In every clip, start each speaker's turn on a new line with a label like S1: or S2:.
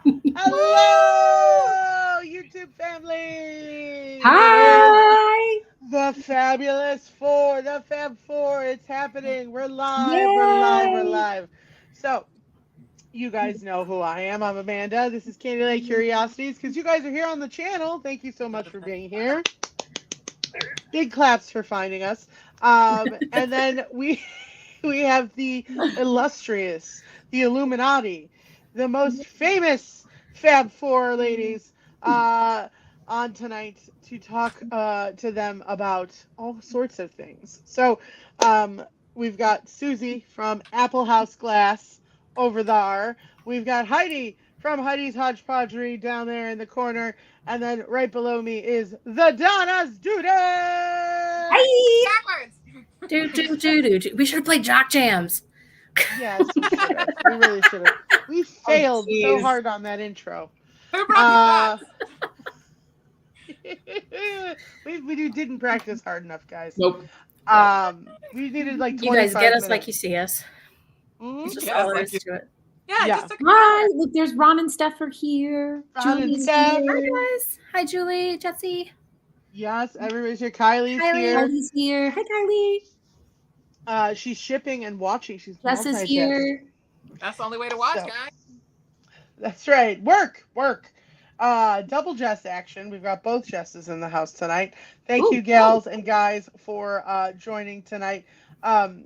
S1: Hello, YouTube family. It is
S2: Hi.
S1: the Fabulous Four, the Fab Four. It's happening. We're live. We're live. We're
S2: Yay.
S1: live. So, you guys know who I am. I'm Amanda. This is Candy Lake Curiosities. Because you guys are here on the channel. Thank you so much for being here. Big claps for finding us. And then we have the illustrious, the Illuminati, the most famous Fab Four ladies on tonight to talk to them about all sorts of things. So we've got Susie from Apple House Glass over there. We've got Heidi from Heidi's Hodgepodgery down there in the corner. And then right below me is the Donna's Dude.
S2: Hi.
S3: Backwards.
S2: Do. We should have played Jock Jams.
S1: Yes, we should have. We really should have. We failed so
S2: jeez.
S1: hard on that intro.
S3: Who brought
S1: We didn't practice hard enough, guys.
S2: Nope.
S1: We needed like 25
S2: You guys get us
S1: minutes.
S2: like you see us.
S1: Mhm.
S2: It's just
S3: Get
S2: all
S3: us
S2: there
S3: like
S2: is
S3: you-
S2: to it.
S3: Yeah,
S1: Yeah.
S3: just took a
S2: Hi.
S3: picture.
S2: Look, there's Ron and Steph are here.
S1: Ron and
S2: Julie's
S1: Steph.
S2: here.
S3: Hi,
S2: guys. Hi, Julie, Jesse.
S1: Yes, everybody's here. Kylie's
S2: Kylie.
S1: here.
S2: Kylie's here. Hi, Kylie.
S1: She's shipping and watching. She's
S2: Jess is
S1: multitasking.
S2: here.
S3: That's the only way to watch,
S1: So-
S3: guys.
S1: That's right. Work. Double Jess action. We've got both Jesses in the house tonight. Thank
S2: Ooh,
S1: you, gals and guys, for joining tonight.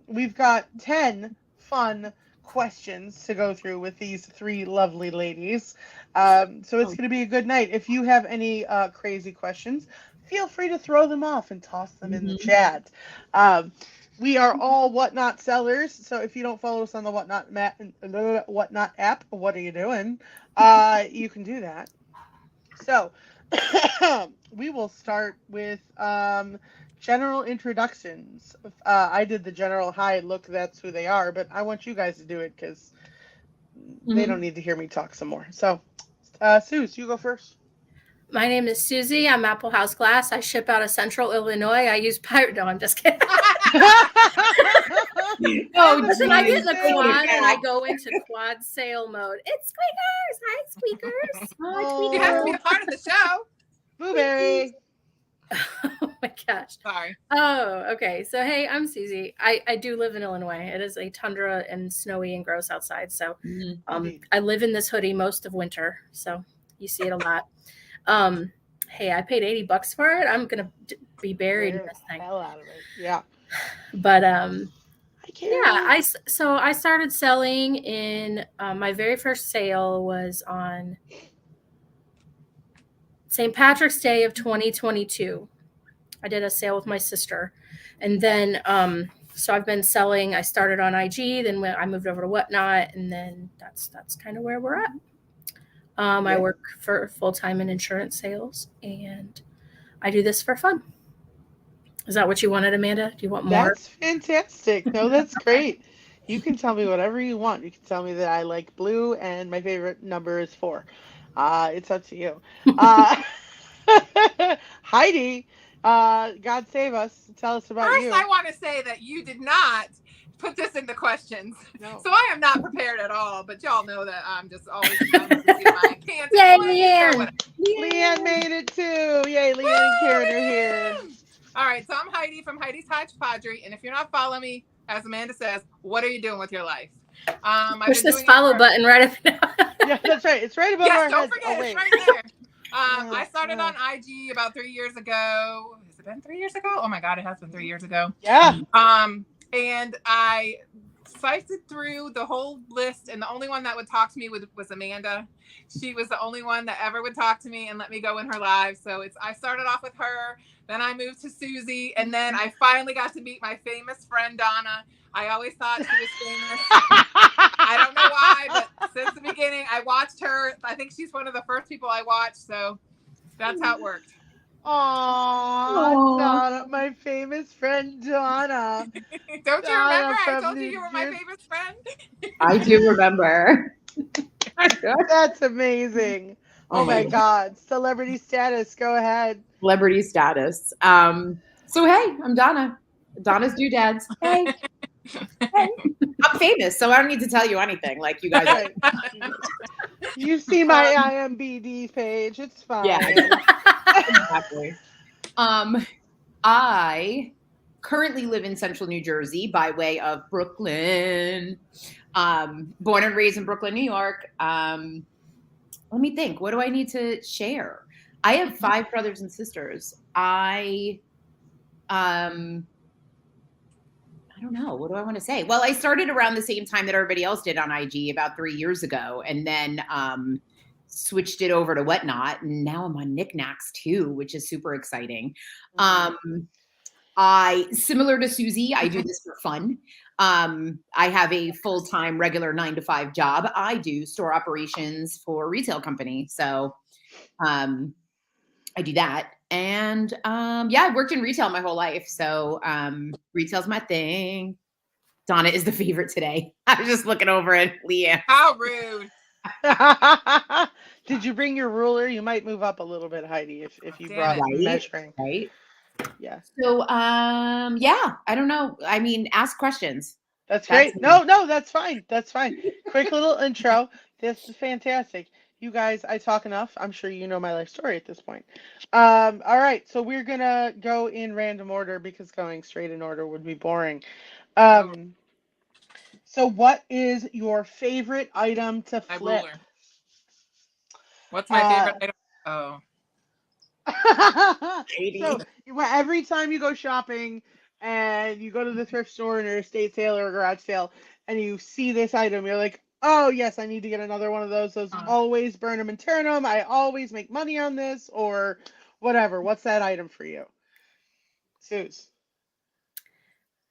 S1: We've got 10 fun questions to go through with these three lovely ladies. So it's going to be a good night. If you have any crazy questions, feel free to throw them off and toss them in the chat. We are all Whatnot sellers, so if you don't follow us on the Whatnot app, what are you doing? You can do that. So we will start with general introductions. I did the general hi, look, that's who they are, but I want you guys to do it because they don't need to hear me talk some more. So, Suze, you go first.
S2: My name is Susie. I'm Apple House Glass. I ship out of Central Illinois. I use pirate. No, I'm just kidding.
S1: Oh,
S2: Listen, I get in the
S1: geez.
S2: quad and I go into quad sale mode. It's squeakers. Hi, squeakers.
S1: Oh.
S3: You have to be a part of the show.
S1: Blueberry.
S2: Oh my gosh.
S3: Sorry.
S2: Oh, okay. So, hey, I'm Susie. I do live in Illinois. It is a tundra and snowy and gross outside. So, I live in this hoodie most of winter. So, you see it a lot. Hey, I paid $80 for it. I'm gonna be buried in this thing.
S1: Hell out of it. Yeah.
S2: But
S1: I can't.
S2: yeah, I started selling in my very first sale was on St. Patrick's Day of 2022. I did a sale with my sister, and then so I've been selling. I started on IG, then when I moved over to Whatnot, and then that's kind of where we're at. I work for full-time in insurance sales, and I do this for fun. Is that what you wanted, Amanda? Do you want more?
S1: That's fantastic. No, that's great. You can tell me whatever you want. You can tell me that I like blue and my favorite number is 4. It's up to you. Heidi, God save us. Tell us about
S3: First,
S1: you.
S3: I want to say that you did not put this in the questions.
S1: No.
S3: So I am not prepared at all, but y'all know that I'm just always trying to do my can't
S2: Yay,
S3: explain
S2: Leanne.
S3: or whatever.
S1: Leanne made it too. Yay, Leanne and Karen are here.
S3: All right, so I'm Heidi from Heidi's Hodgepodgery, and if you're not following me, as Amanda says, what are you doing with your life? I've
S2: Push
S3: been
S2: this
S3: doing it
S2: follow
S3: for-
S2: button right up now.
S1: Yeah, that's right. It's right above
S3: Yes,
S1: our
S3: don't
S1: heads.
S3: forget,
S1: Oh, wait.
S3: it's right there.
S1: Yeah,
S3: I started
S1: yeah.
S3: on IG about 3 years ago. Has it been 3 years ago? Oh my God, it has been 3 years ago.
S1: Yeah.
S3: And I sifted through the whole list, and the only one that would talk to me was Amanda. She was the only one that ever would talk to me and let me go in her live. So I started off with her, then I moved to Susie, and then I finally got to meet my famous friend Donna. I always thought she was famous. I don't know why, but since the beginning, I watched her. I think she's one of the first people I watched, so that's how it worked.
S1: Aww, Donna, my famous friend Donna.
S3: Don't you
S1: Donna
S3: remember? I
S1: from
S3: told you
S1: New
S3: you were my
S1: Jersey.
S3: favorite friend.
S4: I do remember.
S1: That's amazing. Oh my God. Celebrity status. Go ahead.
S4: Celebrity status. So hey, I'm Donna. Donna's Doodads. Hey. Hey. I'm famous, so I don't need to tell you anything. Like you guys.
S1: Right. You see my IMBD page. It's fine.
S4: Yeah. Exactly. I currently live in central New Jersey by way of Brooklyn. Born and raised in Brooklyn, New York. Let me think. What do I need to share? I have 5 brothers and sisters. I don't know. What do I want to say? Well, I started around the same time that everybody else did on IG about 3 years ago, and then switched it over to Whatnot, and now I'm on Knickknacks too, which is super exciting. I, similar to Susie, I do this for fun. I have a full-time regular 9-to-5 job. I do store operations for a retail company. So I do that. And yeah, I've worked in retail my whole life. So retail's my thing. Donna is the favorite today. I was just looking over at Leanne.
S3: How rude.
S1: Did you bring your ruler? You might move up a little bit, Heidi, if you brought measuring.
S4: Right.
S1: Yeah.
S4: So yeah, I don't know. I mean, ask questions.
S1: That's great. No, that's fine. That's fine. Quick little intro. This is fantastic. You guys, I talk enough. I'm sure you know my life story at this point. All right, so we're gonna go in random order because going straight in order would be boring. So what is your favorite item to
S3: My
S1: flip?
S3: ruler. What's my favorite item? Oh.
S1: So every time you go shopping and you go to the thrift store or estate sale or a garage sale and you see this item, you're like, oh yes, I need to get another one of those. Those always burn them and turn them. I always make money on this or whatever. What's that item for you, Suze?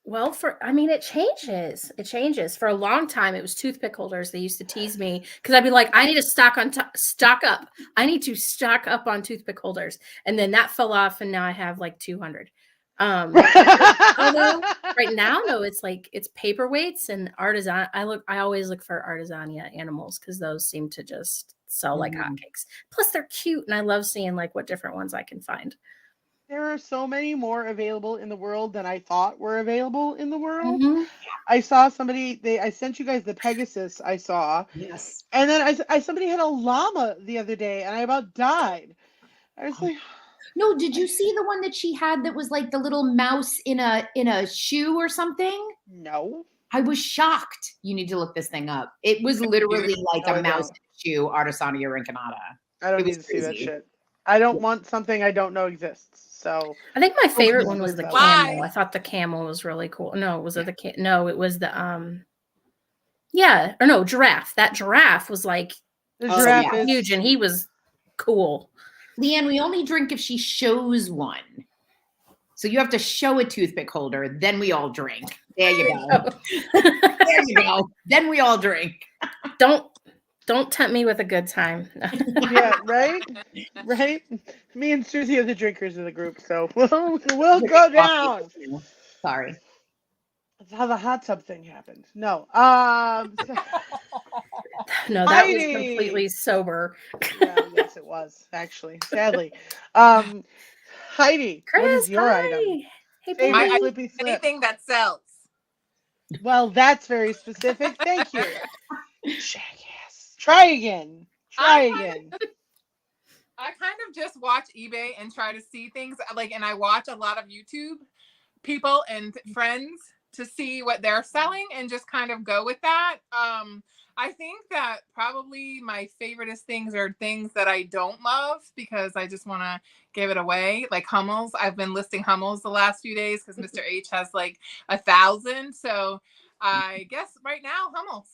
S2: Well, it changes. It changes. For a long time, it was toothpick holders. They used to tease me because I'd be like, I need to stock up. I need to stock up on toothpick holders. And then that fell off, and now I have like 200. Although right now, no, it's paperweights and artisan. I always look for artisania animals because those seem to just sell like hotcakes. Plus, they're cute, and I love seeing like what different ones I can find.
S1: There are so many more available in the world than I thought were available in the world.
S2: Mm-hmm.
S1: I saw somebody, I sent you guys the Pegasus I saw.
S4: Yes.
S1: And then somebody had a llama the other day and I about died. I was like,
S4: no, did you see the one that she had that was like the little mouse in a shoe or something?
S1: No.
S4: I was shocked. You need to look this thing up. It was literally like a mouse in a shoe, Artisania rinconata.
S1: I don't need to see that shit. I don't want something I don't know exists. So
S2: I think my favorite one was the camel. I thought the camel was really cool. No, was it the no, it was the giraffe. That giraffe was like huge and he was cool.
S4: Leanne, we only drink if she shows one. So you have to show a toothpick holder, then we all drink. There you go. There you go. Then we all drink.
S2: Don't tempt me with a good time.
S1: Yeah, right? Right? Me and Susie are the drinkers of the group, so we'll go down.
S4: Sorry.
S1: That's how the hot tub thing happened. No.
S2: No, that was completely sober.
S1: Yeah, yes, it was, actually. Sadly. Heidi,
S2: Chris,
S1: what is your item?
S2: Hey,
S1: favorite flippy flip?
S3: Anything that sells.
S1: Well, that's very specific. Thank you. Jackass. Try again. I kind
S3: of just watch eBay and try to see things and I watch a lot of YouTube people and friends to see what they're selling and just kind of go with that. I think that probably my favoriteest things are things that I don't love because I just want to give it away. Like Hummels. I've been listing Hummels the last few days because Mr. H has like 1,000. So I guess right now, Hummels.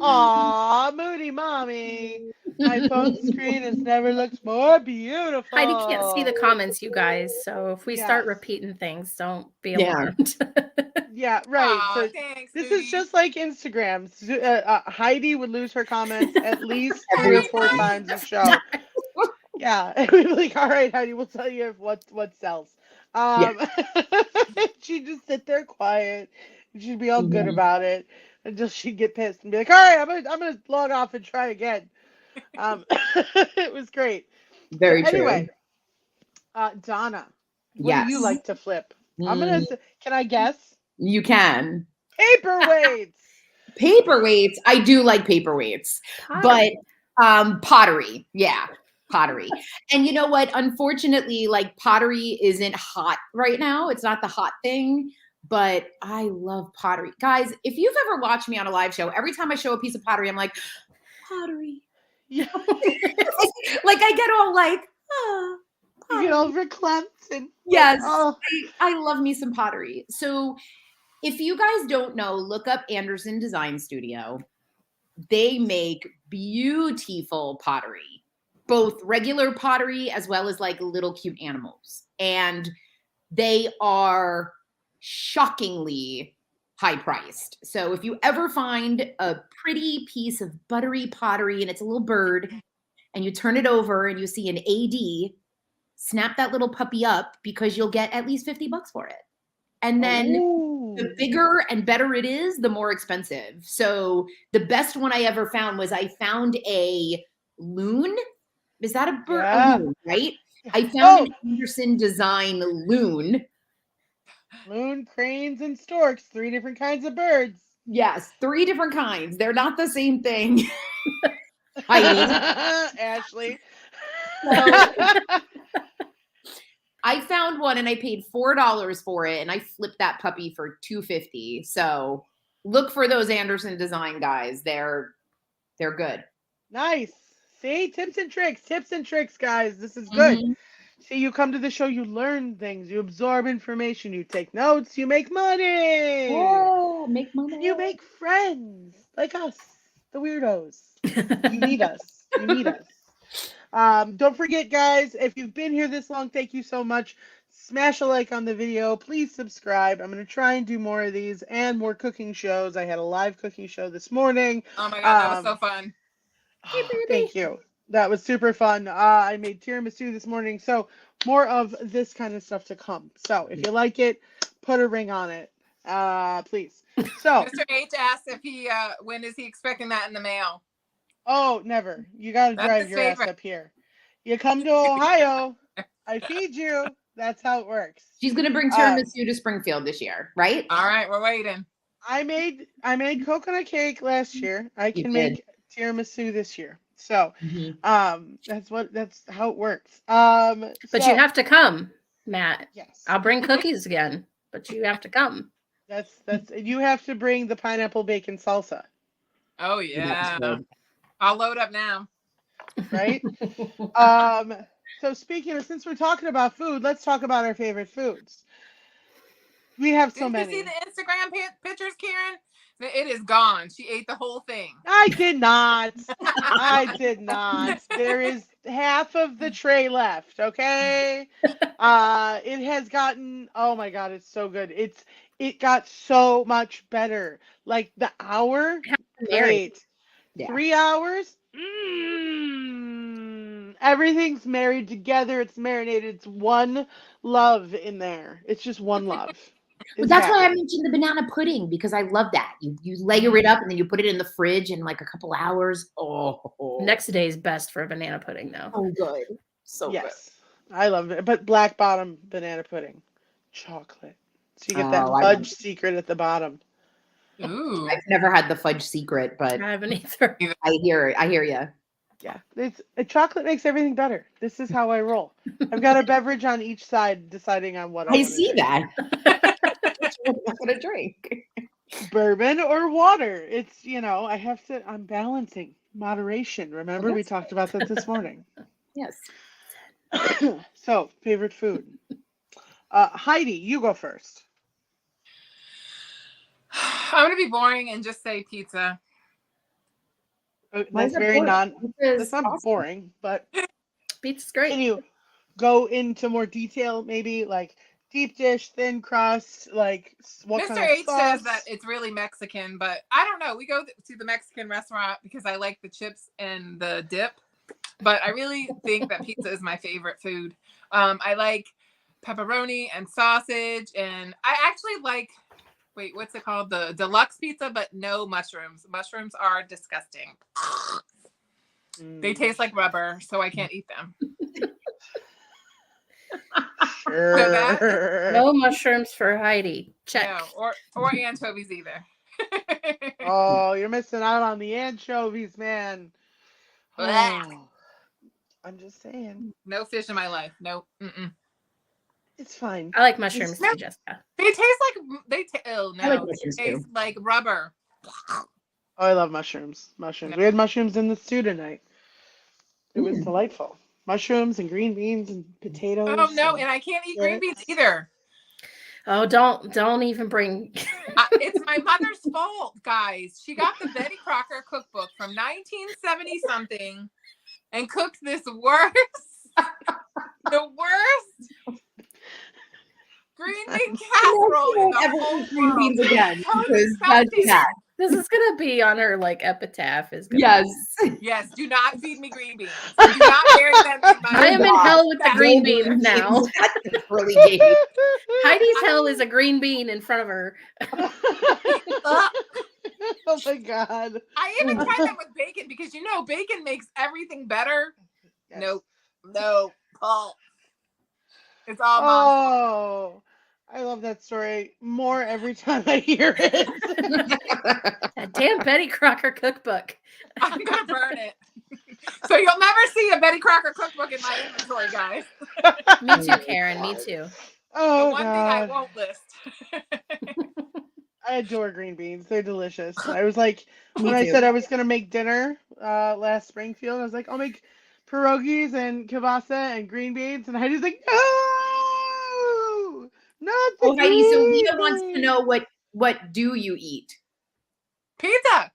S1: Aw, moody mommy. My phone screen has never looked more beautiful.
S2: Heidi can't see the comments, you guys. So if we start repeating things, don't be alarmed.
S1: Yeah, right.
S3: Aw,
S1: So
S3: thanks,
S1: this
S3: Susie.
S1: is just like Instagram. Heidi would lose her comments at least 3 or 4 times a show. Yeah, and we'd be like, all right, Heidi, we'll tell you what sells. She'd just sit there quiet. And she'd be all good about it until she'd get pissed and be like, all right, I'm gonna log off and try again. It was great.
S4: Very true.
S1: Anyway, Donna, what do you like to flip? Can I guess?
S4: You can.
S1: Paperweights.
S4: Paperweights. I do like paperweights, but pottery. Yeah, pottery. And you know what? Unfortunately, like pottery isn't hot right now. It's not the hot thing, but I love pottery. Guys, if you've ever watched me on a live show, every time I show a piece of pottery, I'm like, pottery.
S1: Yeah.
S4: Like I get all like, oh,
S1: You get all verklempt and
S4: yes.
S1: oh.
S4: I love me some pottery. So if you guys don't know, look up Anderson Design Studio. They make beautiful pottery, both regular pottery as well as like little cute animals. And they are shockingly high priced. So if you ever find a pretty piece of buttery pottery and it's a little bird and you turn it over and you see an AD, snap that little puppy up because you'll get at least $50 for it. And then the bigger and better it is, the more expensive. So the best one I ever found was I found a loon. Is that a bird?
S1: Yeah.
S4: A loon, right? I found an Anderson Design loon.
S1: Loon, cranes, and storks. 3 different kinds of birds.
S4: Yes, 3 different kinds. They're not the same thing. Heide.
S1: Ashley.
S4: So, I found one and I paid $4 for it and I flipped that puppy for $2.50. So look for those Anderson Design guys. They're good.
S1: Nice. See, tips and tricks, guys. This is good.
S4: Mm-hmm.
S1: See, you come to the show, you learn things, you absorb information, you take notes, you make money.
S4: Oh, make money.
S1: And you make friends like us, the weirdos. You need us. You need us. Don't forget, guys, if you've been here this long, thank you so much. Smash a like on the video. Please subscribe. I'm going to try and do more of these and more cooking shows. I had a live cooking show this morning.
S3: Oh my God, that was so fun.
S1: Oh, thank you. That was super fun. I made tiramisu this morning. So more of this kind of stuff to come. So if you like it, put a ring on it. Please. So
S3: Mr. H asked if when is he expecting that in the mail?
S1: Oh, never. You got to drive your ass up here. You come to Ohio, I feed you. That's how it works.
S4: She's going to bring tiramisu to Springfield this year, right?
S3: All right, we're waiting.
S1: I made coconut cake last year. I can make tiramisu this year. So, that's how it works.
S2: But you have to come, Matt.
S1: Yes.
S2: I'll bring cookies again, but you have to come.
S1: That's you have to bring the pineapple bacon salsa.
S3: Oh yeah. I'll load up now.
S1: Right? So since we're talking about food, let's talk about our favorite foods. We have so many.
S3: Did you see the Instagram pictures, Karen? It is gone. She ate the whole thing.
S1: I did not. I did not. There is half of the tray left, okay? It has gotten, oh my God, it's so good. It got so much better. Like the hour, great.
S4: Yeah.
S1: 3 hours, everything's married together. It's marinated. It's one love in there. It's just one love.
S4: But that's why I mentioned the banana pudding, because I love that. You layer it up and then you put it in the fridge in like a couple hours. Oh.
S2: Next day is best for a banana pudding, though.
S4: So good. So
S1: yes, good. I love it. But black bottom banana pudding, chocolate. So you get that fudge secret at the bottom.
S3: Ooh.
S4: I've never had the fudge secret, but
S2: I haven't either.
S4: I hear you.
S1: Yeah, chocolate makes everything better. This is how I roll. I've got a beverage on each side, deciding on what I
S4: see
S1: drink.
S4: that. What I'm gonna drink.
S1: Bourbon or water. It's I'm balancing moderation. Remember, we talked about that this morning.
S4: Yes.
S1: So, favorite food. Heidi, you go first.
S3: I'm gonna be boring and just say pizza.
S1: That's very that's not awesome. Boring, but
S2: pizza's great.
S1: Can you go into more detail, maybe like deep dish, thin crust, like what
S3: Mr.
S1: kind of
S3: H
S1: sauce?
S3: says that it's really Mexican, but I don't know. We go to the Mexican restaurant because I like the chips and the dip, but I really think that pizza is my favorite food. I like pepperoni and sausage, and I actually like, what's it called? The deluxe pizza, but no mushrooms. Mushrooms are disgusting. They taste like rubber, so I can't eat them.
S1: Sure.
S2: No mushrooms for Heidi. Check.
S3: No, or anchovies either.
S1: Oh, you're missing out on the anchovies, man. Oh, I'm just saying.
S3: No fish in my life. No.
S1: It's fine.
S2: I like mushrooms too, Jessica.
S3: They taste like oh no.
S4: I like mushrooms
S3: They taste
S4: too.
S3: like rubber.
S1: Oh, I love mushrooms. Mushrooms. We had mushrooms in the stew tonight. It was delightful. Mushrooms and green beans and potatoes.
S3: Oh no, and I can't eat green beans either.
S2: Oh, don't even bring.
S3: It's my mother's fault, guys. She got the Betty Crocker cookbook from 1970 something and cooked this the worst green bean casserole in the whole
S4: green
S3: world.
S4: beans again because
S3: Disgusting.
S2: This is gonna be on her like epitaph. Is gonna
S4: Yes.
S3: Yes, do not feed me green beans. Do not bury them in my
S2: I am in hell with the green beans now. Heidi's hell is a green bean in front of her.
S1: Oh my god.
S3: I even tried that with bacon because bacon makes everything better.
S1: Yes.
S3: No, Paul. It's all mom.
S1: Oh, I love that story more every time I hear it.
S2: That damn Betty Crocker cookbook.
S3: I'm gonna burn it. So you'll never see a Betty Crocker cookbook in my inventory, guys.
S2: Me too, Karen. Me too.
S1: Oh,
S3: The one thing I won't list.
S1: I adore green beans. They're delicious. I was like,
S4: Me
S1: when I
S4: too.
S1: said I was going to make dinner last Springfield, I was like, I'll make pierogies and kielbasa and green beans. And Heidi's like, no, not the
S4: Oh, Heidi, so
S1: green
S4: Leah wants to
S1: beans."
S4: know what do you eat?
S3: Pizza.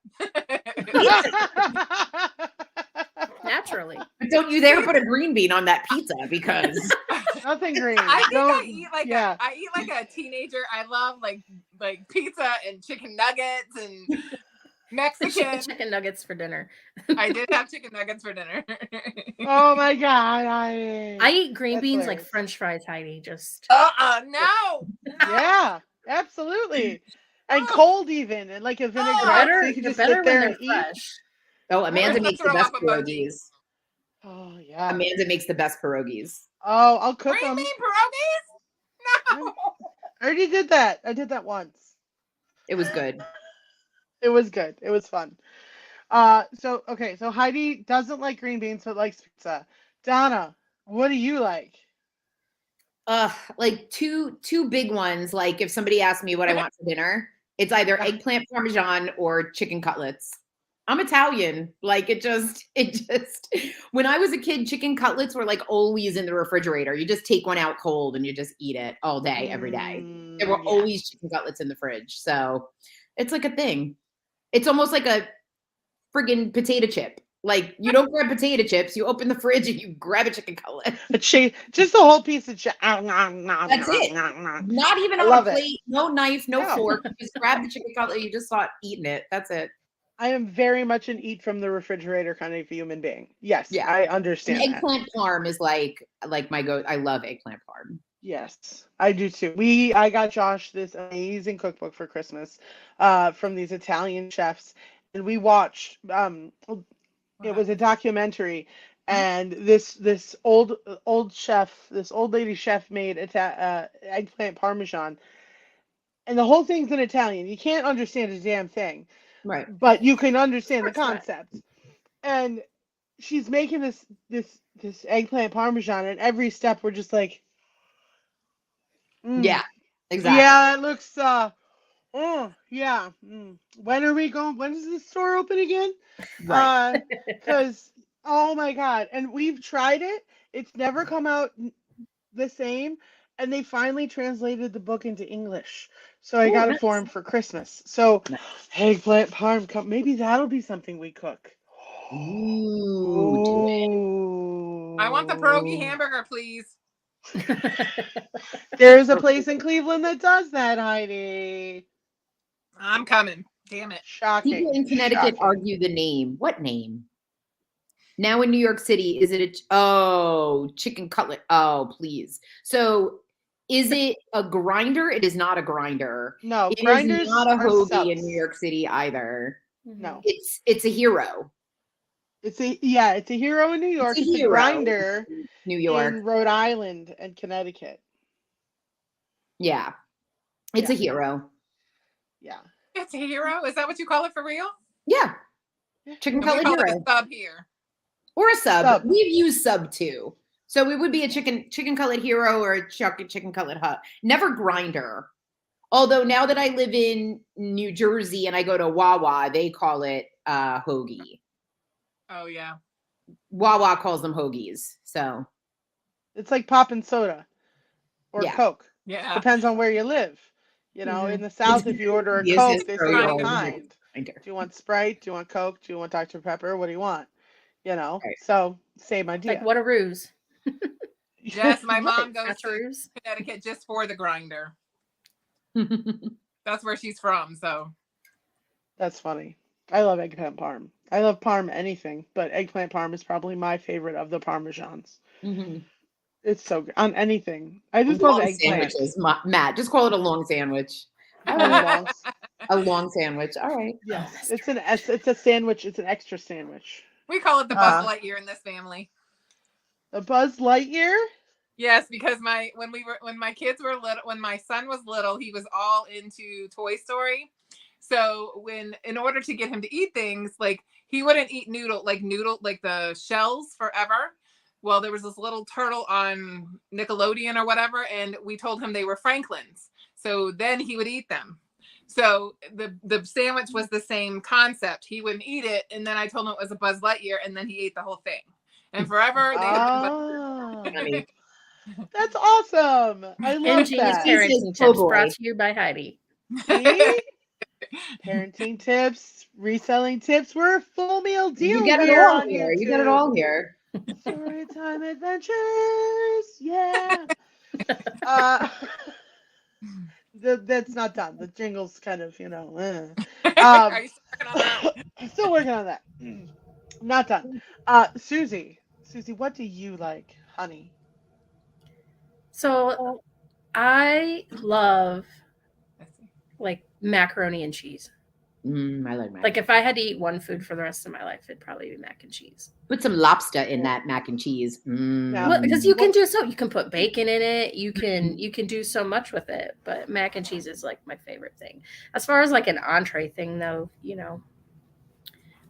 S2: Naturally.
S4: But don't you dare put a green bean on that pizza because
S1: Nothing green.
S3: I think
S1: Don't-
S3: I eat like a teenager. I love like pizza and chicken nuggets and Mexican.
S2: Chicken nuggets for dinner.
S3: I did have chicken nuggets for dinner.
S1: Oh my god. I
S2: eat green
S1: That's
S2: beans
S1: hilarious.
S2: like French fries, Heidi. Just
S3: No.
S1: Yeah, absolutely. And cold even, and like a vinaigrette,
S2: better,
S1: so you can
S2: you're
S1: just
S2: better
S1: sit
S2: when
S1: there
S2: they're
S1: and eat.
S2: fresh.
S4: Amanda
S3: Where's the
S4: makes the
S3: throw
S4: best
S3: up emoji?
S4: pierogies.
S1: Oh yeah.
S4: Amanda makes the best pierogies.
S1: Oh, I'll cook
S3: Green
S1: them.
S3: bean pierogies? No.
S1: I already did that. I did that once.
S4: It was good.
S1: It was good. It was fun. So Heidi doesn't like green beans, but likes pizza. Donna, what do you like?
S4: Like two big ones. Like if somebody asked me what I want for dinner, it's either eggplant parmesan or chicken cutlets. I'm Italian. Like it just when I was a kid, chicken cutlets were like always in the refrigerator. You just take one out cold and you just eat it all day, every day. There were
S1: Yeah.
S4: always chicken cutlets in the fridge. So it's like a thing. It's almost like a friggin' potato chip. Like you don't grab potato chips, you open the fridge and you grab a chicken cutlet.
S1: Just a whole piece of chicken.
S4: That's it. Not even
S1: I
S4: on
S1: love
S4: a
S1: it.
S4: plate, no knife, no
S1: No.
S4: fork. You just grab the chicken cutlet, you just start eating it. That's it.
S1: I am very much an eat from the refrigerator kind of human being. Yes,
S4: Yeah.
S1: I
S4: And
S1: understand that.
S4: eggplant parm is like my go. I love eggplant parm.
S1: Yes, I do too. I got Josh this amazing cookbook for Christmas, from these Italian chefs, and we watched. It was a documentary, and this old chef, this old lady chef made eggplant parmesan, and the whole thing's in Italian. You can't understand a damn thing,
S4: Right.
S1: but you can understand the
S2: Of course not.
S1: concept. And she's making this eggplant parmesan, and every step we're just like,
S4: Yeah. Exactly.
S1: yeah, it looks yeah. When are we going? When is the store open again?
S4: Right.
S1: Because oh my god, and we've tried it. It's never come out the same, and they finally translated the book into English. So I
S4: Oh,
S1: got it
S4: nice.
S1: for him for Christmas. So
S4: Nice.
S1: eggplant parm, maybe that'll be something we cook.
S4: Ooh, do it.
S1: Ooh.
S3: I want the pierogi hamburger, please.
S1: There's a place in Cleveland that does that, Heidi.
S3: I'm coming. Damn it.
S1: Shocking.
S4: People in Connecticut
S1: Shocking.
S4: argue the name. What name? Now in New York City, is it chicken cutlet? Oh, please. So is it a grinder? It is not a grinder.
S1: No,
S4: It
S1: grinders
S4: is not a
S1: are
S4: hoagie
S1: subs.
S4: in New York City either.
S1: No,
S4: It's a hero.
S1: it's a hero in New York.
S4: It's a
S1: It's a
S4: hero.
S1: grinder
S4: New York.
S1: in Rhode Island and Connecticut.
S4: Yeah. It's a hero.
S1: Yeah.
S3: It's a hero. Is that what you call it for real?
S4: Yeah. Chicken
S3: And we
S4: cutlet
S3: call
S4: hero.
S3: it a sub here.
S4: Or a sub.
S1: Sub.
S4: We've used sub too. So it would be a chicken cutlet hero or a chicken cutlet hut. Never grinder. Although now that I live in New Jersey and I go to Wawa, they call it hoagie.
S3: Oh yeah.
S4: Wawa calls them hoagies. So
S1: It's like pop and soda or
S4: Yeah.
S1: Coke.
S3: Yeah.
S1: Depends on where you live. You know,
S4: Mhm.
S1: in the South, if you order a
S4: Yes,
S1: Coke,
S4: yes,
S1: they
S4: very
S1: say what
S3: old.
S1: kind.
S4: grinder.
S1: Do you want Sprite? Do you want Coke? Do you want Dr. Pepper? What do you want? You know,
S4: Right.
S1: so same idea.
S2: Like what a ruse.
S3: Yes, my mom goes
S2: That's a
S3: to
S2: ruse.
S3: Connecticut just for the grinder. That's where she's from. So
S1: That's funny. I love eggplant parm. I love parm anything, but eggplant parm is probably my favorite of the parmesans.
S4: Mhm.
S1: It's so good on anything. I just love
S4: Long
S1: eggplant.
S4: sandwiches. Matt, just call it a long sandwich.
S1: A long,
S4: A long sandwich. All right.
S1: yes, it's a sandwich. It's an extra sandwich.
S3: we call it the Buzz Lightyear in this family.
S1: A Buzz Lightyear.
S3: Yes, because when my kids were little, when my son was little, he was all into Toy Story. So in order to get him to eat things, like he wouldn't eat noodle like the shells forever. Well, there was this little turtle on Nickelodeon or whatever, and we told him they were Franklin's. So then he would eat them. So the sandwich was the same concept. He wouldn't eat it, and then I told him it was a Buzz Lightyear, and then he ate the whole thing. And forever they have been
S1: Oh,
S4: Funny.
S1: that's awesome! I love
S2: Ingenious
S1: that.
S2: parenting
S4: Oh,
S2: tips
S4: boy.
S2: brought to you by Heidi.
S1: See? Parenting tips, reselling tips. We're a full meal deal
S4: You get it
S1: here
S4: all
S1: on
S4: here.
S1: YouTube.
S4: You get it all here.
S1: Storytime adventures. Yeah. Uh, that's not done. The jingle's kind of,
S3: Are you still working on that?
S1: I'm still working on that. Not done. Susie, what do you like, honey?
S2: So I love like macaroni and cheese.
S4: I like mac.
S2: Like if I had to eat one food for the rest of my life, it'd probably be mac and cheese.
S4: Put some lobster in that mac and cheese.
S1: Yeah.
S2: Because you can do so. You can put bacon in it. You can do so much with it. But mac and cheese is like my favorite thing. As far as like an entree thing, though, I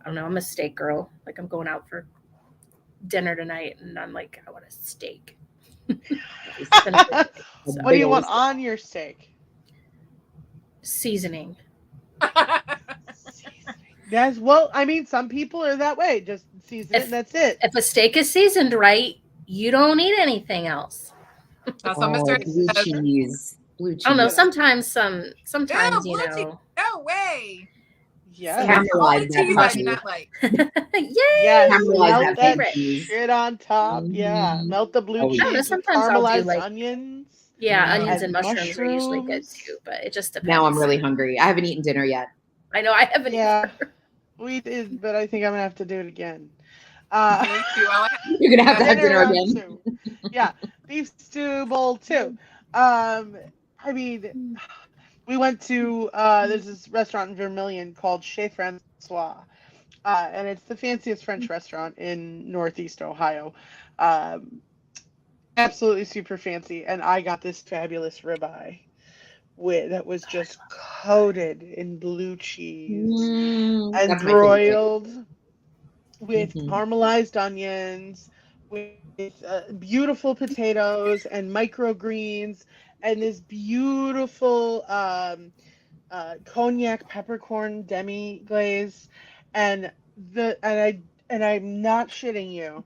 S2: don't know. I'm a steak girl. Like I'm going out for dinner tonight, and I'm like, I want a steak.
S1: What do you want on your steak?
S2: Seasoning.
S1: Yes, well, I mean, some people are that way. Just season it and that's it.
S2: If a steak is seasoned right, you don't need anything else.
S3: That's what Mr.
S4: blue cheese. Blue cheese.
S2: I don't know. Sometimes,
S3: No way.
S1: Yeah.
S3: That's the only
S4: Caramelize that
S3: cheese I
S4: puppy.
S3: do not like.
S2: Yay!
S1: Yes,
S4: Caramelize
S1: melt
S4: that
S1: that
S2: cheese.
S1: shit on top. Yeah, melt the blue
S4: Oh,
S1: cheese
S4: yeah.
S1: with
S2: Sometimes I'll do,
S1: caramelized
S2: like-
S1: onions.
S2: Yeah,
S4: And
S2: onions and mushrooms are usually good
S1: mushrooms.
S2: too, but it just depends.
S4: Now I'm really hungry. I haven't eaten dinner yet.
S2: I know I haven't.
S1: Yeah, we did, but I think I'm gonna have to do it again.
S3: Me too.
S4: You're gonna have to have dinner
S1: round
S4: again.
S1: 2. Yeah, beef stew bowl 2. I mean, we went to there's this restaurant in Vermilion called Chez Francois, and it's the fanciest French restaurant in Northeast Ohio. Absolutely super fancy, and I got this fabulous ribeye that was just coated in blue cheese and
S4: That's my favorite.
S1: broiled with
S4: Mhm.
S1: caramelized onions, with beautiful potatoes and microgreens, and this beautiful cognac peppercorn demi glaze, and I'm not shitting you.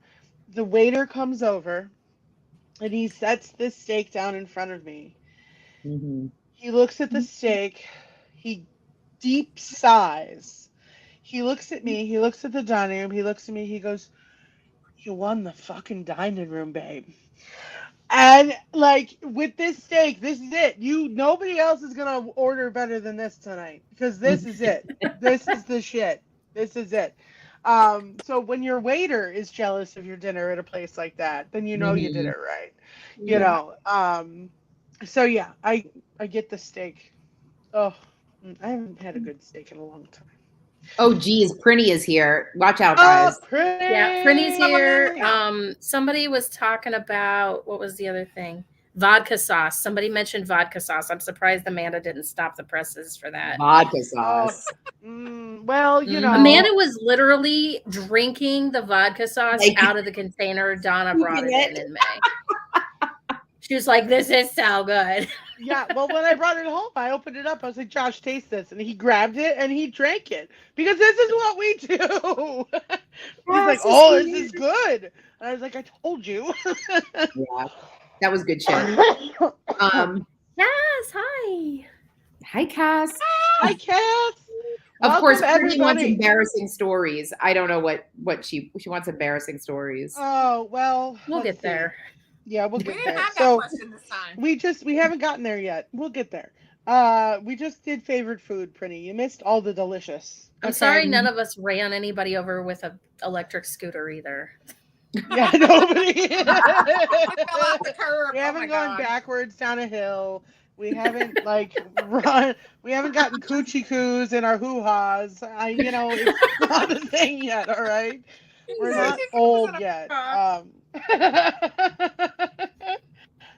S1: The waiter comes over, and he sets this steak down in front of me.
S4: Mhm.
S1: He looks at the steak. He deep sighs. He looks at me. He looks at the dining room. He looks at me. He goes, "You won the fucking dining room, babe." And like with this steak, this is it. Nobody else is gonna order better than this tonight because this is it. This is the shit. This is it. So when your waiter is jealous of your dinner at a place like that, then you know you did it right. You know. So yeah, I get the steak. Oh, I haven't had a good steak in a long time.
S4: Oh geez, Prinny is here. Watch out, guys.
S1: Pretty.
S2: Yeah, Prinny's here. Somebody was talking about what was the other thing? Vodka sauce. Somebody mentioned vodka sauce. I'm surprised Amanda didn't stop the presses for that.
S4: Vodka sauce.
S1: Well, you know.
S2: Amanda was literally drinking the vodka sauce
S4: Like-
S2: out of the container Donna brought it in May. She was like, "This is so good."
S1: Yeah, well, when I brought it home, I opened it up. I was like, "Josh, taste this," and he grabbed it and he drank it because this is what we do. He's like,
S4: so
S1: "Oh,
S4: sweet.
S1: this is good," and I was like, "I told you."
S4: Yeah, that was good shit.
S2: Yes, hi.
S4: Hi, Cass.
S1: Hi, Cass.
S4: Of course,
S1: Welcome,
S4: Brittany wants
S1: everybody.
S4: embarrassing stories. I don't know what she wants embarrassing stories.
S1: Oh well,
S2: We'll
S1: let's
S2: get
S1: see.
S2: there.
S1: Yeah, we'll
S3: We
S1: get
S3: didn't
S1: there.
S3: have that
S1: So
S3: question this time.
S1: we haven't gotten there yet. We'll get there. We just did favorite food, Prinny. You missed all the delicious.
S2: I'm sorry none of us ran anybody over with an electric scooter either.
S1: Yeah, nobody.
S3: It fell off the curb.
S1: We
S3: Oh
S1: haven't
S3: my
S1: gone
S3: God.
S1: backwards down a hill. We haven't run. We haven't gotten coochie coos in our hoo-has. It's not a thing yet. All right, we're not old yet.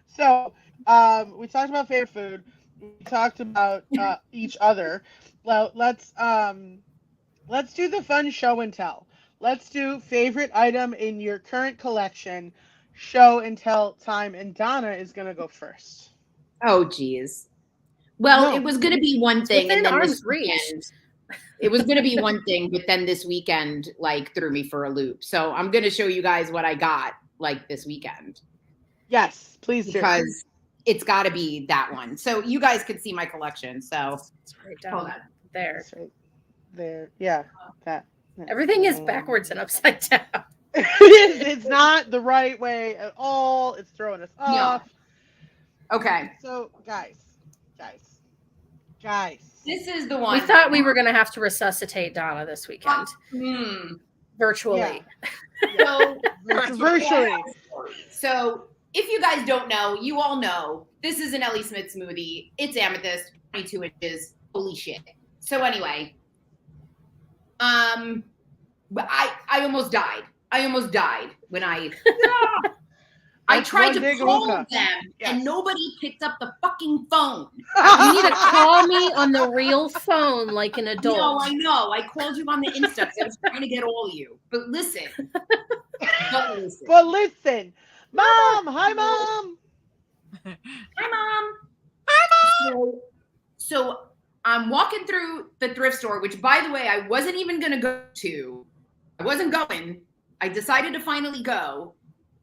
S1: So we talked about favorite food. We talked about each other. Well, let's do the fun show and tell. Let's do favorite item in your current collection, show and tell time, and Donna is gonna go first.
S4: Oh, geez. Well,
S1: No.
S4: it was going to be one thing,
S2: Within
S4: and then
S2: arm's
S4: this
S2: reach.
S4: weekend, it was going to be one thing, but then this weekend threw me for a loop. So I'm going to show you guys what I got this weekend
S1: Yes, please do.
S4: because it's got to be that one. So you guys could see my collection. So
S2: It's right down
S4: hold on.
S2: there.
S1: It's right there. Yeah, that.
S2: Everything is backwards and upside down.
S1: It's not the right way at all. It's throwing us off.
S4: Okay,
S1: So, guys.
S4: this is the one.
S2: We thought we were going to have to resuscitate Donna this weekend virtually.
S1: Yeah. Virtually.
S4: So if you guys don't know, you all know this is an Ellie Smith smoothie. It's amethyst, 22 inches. Holy shit. So anyway, but I almost died. I almost died when I tried
S1: one big
S4: to call
S1: hookah.
S4: them
S1: Yes.
S4: and nobody picked up the fucking phone.
S2: You need to call me on the real phone like an
S4: No,
S2: adult.
S4: I know. I called you on the Insta 'cause I was trying to get all of you. But listen.
S1: But listen, Mom. Hi, Mom.
S4: Hi, Mom. So I'm walking through the thrift store, which, by the way, I wasn't even going to go to. I wasn't going. I decided to finally go.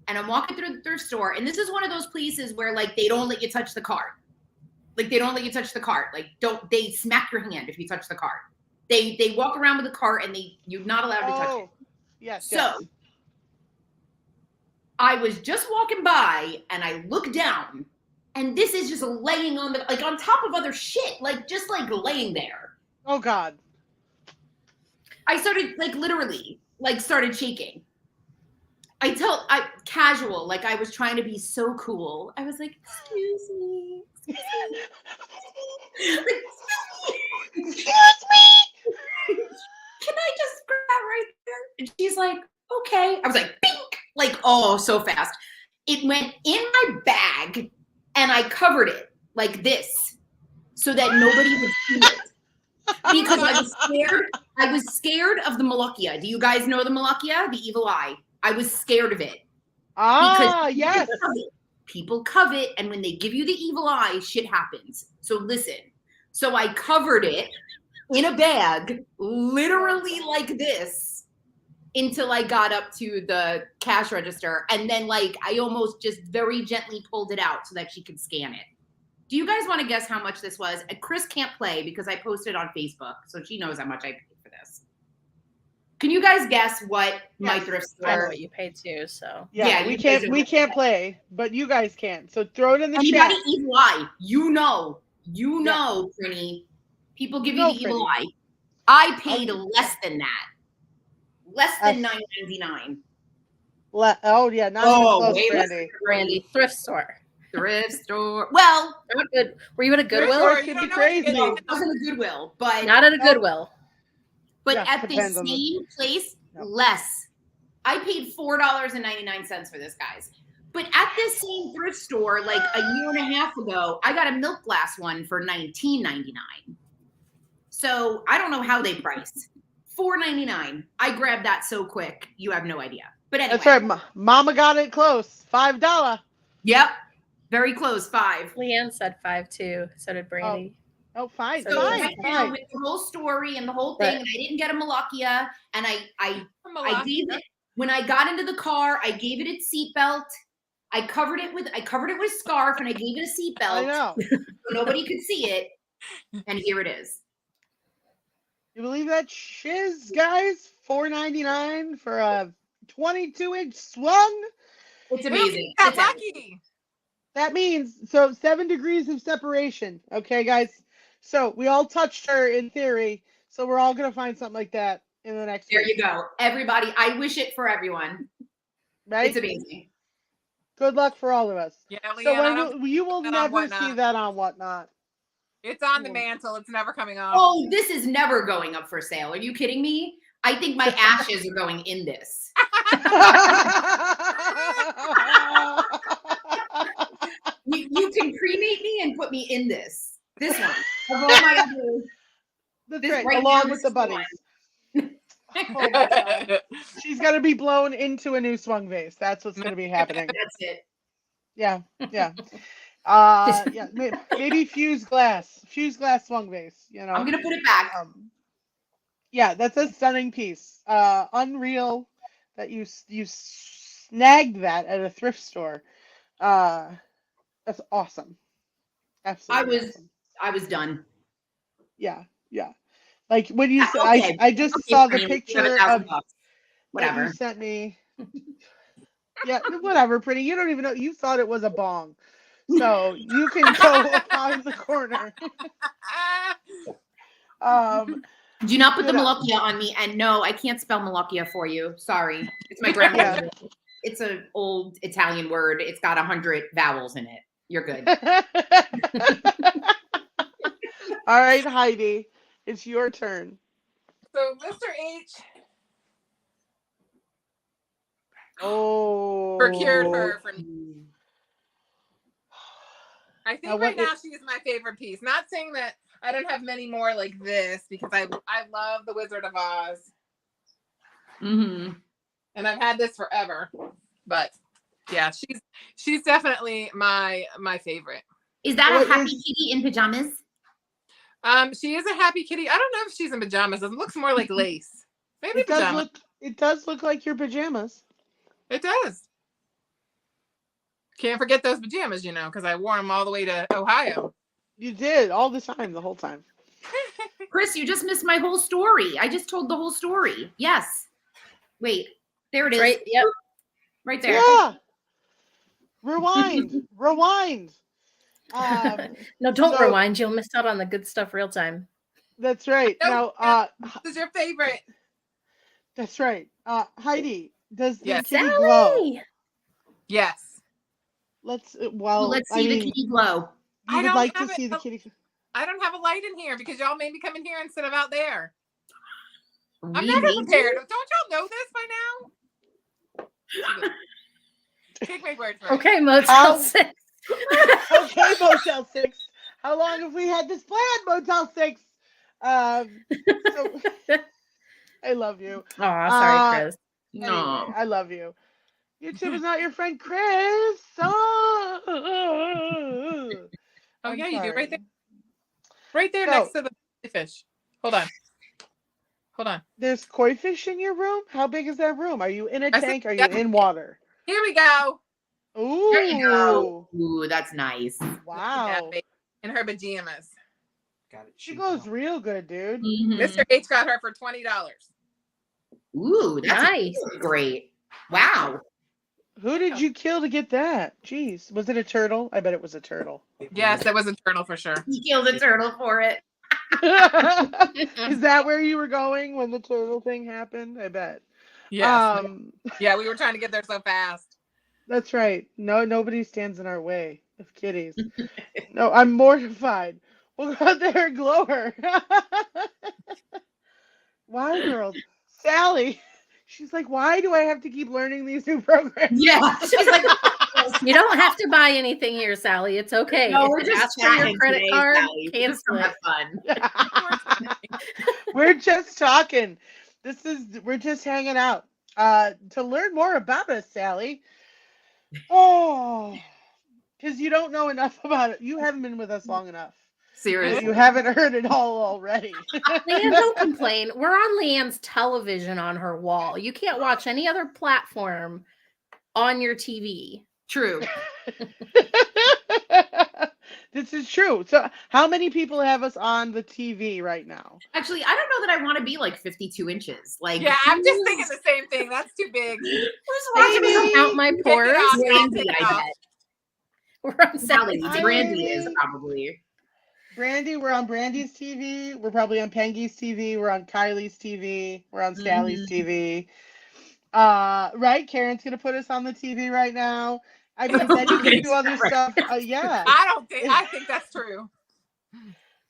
S4: And I'm walking through the thrift store. And this is one of those places where, they don't let you touch the cart. They don't let you touch the cart. They smack your hand if you touch the cart. They walk around with the cart and you're not allowed to touch it.
S1: Yes.
S4: So I was just walking by and I look down and this is just laying on on top of other shit, just laying there.
S1: Oh God.
S4: I started literally started shaking. I casual, I was trying to be so cool. I was like, excuse me. Excuse me. Can I just grab that right there? And she's like, okay. I was like, bink, oh, so fast. It went in my bag and I covered it like this so that nobody would see it. Because I was scared. I was scared of the Malakia. Do you guys know the Malakia? The evil eye. I was scared of it. Because
S1: Yes.
S4: people covet, and when they give you the evil eye, shit happens. So listen. So I covered it in a bag, literally like this, until I got up to the cash register. And then I almost just very gently pulled it out so that she could scan it. Do you guys want to guess how much this was? And Chris can't play because I posted on Facebook, so she knows how much I paid for this. Can you guys guess what my thrift
S2: I know
S4: store?
S2: what you paid too, so.
S1: Yeah, we can't play, but you guys can. So throw it in the chat.
S4: Anybody evil eye? You know, Trini. People give you the evil eye. I paid less than that. Less than $9.99.
S1: Oh yeah, not close,
S4: way less
S1: Brandy.
S2: Brandy, thrift store.
S4: Thrift store. Well,
S2: Not good. Were you at a Goodwill?
S1: store.
S3: You
S1: Could
S3: don't
S1: be
S3: know what you're
S1: crazy.
S3: getting.
S4: no, it wasn't a Goodwill, but
S2: Not at a Goodwill.
S1: Yeah,
S4: at the
S1: depends on the-
S4: same place,
S1: No.
S4: less. I paid $4.99 for this, guys. But at this same thrift store, like a year and a half ago, I got a milk glass one for $19.99. So I don't know how they price. $4.99. I grabbed that so quick, you have no idea. But anyway.
S1: That's right. Mama got it close. $5.
S4: Yep. Very close. $5.
S2: Leanne said 5 too. So did Brandy.
S1: Oh, fine.
S4: So
S1: Fine.
S4: right now with the whole story and the whole thing, and I didn't get a Malakia, and I gave it when I got into the car. I gave it its seatbelt. I covered it with a scarf, and I gave it a seatbelt.
S1: I know.
S4: So nobody could see it, and here it is.
S1: You believe that shiz, guys? $4.99 for a 22-inch swung?
S4: It's amazing.
S3: Got lucky.
S1: That means 7 degrees of separation. Okay, guys. So we all touched her in theory. So we're all gonna find something like that in the next.
S4: There
S1: week.
S4: you go, everybody. I wish it for everyone.
S1: Right?
S4: It's amazing.
S1: Good luck for all of us.
S3: Yeah,
S1: So
S3: Leanne,
S1: you will
S3: that on
S1: never
S3: Whatnot.
S1: see that on Whatnot.
S3: it's on the mantle. It's never coming off.
S4: Oh, this is never going up for sale. Are you kidding me? I think my ashes are going in this. You can cremate me and put me in this. This one. Of all my others,
S1: That's
S4: this
S1: right,
S4: right
S1: along
S4: now,
S1: with
S4: this
S1: the
S4: is
S1: buddies. Oh my God. She's gonna be blown into a new swung vase. That's what's gonna be happening.
S4: That's it.
S1: Yeah. Yeah, maybe fused glass swung vase. You know.
S4: I'm gonna put it back.
S1: Yeah, that's a stunning piece. Unreal that you snagged that at a thrift store. That's awesome. Absolutely. Awesome.
S4: I was done.
S1: Yeah. Like when you said,
S4: Okay.
S1: I just
S4: Okay,
S1: saw the
S4: Franny,
S1: picture
S4: $7,000
S1: of
S4: bucks.
S1: that
S4: Whatever.
S1: you sent me. Yeah, whatever, pretty. You don't even know. You thought it was a bong, so you can go around the corner.
S4: Do not put the Malakia on me. And no, I can't spell Malakia for you. Sorry. It's my grandmother. It's an old Italian word. It's got 100 vowels in it. You're good.
S1: All right, Heidi, it's your turn.
S3: So Mr. H procured her from. I think right now she is my favorite piece. Not saying that I don't have many more like this because I love the Wizard of Oz.
S4: Mm-hmm.
S3: And I've had this forever. But yeah, she's definitely my favorite.
S4: Is that a happy kitty in pajamas?
S3: She is a happy kitty. I don't know if she's in pajamas. It looks more like lace. Maybe pajamas.
S1: It does look like your pajamas.
S3: It does. Can't forget those pajamas, because I wore them all the way to Ohio.
S1: You did all the time, the whole time.
S4: Chris, you just missed my whole story. I just told the whole story. Yes. Wait, there it is.
S2: Right. Yep.
S4: Right there.
S1: Yeah. Rewind.
S2: No, don't rewind. You'll miss out on the good stuff real time.
S1: That's right.
S3: No,
S1: Now,
S3: this is your favorite.
S1: That's right. Heidi, does the
S3: Yes.
S1: kitty glow?
S3: Yes.
S4: Let's see the kitty glow.
S1: I would like to see the kitty.
S3: I don't have a light in here because y'all made me come in here instead of out there.
S4: We
S3: I'm never
S4: made
S3: prepared.
S4: you?
S3: Don't y'all know this by now? Take my word for it.
S2: Okay, Motel 6.
S1: Okay, Motel 6. How long have we had this plan, Motel 6? I love you.
S2: Oh, sorry, Chris.
S1: Anyway,
S4: No.
S1: I love you. YouTube is not your friend, Chris. Oh
S3: yeah, you do
S1: sorry.
S3: right there. Right there next to the fish. Hold on.
S1: There's koi fish in your room? How big is that room? Are you in a tank? Are you
S3: yeah.
S1: in water?
S3: Here we go.
S1: Ooh.
S4: There you go. Ooh, that's nice.
S1: Wow.
S3: In her pajamas.
S5: Got it.
S1: She glows real good, dude.
S4: Mhm.
S3: Mr. H got her for $20.
S4: Ooh, that's
S2: Nice.
S4: great. Wow.
S1: Who did you kill to get that? Jeez. Was it a turtle? I bet it was a turtle.
S3: Yes, that was a turtle for sure.
S4: He killed a turtle for it.
S1: Is that where you were going when the turtle thing happened? I bet.
S3: Yes. Yeah, we were trying to get there so fast.
S1: That's right. No, nobody stands in our way of kitties. No, I'm mortified. We'll go out there and glow her. Wow, girls. Sally. She's like, why do I have to keep learning these new programs?
S4: Yeah. She's like,
S2: You don't have to buy anything here, Sally. It's okay.
S4: No,
S2: If
S4: we're
S2: it
S4: just
S2: asks for your
S4: chatting
S2: credit
S4: today,
S2: card,
S4: Sally. We're just
S2: cancel
S4: gonna
S2: it.
S4: have fun.
S1: We're just talking. We're just hanging out. To learn more about us, Sally. Oh, because you don't know enough about it. You haven't been with us long enough.
S4: Seriously.
S1: You haven't heard it all already.
S2: Leanne, don't complain. We're on Leanne's television on her wall. You can't watch any other platform on your TV.
S4: True.
S1: This is true. So, how many people have us on the TV right now?
S4: Actually, I don't know that I want to be like 52 inches. Like,
S3: Yeah, I'm just thinking the same thing. That's too big.
S4: who's
S1: Amy!
S4: watching
S2: Count my
S3: Take it
S2: pores.
S3: off, y'all.
S4: Brandy,
S3: Take it
S4: I
S3: off.
S4: bet.
S2: We're on
S4: Sally,
S2: Sally's
S1: Hi,
S4: Brandy
S1: Amy.
S4: is probably.
S1: Brandy, we're on Brandy's TV. We're probably on Pengy's TV. We're on Kylie's TV. We're on Sally's TV. Right? Karen's gonna put us on the TV right now. I mean, then you can do other stuff. Yeah,
S3: I think that's true.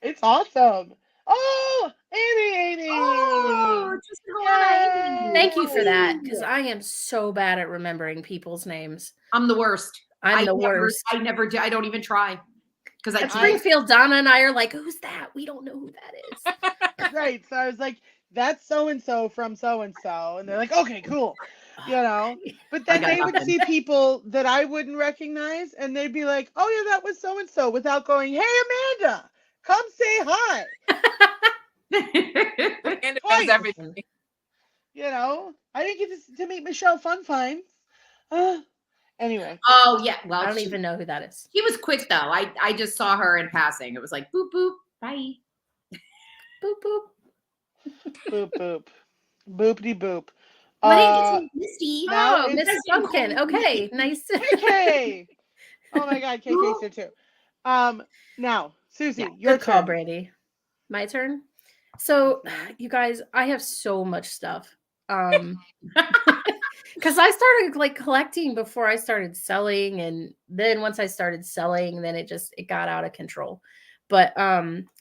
S1: it's awesome. Oh, Amy!
S4: Oh, just Donna, Amy.
S2: Thank you for that, because I am so bad at remembering people's names.
S4: I'm the worst.
S2: I'm the worst.
S4: I never do. I don't even try. Because I
S2: At Springfield, Donna and I are like, who's that? We don't know who that is.
S1: Right. So I was like, that's so and so from so and so, and they're like, okay, cool, you know. But then
S4: got
S1: they would
S4: nothing.
S1: see people that I wouldn't recognize, and they'd be like, oh yeah, that was so and so, without going, hey Amanda, come say hi.
S3: And it
S1: Twice.
S3: does everything.
S1: You know, I didn't get to meet Michelle Funfines. Anyway.
S4: Oh yeah. Well,
S2: I don't even know who that is.
S4: He was quick though. I just saw her in passing. It was like boop boop. Bye.
S2: Boop, boop.
S1: Boop boop. Boopity boop.
S4: But it's Misty.
S1: now
S2: Oh,
S1: it's-
S2: Miss Duncan. Okay, nice.
S1: KK. Oh my God, KK's here too. Now, Susie,
S2: Yeah,
S1: your
S2: good call,
S1: turn.
S2: Brady. My turn. So, you guys, I have so much stuff. Because I started like collecting before I started selling, and then once I started selling, then it got out of control. But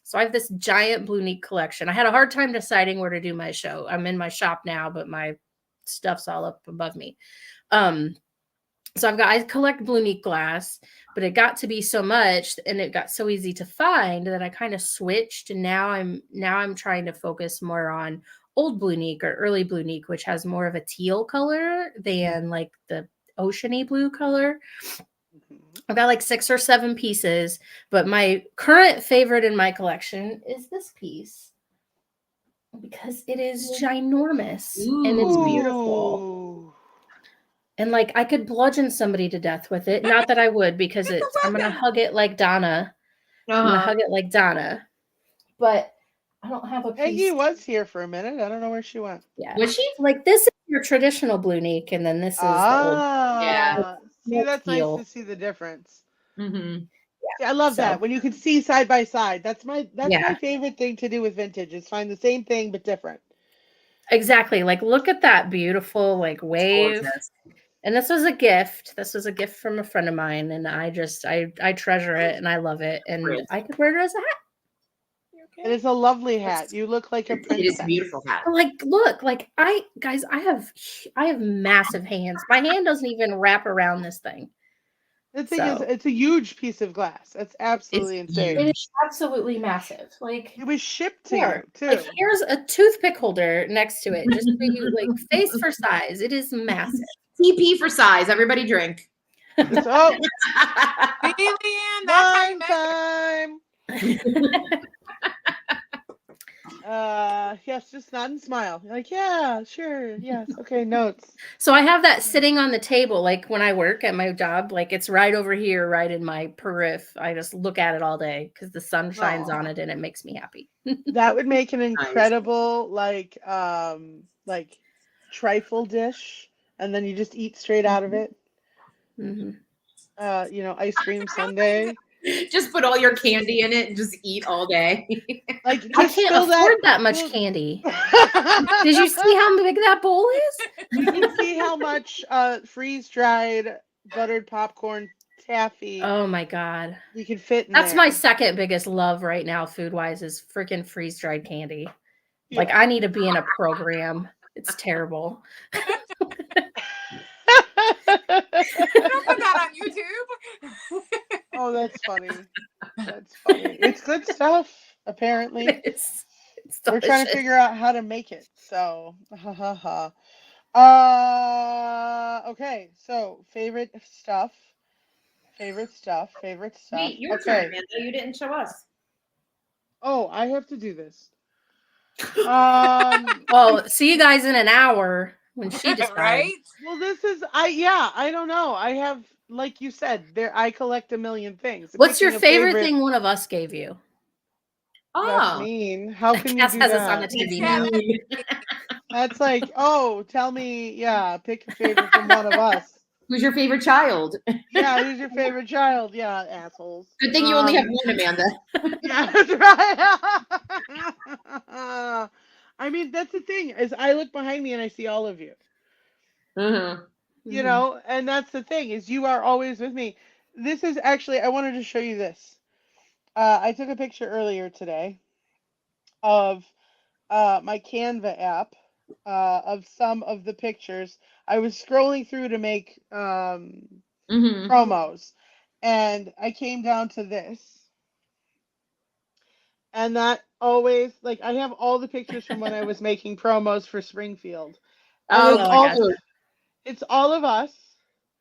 S2: so I have this giant Blue Neat collection. I had a hard time deciding where to do my show. I'm in my shop now, but my stuff's all up above me. So I collect Blue Neat glass, but it got to be so much and it got so easy to find that I kind of switched, and now I'm trying to focus more on old Blue Neat or early Blue Neat, which has more of a teal color than like the oceany blue color. I've got like 6 or 7 pieces, but my current favorite in my collection is this piece because it is ginormous and it's beautiful.
S1: Ooh.
S2: And like I could bludgeon somebody to death with it. Not that I would, because I'm gonna hug it like Donna. I'm gonna hug it like Donna. But I don't have a piece.
S1: Peggy was here for a minute. I don't know where she went.
S2: Yeah.
S4: Was she?
S2: Like this is your traditional Blue Neat, and then this is the old.
S4: Yeah.
S1: See, that's
S2: teal.
S1: nice to see the difference.
S4: Mm-hmm.
S1: Yeah, I love that when you can see side by side. That's my
S2: Yeah.
S1: favorite thing to do with vintage is find the same thing but different.
S2: Exactly. Like look at that beautiful like wave. And this was a gift. This was a gift from a friend of mine, and I treasure it and I love it, and I could wear it as a hat.
S1: It is a lovely hat. You look like a princess.
S4: It is a beautiful hat.
S2: Like, look, like I have massive hands. My hand doesn't even wrap around this thing.
S1: The thing is, it's a huge piece of glass. It's absolutely insane.
S2: It is absolutely massive. Like
S1: It was shipped to
S2: here,
S1: you too.
S2: like here's a toothpick holder next to it, just for you, like face for size. It is massive.
S4: TP for size. Everybody drink.
S1: So,
S3: Leanne, that's how you
S1: wine
S3: measure.
S1: time. Yes, just nod and smile. You're like, yeah, sure, yes, okay, notes.
S2: So I have that sitting on the table, like when I work at my job, like it's right over here, right in my periph. I just look at it all day because the sun shines on it and it makes me happy.
S1: That would make an incredible like trifle dish, and then you just eat straight out of it.
S2: Mm-hmm.
S1: Ice cream sundae.
S4: Just put all your candy in it and just eat all day.
S1: Like
S2: I
S1: just
S2: can't
S1: fill
S2: afford that much candy. Did you see how big that bowl is?
S1: You can see how much freeze-dried buttered popcorn taffy
S2: Oh my God.
S1: you can fit in
S2: That's
S1: there.
S2: my second biggest love right now, food-wise, is freaking freeze-dried candy.
S1: Yeah.
S2: Like I need to be in a program. It's terrible.
S3: Don't put that on
S1: Oh, that's funny. That's funny. It's good stuff, apparently.
S2: It's
S1: We're trying to
S2: delicious.
S1: figure out how to make it. So, ha ha ha. Okay. So, favorite stuff. Favorite stuff.
S4: Wait, your turn,
S1: Okay.
S4: Amanda. You didn't show us.
S1: Oh, I have to do this. Um.
S2: Well, see you guys in an hour when she decides.
S3: Right?
S1: Well, this is I don't know. I have, like you said, I collect a million things.
S2: What's your
S1: Picking a
S2: favorite thing one of us gave you?
S1: That's
S4: Oh,
S1: mean. How can you
S2: Cass
S1: do
S2: has us on the
S1: that?
S2: TV
S3: Yeah,
S2: now.
S1: That's like, oh, tell me, yeah, pick a favorite from one of us.
S4: who's your favorite child?
S1: Yeah, who's your favorite child? Yeah, assholes.
S4: Good thing you only have one, Amanda.
S1: Yeah, that's right. I mean, that's the thing is I look behind me and I see all of you.
S4: Mm-hmm.
S1: You know, and that's the thing is you are always with me. This is actually I wanted to show you this. I took a picture earlier today of my Canva app of some of the pictures. I was scrolling through to make promos, and I came down to this. And that always, like, I have all the pictures from when I was making promos for Springfield. And
S4: Oh,
S1: it's all,
S4: cute.
S1: it's all of us,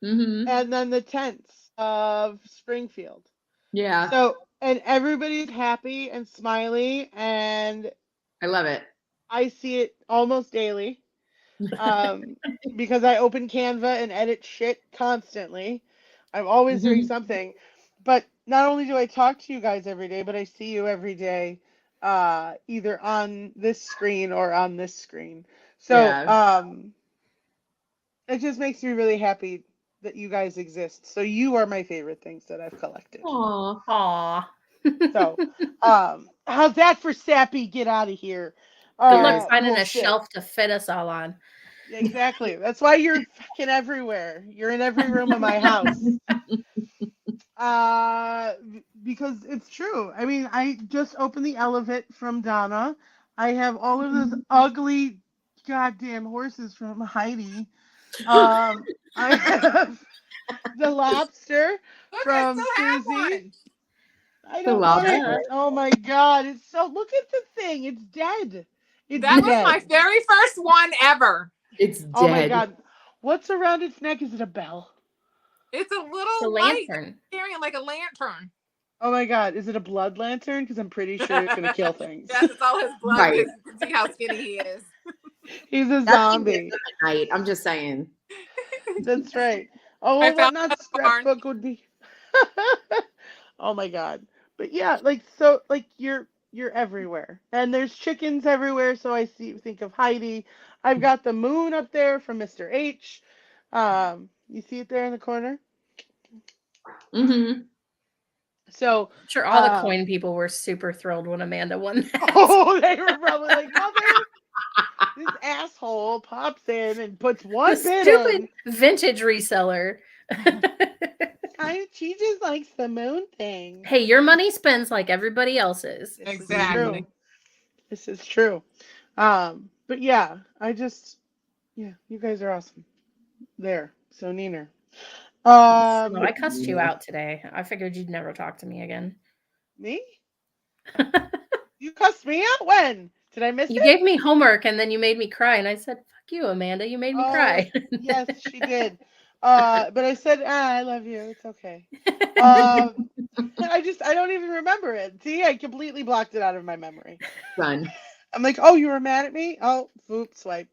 S4: Mm-hmm.
S1: and then the tents of Springfield.
S4: Yeah,
S1: So, and everybody's happy and smiley, and
S4: I love it.
S1: I see it almost daily because I open Canva and edit shit constantly. I'm always doing something. But not only do I talk to you guys every day, but I see you every day, either on this screen or on this screen. So
S4: Yeah.
S1: it just makes me really happy that you guys exist. So you are my favorite things that I've collected.
S4: Aw.
S2: Aw.
S1: So how's that for sappy? Get out of here.
S2: Good luck finding a
S1: Bullshit.
S2: shelf to fit us all on.
S1: Exactly. That's why you're fucking everywhere. You're in every room of my house. Because it's true. I mean, I just opened the Elevate from Donna. I have all of those ugly goddamn horses from Heide. I have the lobster
S3: Look,
S1: from
S3: I still have
S1: Susie.
S3: one.
S1: I
S4: The
S1: don't want it.
S2: lobster.
S1: Oh my god, it's so, look at the thing. It's dead. It's
S3: That was
S1: dead.
S3: my very first one ever.
S4: It's dead.
S1: Oh my god. What's around its neck? Is it a bell?
S3: It's a
S2: The
S3: little light
S2: lantern.
S3: carrying like a lantern.
S1: Oh my god, is it a blood lantern? Because I'm pretty sure it's gonna kill things.
S3: Yes, it's all his blood.
S4: Right.
S3: You can see how skinny he is.
S1: He's a
S4: That thing
S1: zombie.
S4: gets up at night. I'm just saying.
S1: That's right. Oh,
S3: I
S1: well, what
S3: found
S1: not
S3: it at the barn.
S1: scrapbook would be. Oh my god. But yeah, like so, like you're everywhere, and there's chickens everywhere. So I think of Heidi. I've got the moon up there from Mr. H. You see it there in the corner.
S4: Mm-hmm.
S1: So
S2: I'm sure all the coin people were super thrilled when Amanda won that.
S1: oh, they were probably like, mother, this asshole pops in and puts one
S2: The
S1: bid
S2: stupid
S1: in.
S2: vintage reseller.
S1: She just likes the moon thing.
S2: Hey, your money spends like everybody else's.
S3: Exactly.
S1: This is true. But yeah, you guys are awesome. There. So Neener.
S2: No, I cussed you out today. I figured you'd never talk to me again.
S1: Me? You cussed me out when? Did I miss
S2: You
S1: it?
S2: gave me homework and then you made me cry, and I said, "Fuck you, Amanda. You made me cry."
S1: Yes, she did. But I said, I love you. It's okay. I don't even remember it. See, I completely blocked it out of my memory.
S4: Fun.
S1: I'm like, oh, you were mad at me? Oh, whoop, swipe.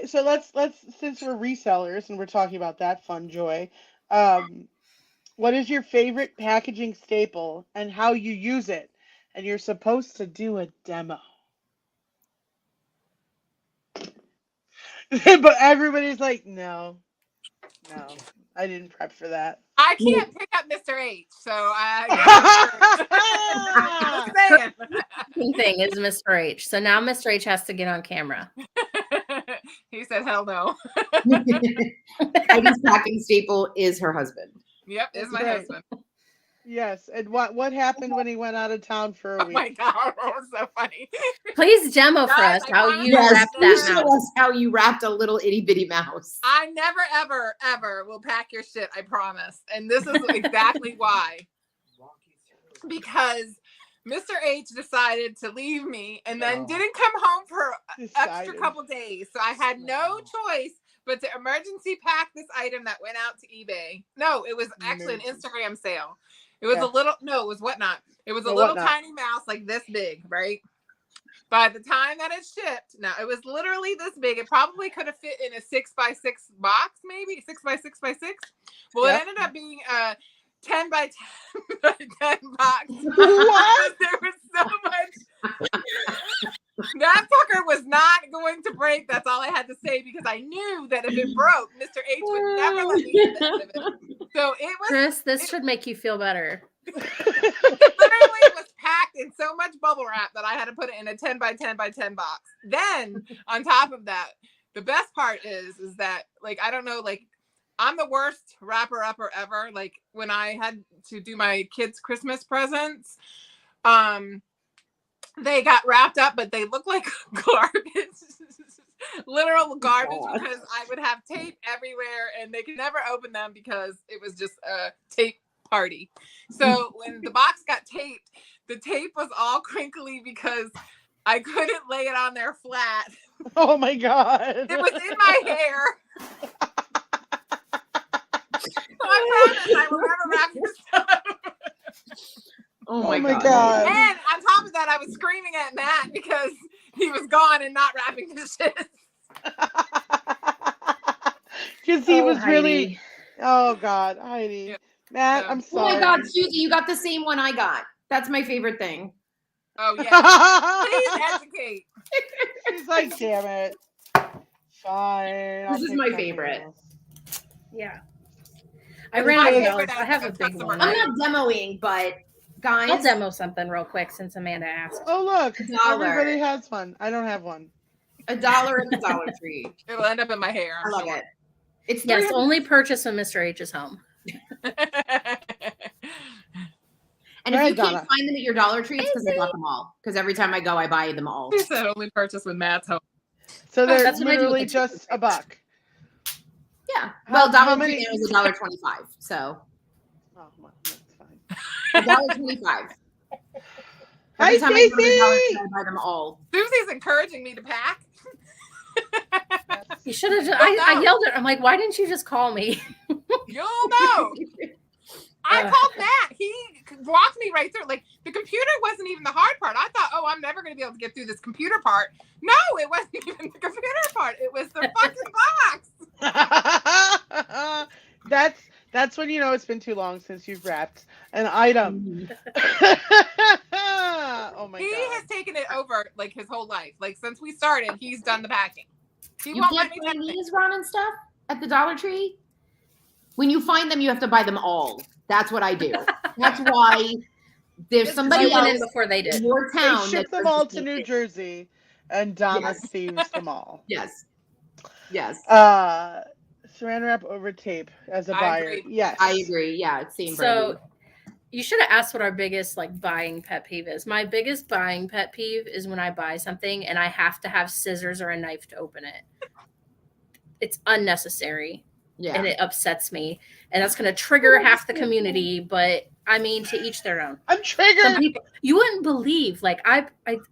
S1: So let's since we're resellers and we're talking about that fun joy, what is your favorite packaging staple and how you use it? And you're supposed to do a demo. But everybody's like, no, I didn't prep for that.
S3: I can't pick up Mr. H, so just saying.
S2: Thing is Mr. H. So now Mr. H has to get on camera.
S3: He said, hell no.
S4: Heidi's packing staple is her husband.
S3: Yep, it's my
S1: Right.
S3: husband.
S1: Yes. And what happened when he went out of town for a
S3: Oh
S1: week?
S3: my god, that was so funny.
S2: Please demo for
S3: Guys,
S2: us
S3: I
S2: how
S3: promise
S2: you
S3: Yes,
S2: wrap
S4: Please
S2: that
S4: show
S2: mouse.
S4: us how you wrapped a little itty bitty mouse.
S3: I never, ever, ever will pack your shit, I promise. And this is exactly why. Because Mr. H decided to leave me and then didn't come home for an extra couple days. So I had no choice but to emergency pack this item that went out to eBay. No, it was actually an Instagram sale. It was a little, no, it was Whatnot. It was a little tiny mouse like this big, right? By the time that it shipped, now it was literally this big. It probably could have fit in a 6x6 box, maybe 6x6x6. Well, it ended up being a 10 by 10 by 10 box.
S1: What?
S3: There was so much. That fucker was not going to break. That's all I had to say because I knew that if it broke, Mr. H would never let me get the end of it. So it was.
S2: Chris, this should make you feel better.
S3: It literally was packed in so much bubble wrap that I had to put it in a 10 by 10 by 10 box. Then on top of that, the best part is that like I don't know, like I'm the worst wrapper upper ever. Like when I had to do my kids' Christmas presents, they got wrapped up, but they look like garbage. Literal garbage because I would have tape everywhere and they could never open them because it was just a tape party. So when the box got taped, the tape was all crinkly because I couldn't lay it on there flat.
S1: Oh my god.
S3: It was in my hair. So I promise I will never wrap this up.
S4: Oh my
S1: God.
S4: god.
S3: And on top of that, I was screaming at Matt because he was gone and not wrapping his shit.
S1: Because he was
S2: Heidi.
S1: really. Oh God, Heidi.
S3: Yeah.
S1: Matt,
S3: Yeah.
S1: I'm
S4: Oh
S1: sorry.
S4: my god, Susie, you got the same one I got. That's my favorite thing.
S3: Oh yeah. Please educate.
S1: She's like, damn it. Fine. I'll
S4: This is
S1: pick
S4: my
S1: something
S4: favorite.
S1: else.
S2: Yeah. I
S3: It's
S2: ran
S3: my
S2: out of
S3: favorite
S2: those.
S3: as
S2: I have
S3: a
S2: a big
S3: customer.
S2: one.
S4: I'm not demoing, but guys,
S2: I'll demo something real quick since Amanda asked.
S1: Oh look,
S4: $1.
S1: everybody has one. I don't have one.
S4: $1 at the Dollar Tree.
S3: It will end up in my hair.
S4: I love it. It's
S2: Yes,
S4: 300
S2: only purchase when Mr. H is home.
S4: And if
S1: Right,
S4: you can't
S1: Donna.
S4: find them at your Dollar Tree, it's because I bought them all. Because every time I go, I buy them all.
S3: She said only purchase with Matt's home.
S1: So they're
S2: That's what I do with
S1: literally
S2: the
S1: just $1.
S4: Yeah.
S1: How-
S4: Well,
S1: how
S4: Dollar
S1: many-
S4: Tree now is $1.25. So
S1: Oh, well, that's fine.
S4: $1.25.
S1: Hi,
S4: Every time I go to the Dollar
S1: Stacey!
S4: Tree, I buy them all.
S3: Susie's encouraging me to pack.
S2: You should have.
S3: Oh,
S2: I
S3: no.
S2: yelled at her. I'm like, why didn't you just call me?
S3: You'll know. I called Matt. He walked me right through. Like the computer wasn't even the hard part. I thought, oh, I'm never going to be able to get through this computer part. No, it wasn't even the computer part. It was the fucking box.
S1: That's when you know it's been too long since you've wrapped an item. Oh my
S3: He
S1: god.
S3: has taken it over like his whole life. Like since we started, he's done the packing. He
S4: You
S3: won't
S4: can't
S3: let me
S4: find
S3: touch it.
S4: these ramen stuff at the Dollar Tree? When you find them, you have to buy them all. That's what I do. That's why there's
S2: I
S4: somebody
S2: went in
S4: else
S2: before they
S4: in
S2: did.
S4: your
S1: They
S4: town.
S1: shipped
S4: that
S1: them
S4: does
S1: all
S4: the
S1: to
S4: same
S1: New
S4: thing.
S1: Jersey, and Donna
S4: Yes.
S1: themes them all.
S4: Yes. Yes.
S1: Saran wrap over tape as a
S3: I
S1: buyer.
S3: agree.
S1: Yes.
S4: I agree. Yeah, it's same for
S2: So
S4: me.
S2: you should have asked what our biggest like buying pet peeve is. My biggest buying pet peeve is when I buy something and I have to have scissors or a knife to open it. It's unnecessary
S4: Yeah.
S2: and it upsets me. And that's going to trigger half the community. But I mean, to each their own.
S1: I'm
S2: Some
S1: triggered.
S2: people, you wouldn't believe, like I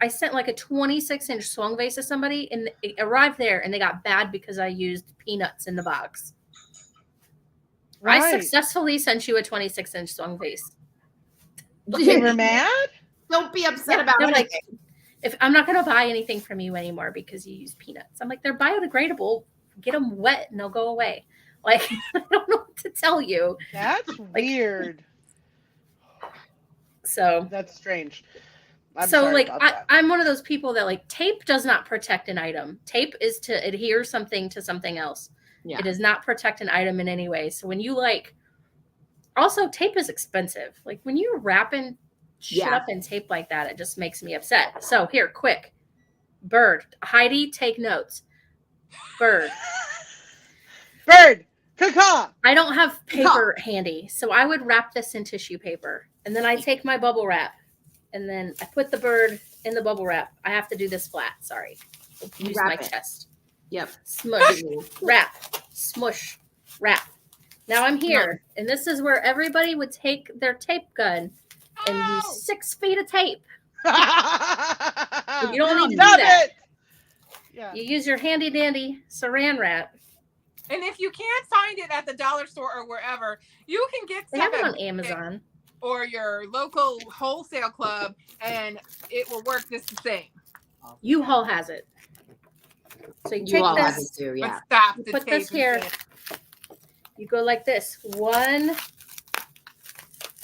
S2: sent like a 26-inch swung vase to somebody and it arrived there and they got bad because I used peanuts in the box. I
S1: Right.
S2: successfully sent you a 26-inch swung vase.
S1: They were mad?
S4: Don't be upset
S2: Yeah,
S4: about
S2: they're like,
S4: anything.
S2: if I'm not going to buy anything from you anymore because you use peanuts. I'm like, they're biodegradable. Get them wet and they'll go away. Like, I don't know what to tell you.
S1: That's weird.
S2: So,
S1: That's strange. I'm sorry
S2: like,
S1: about that.
S2: I'm one of those people that like tape does not protect an item. Tape is to adhere something to something else.
S4: Yeah.
S2: It does not protect an item in any way. So when you like, also tape is expensive. Like when you're wrapping shit
S4: Yeah.
S2: up in tape like that, it just makes me upset. So here, quick, Bird, Heidi, take notes. Bird,
S1: Bird, Caca.
S2: I don't have paper handy, so I would wrap this in tissue paper, and then I take my bubble wrap, and then I put the bird in the bubble wrap. I have to do this flat. Sorry,
S4: You
S2: use
S4: wrap
S2: my
S4: it.
S2: chest.
S4: Yep.
S2: Smush, wrap, smush, wrap. Now I'm here, and this is where everybody would take their tape gun and
S3: Ow!
S2: use 6 feet of tape.
S1: You
S2: You don't need to do
S1: Stop
S2: that.
S1: it. Yeah.
S2: You use your handy dandy saran wrap.
S3: And if you can't find it at the dollar store or wherever, you can get
S2: They have it
S3: some
S2: on Amazon.
S3: or your local wholesale club, and it will work just the same.
S2: U-Haul has it. So you
S4: You
S2: take
S4: all have it
S2: this,
S4: too,
S3: But
S4: yeah.
S3: stop
S2: You
S3: the
S2: put
S3: tape
S2: this here.
S3: and
S2: you go like this. 1,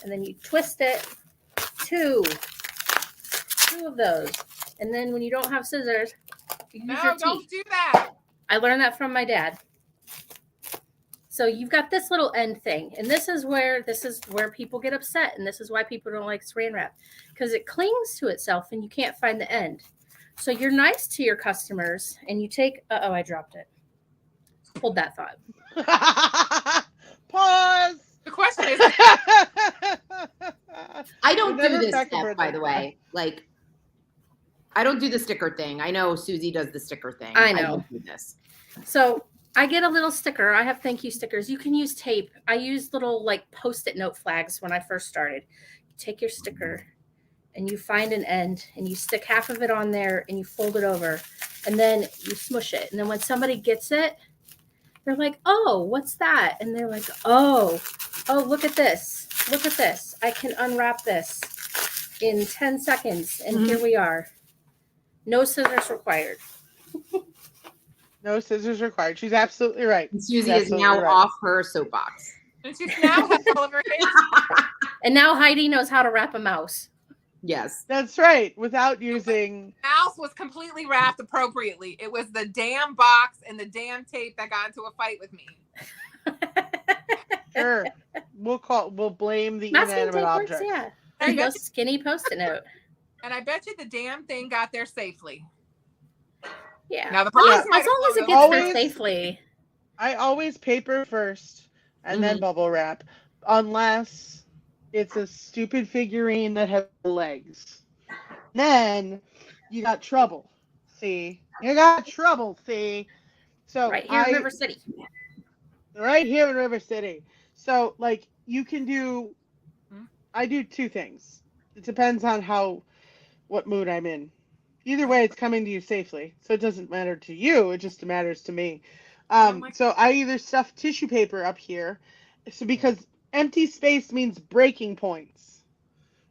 S2: and then you twist it. 2 of those. And then when you don't have scissors, you use
S3: no,
S2: your
S3: don't
S2: teeth.
S3: do that.
S2: I learned that from my dad. So you've got this little end thing, and this is where people get upset, and this is why people don't like saran wrap, because it clings to itself and you can't find the end. So you're nice to your customers, and you take. I dropped it. Hold that thought.
S1: Pause.
S3: The question is,
S4: I don't
S1: Never
S4: do this
S1: pack a
S4: step,
S1: bird
S4: by
S1: like
S4: the
S1: that.
S4: way. Like, I don't do the sticker thing. I know Susie does the sticker thing.
S2: I know.
S4: don't do this.
S2: So I get a little sticker. I have thank you stickers. You can use tape. I used little like Post-it note flags when I first started. You take your sticker and you find an end and you stick half of it on there and you fold it over and then you smush it. And then when somebody gets it, they're like, oh, what's that? And they're like, oh, look at this. Look at this. I can unwrap this in 10 seconds. And here we are. No scissors required.
S1: No scissors required. She's absolutely right.
S4: And Susie
S1: She's
S4: is now
S1: absolutely right.
S4: off her soapbox.
S3: and she's now has all of her hands.
S2: And now Heidi knows how to wrap a mouse.
S4: Yes.
S1: That's right. Without using.
S3: Mouse was completely wrapped appropriately. It was the damn box and the damn tape that got into a fight with me.
S1: Sure. We'll blame the
S2: Masking
S1: inanimate
S2: tape works,
S1: object.
S2: yeah. There you go, skinny Post-it note.
S3: And I bet you the damn thing got there safely.
S2: Yeah.
S3: Now the
S2: As long
S3: problem
S2: as, as long as it gets
S1: Always-
S2: there safely.
S1: I always paper first and then
S4: Mhm.
S1: bubble wrap, unless it's a stupid figurine that has legs. Then you got trouble. See, you got trouble. See, so
S2: Right here in River City.
S1: right here in River City. So like you can do. I do 2 things. It depends on what mood I'm in. Either way, it's coming to you safely, so it doesn't matter to you. It just matters to me. So I either stuff tissue paper up here, so because empty space means breaking points,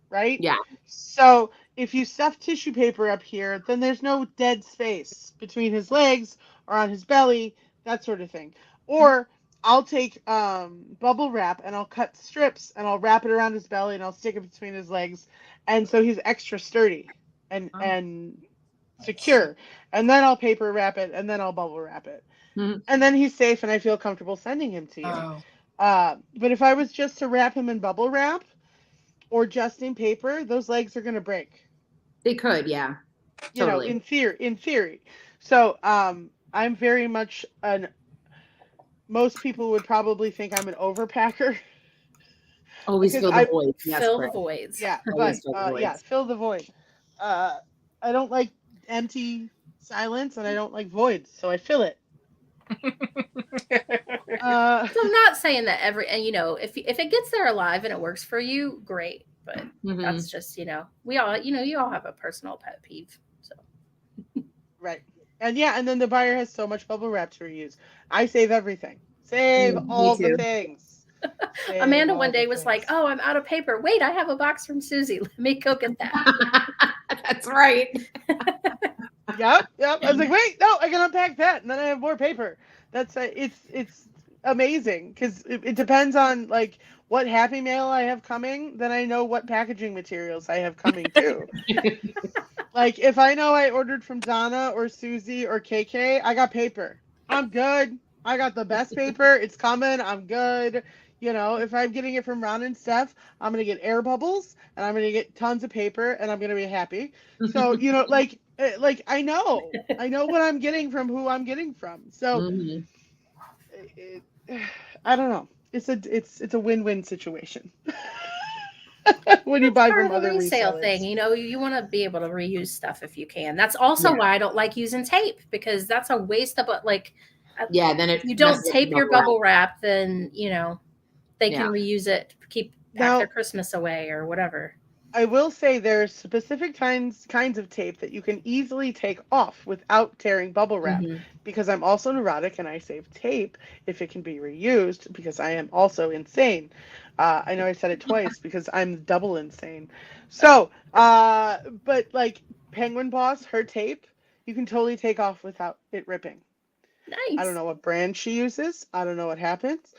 S1: right?
S4: Yeah.
S1: So if you stuff tissue paper up here, then there's no dead space between his legs or on his belly, that sort of thing. Or I'll take bubble wrap and I'll cut strips and I'll wrap it around his belly and I'll stick it between his legs, and so he's extra sturdy and secure. And then I'll paper wrap it and then I'll bubble wrap it.
S4: Mhm.
S1: And then he's safe and I feel comfortable sending him to you.
S3: Oh.
S1: But if I was just to wrap him in bubble wrap or just in paper, those legs are going to break.
S4: They could, yeah.
S1: You
S4: Totally.
S1: know, in theory. So I'm very much most people would probably think I'm an overpacker.
S4: Always
S1: Because
S4: fill the void. Yes,
S2: Fill the
S4: correct.
S2: voids.
S1: Yeah,
S4: Always
S1: but
S4: fill the
S1: yeah,
S4: voids.
S1: fill the void. I don't like empty silence and I don't like voids, so I fill it.
S2: So I'm not saying that and if it gets there alive and it works for you, great. But
S4: Mhm.
S2: that's just, we all, you all have a personal pet peeve. So
S1: Right. And yeah, and then the buyer has so much bubble wrap to reuse. I save everything. Save
S4: Me
S1: all the
S4: too.
S1: things. Save
S2: Amanda
S1: all
S2: one day
S1: the
S2: was like,
S1: things.
S2: oh, I'm out of paper. Wait, I have a box from Susie. Let me go get that.
S4: That's right.
S1: Yep. I was like, wait, no, I can unpack that, and then I have more paper. That's it's amazing because it depends on like what Happy Mail I have coming. Then I know what packaging materials I have coming too. Like if I know I ordered from Donna or Susie or KK, I got paper. I'm good. I got the best paper. It's coming. I'm good. If I'm getting it from Ron and Steph, I'm gonna get air bubbles and I'm gonna get tons of paper and I'm gonna be happy. So like I know what I'm getting from who I'm getting from. So
S4: Mhm.
S1: I don't know. It's a win-win situation when you
S2: That's
S1: buy
S2: part
S1: from
S2: of the
S1: other
S2: resale thing.
S1: resellers.
S2: You want to be able to reuse stuff if you can. That's also
S4: Yeah.
S2: why I don't like using tape, because that's a waste of, like,
S4: Yeah, then
S2: if
S4: it
S2: you don't
S4: messes up the
S2: tape your
S4: bubble wrap.
S2: bubble wrap, then, they
S4: Yeah.
S2: can reuse it, pack their
S1: Now,
S2: Christmas away or whatever.
S1: I will say there's specific kinds of tape that you can easily take off without tearing bubble wrap,
S2: Mhm.
S1: because I'm also neurotic and I save tape if it can be reused, because I am also insane. I know I said it twice because I'm double insane. So, but like Penguin Boss, her tape, you can totally take off without it ripping. I don't
S2: Nice.
S1: know what brand she uses. I don't know what happens.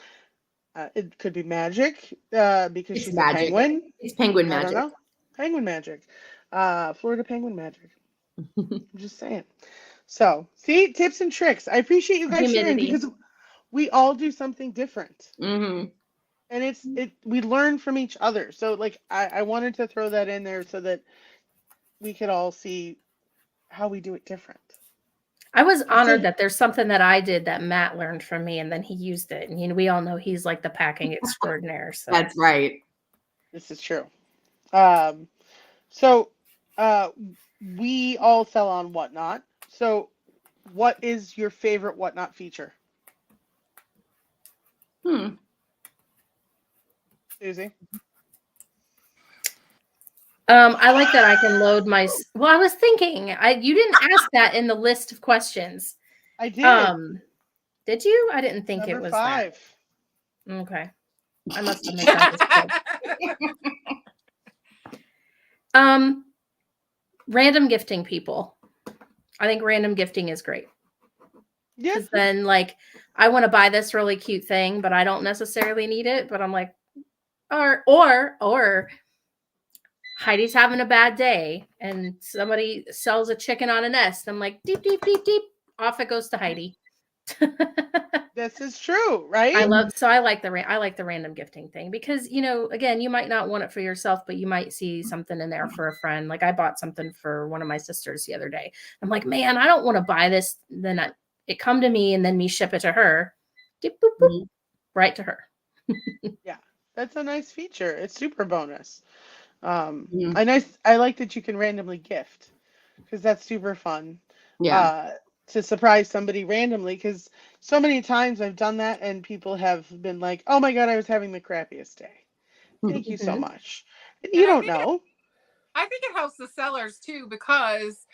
S1: It could be magic, because
S4: It's
S1: she's a
S4: magic.
S1: penguin.
S4: It's penguin
S1: I don't
S4: magic.
S1: know. Penguin magic. Florida penguin magic. I'm just saying. So, see, tips and tricks. I appreciate you guys sharing,
S2: Humidity.
S1: because we all do something different.
S4: Hmm.
S1: And we learn from each other. So like I wanted to throw that in there so that we could all see how we do it different.
S2: I was
S1: It's
S2: honored that there's something that I did that Matt learned from me, and then he used it. And we all know he's like the packing extraordinaire. So
S4: That's right.
S1: This is true. Um, so we all sell on Whatnot. So what is your favorite Whatnot feature,
S4: Hmm.
S1: Susie?
S2: I like that I can load my. Well, I was thinking, you didn't ask that in the list of questions.
S1: I did.
S2: Did you? I didn't think it
S1: Number
S2: was that.
S1: 5.
S2: Okay, I must have misunderstood. Random gifting people. I think random gifting is great.
S1: Yeah.
S2: Because then, like, I want to buy this really cute thing, but I don't necessarily need it. But I'm like, or Heidi's having a bad day, and somebody sells a chicken on a nest. I'm like, deep, deep, deep, deep. Off it goes to Heidi.
S1: This is true, right?
S2: I like the random gifting thing, because again, you might not want it for yourself, but you might see something in there for a friend. Like, I bought something for one of my sisters the other day. I'm like, man, I don't want to buy this. Then it come to me, and then me ship it to her. Deep, boop, boop,
S4: Mhm.
S2: right to her.
S1: Yeah. That's a nice feature. It's super bonus.
S4: Mhm.
S1: I like that you can randomly gift, because that's super fun.
S4: Yeah.
S1: To surprise somebody randomly, because so many times I've done that and people have been like, "Oh my god, I was having the crappiest day. Thank you so
S2: Mhm.
S1: much." And you
S3: And
S1: don't know.
S3: I think it helps the sellers too, because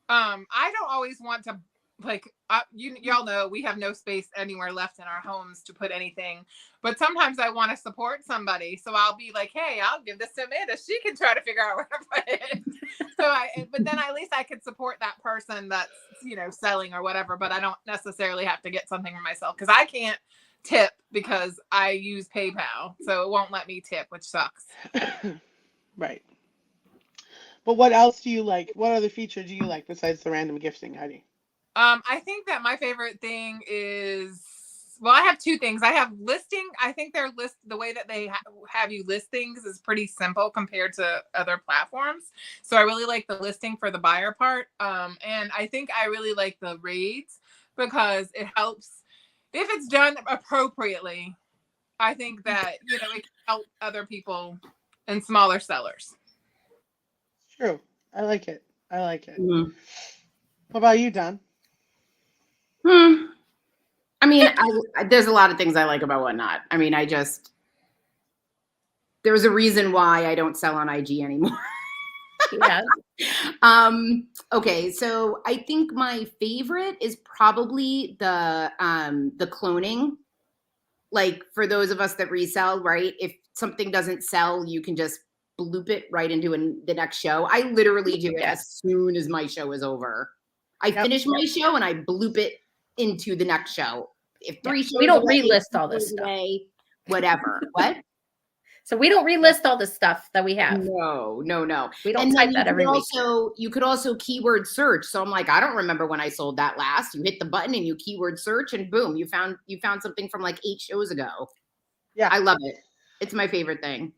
S3: I don't always want to, like, y'all know we have no space anywhere left in our homes to put anything, but sometimes I want to support somebody, so I'll be like, hey, I'll give this to Amanda, she can try to figure out where to put it. But then at least I could support that person that's selling or whatever, but I don't necessarily have to get something for myself, because I can't tip because I use PayPal, so it won't let me tip, which sucks.
S1: Right. But what else do you like? What other feature do you like besides the random gifting, Heidi?
S3: I think that my favorite thing is, well, I have two things. I have listing. I think the way that they have you list things is pretty simple compared to other platforms. So I really like the listing for the buyer part. And I think I really like the raids, because it helps if it's done appropriately. I think that it can help other people and smaller sellers.
S1: True. I like it. I like it.
S4: Mhm.
S1: What about you, Don?
S4: Hmm. I mean, there's a lot of things I like about Whatnot. I mean, there's a reason why I don't sell on IG anymore.
S2: Yeah.
S4: Okay, so I think my favorite is probably the cloning. Like, for those of us that resell, right? If something doesn't sell, you can just bloop it right into the next show. I literally do it
S2: Yeah.
S4: as soon as my show is over. I
S1: Yep.
S4: finish my show and I bloop it into the next show. If 3 shows
S2: We don't
S4: away,
S2: relist
S4: 2
S2: all this
S4: shows
S2: stuff.
S4: away, whatever. What?
S2: So we don't relist all the stuff that we have.
S4: No.
S2: We don't
S4: And
S2: type
S4: then
S2: that every week.
S4: you could also keyword search. So I'm like, I don't remember when I sold that last. You hit the button and you keyword search, and boom, you found something from like 8 shows ago.
S1: Yeah.
S4: I love it. It's my favorite thing.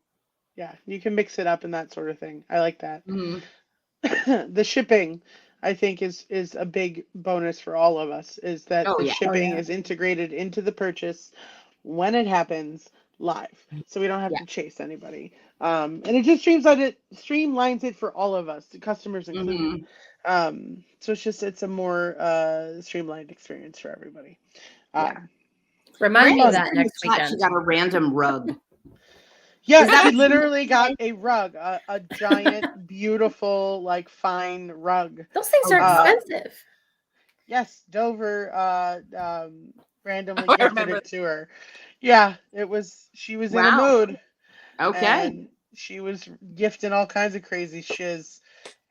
S1: Yeah. You can mix it up and that sort of thing. I like that.
S4: Mhm.
S1: The shipping. I think is a big bonus for all of us, is that
S4: Oh,
S1: the
S4: yeah.
S1: shipping
S2: yeah.
S1: is integrated into the purchase when it happens live, so we don't have
S4: Yeah.
S1: to chase anybody. And it just streamlines it for all of us, the customers included. So it's a more streamlined experience for everybody.
S4: Yeah.
S2: Remind me
S4: Brandy
S2: of
S4: said
S2: that
S4: in the
S2: next
S4: chat
S2: weekend.
S4: She got a random rug.
S1: Yeah,
S4: Is that
S1: she
S4: what you-
S1: literally got a rug, a giant, beautiful, like fine rug.
S2: Those things are expensive.
S1: Yes, Dover randomly
S3: I
S1: gifted
S3: remember.
S1: it to her. Yeah, she was in a
S4: Wow.
S1: mood,
S4: Okay.
S1: and she was gifting all kinds of crazy shiz.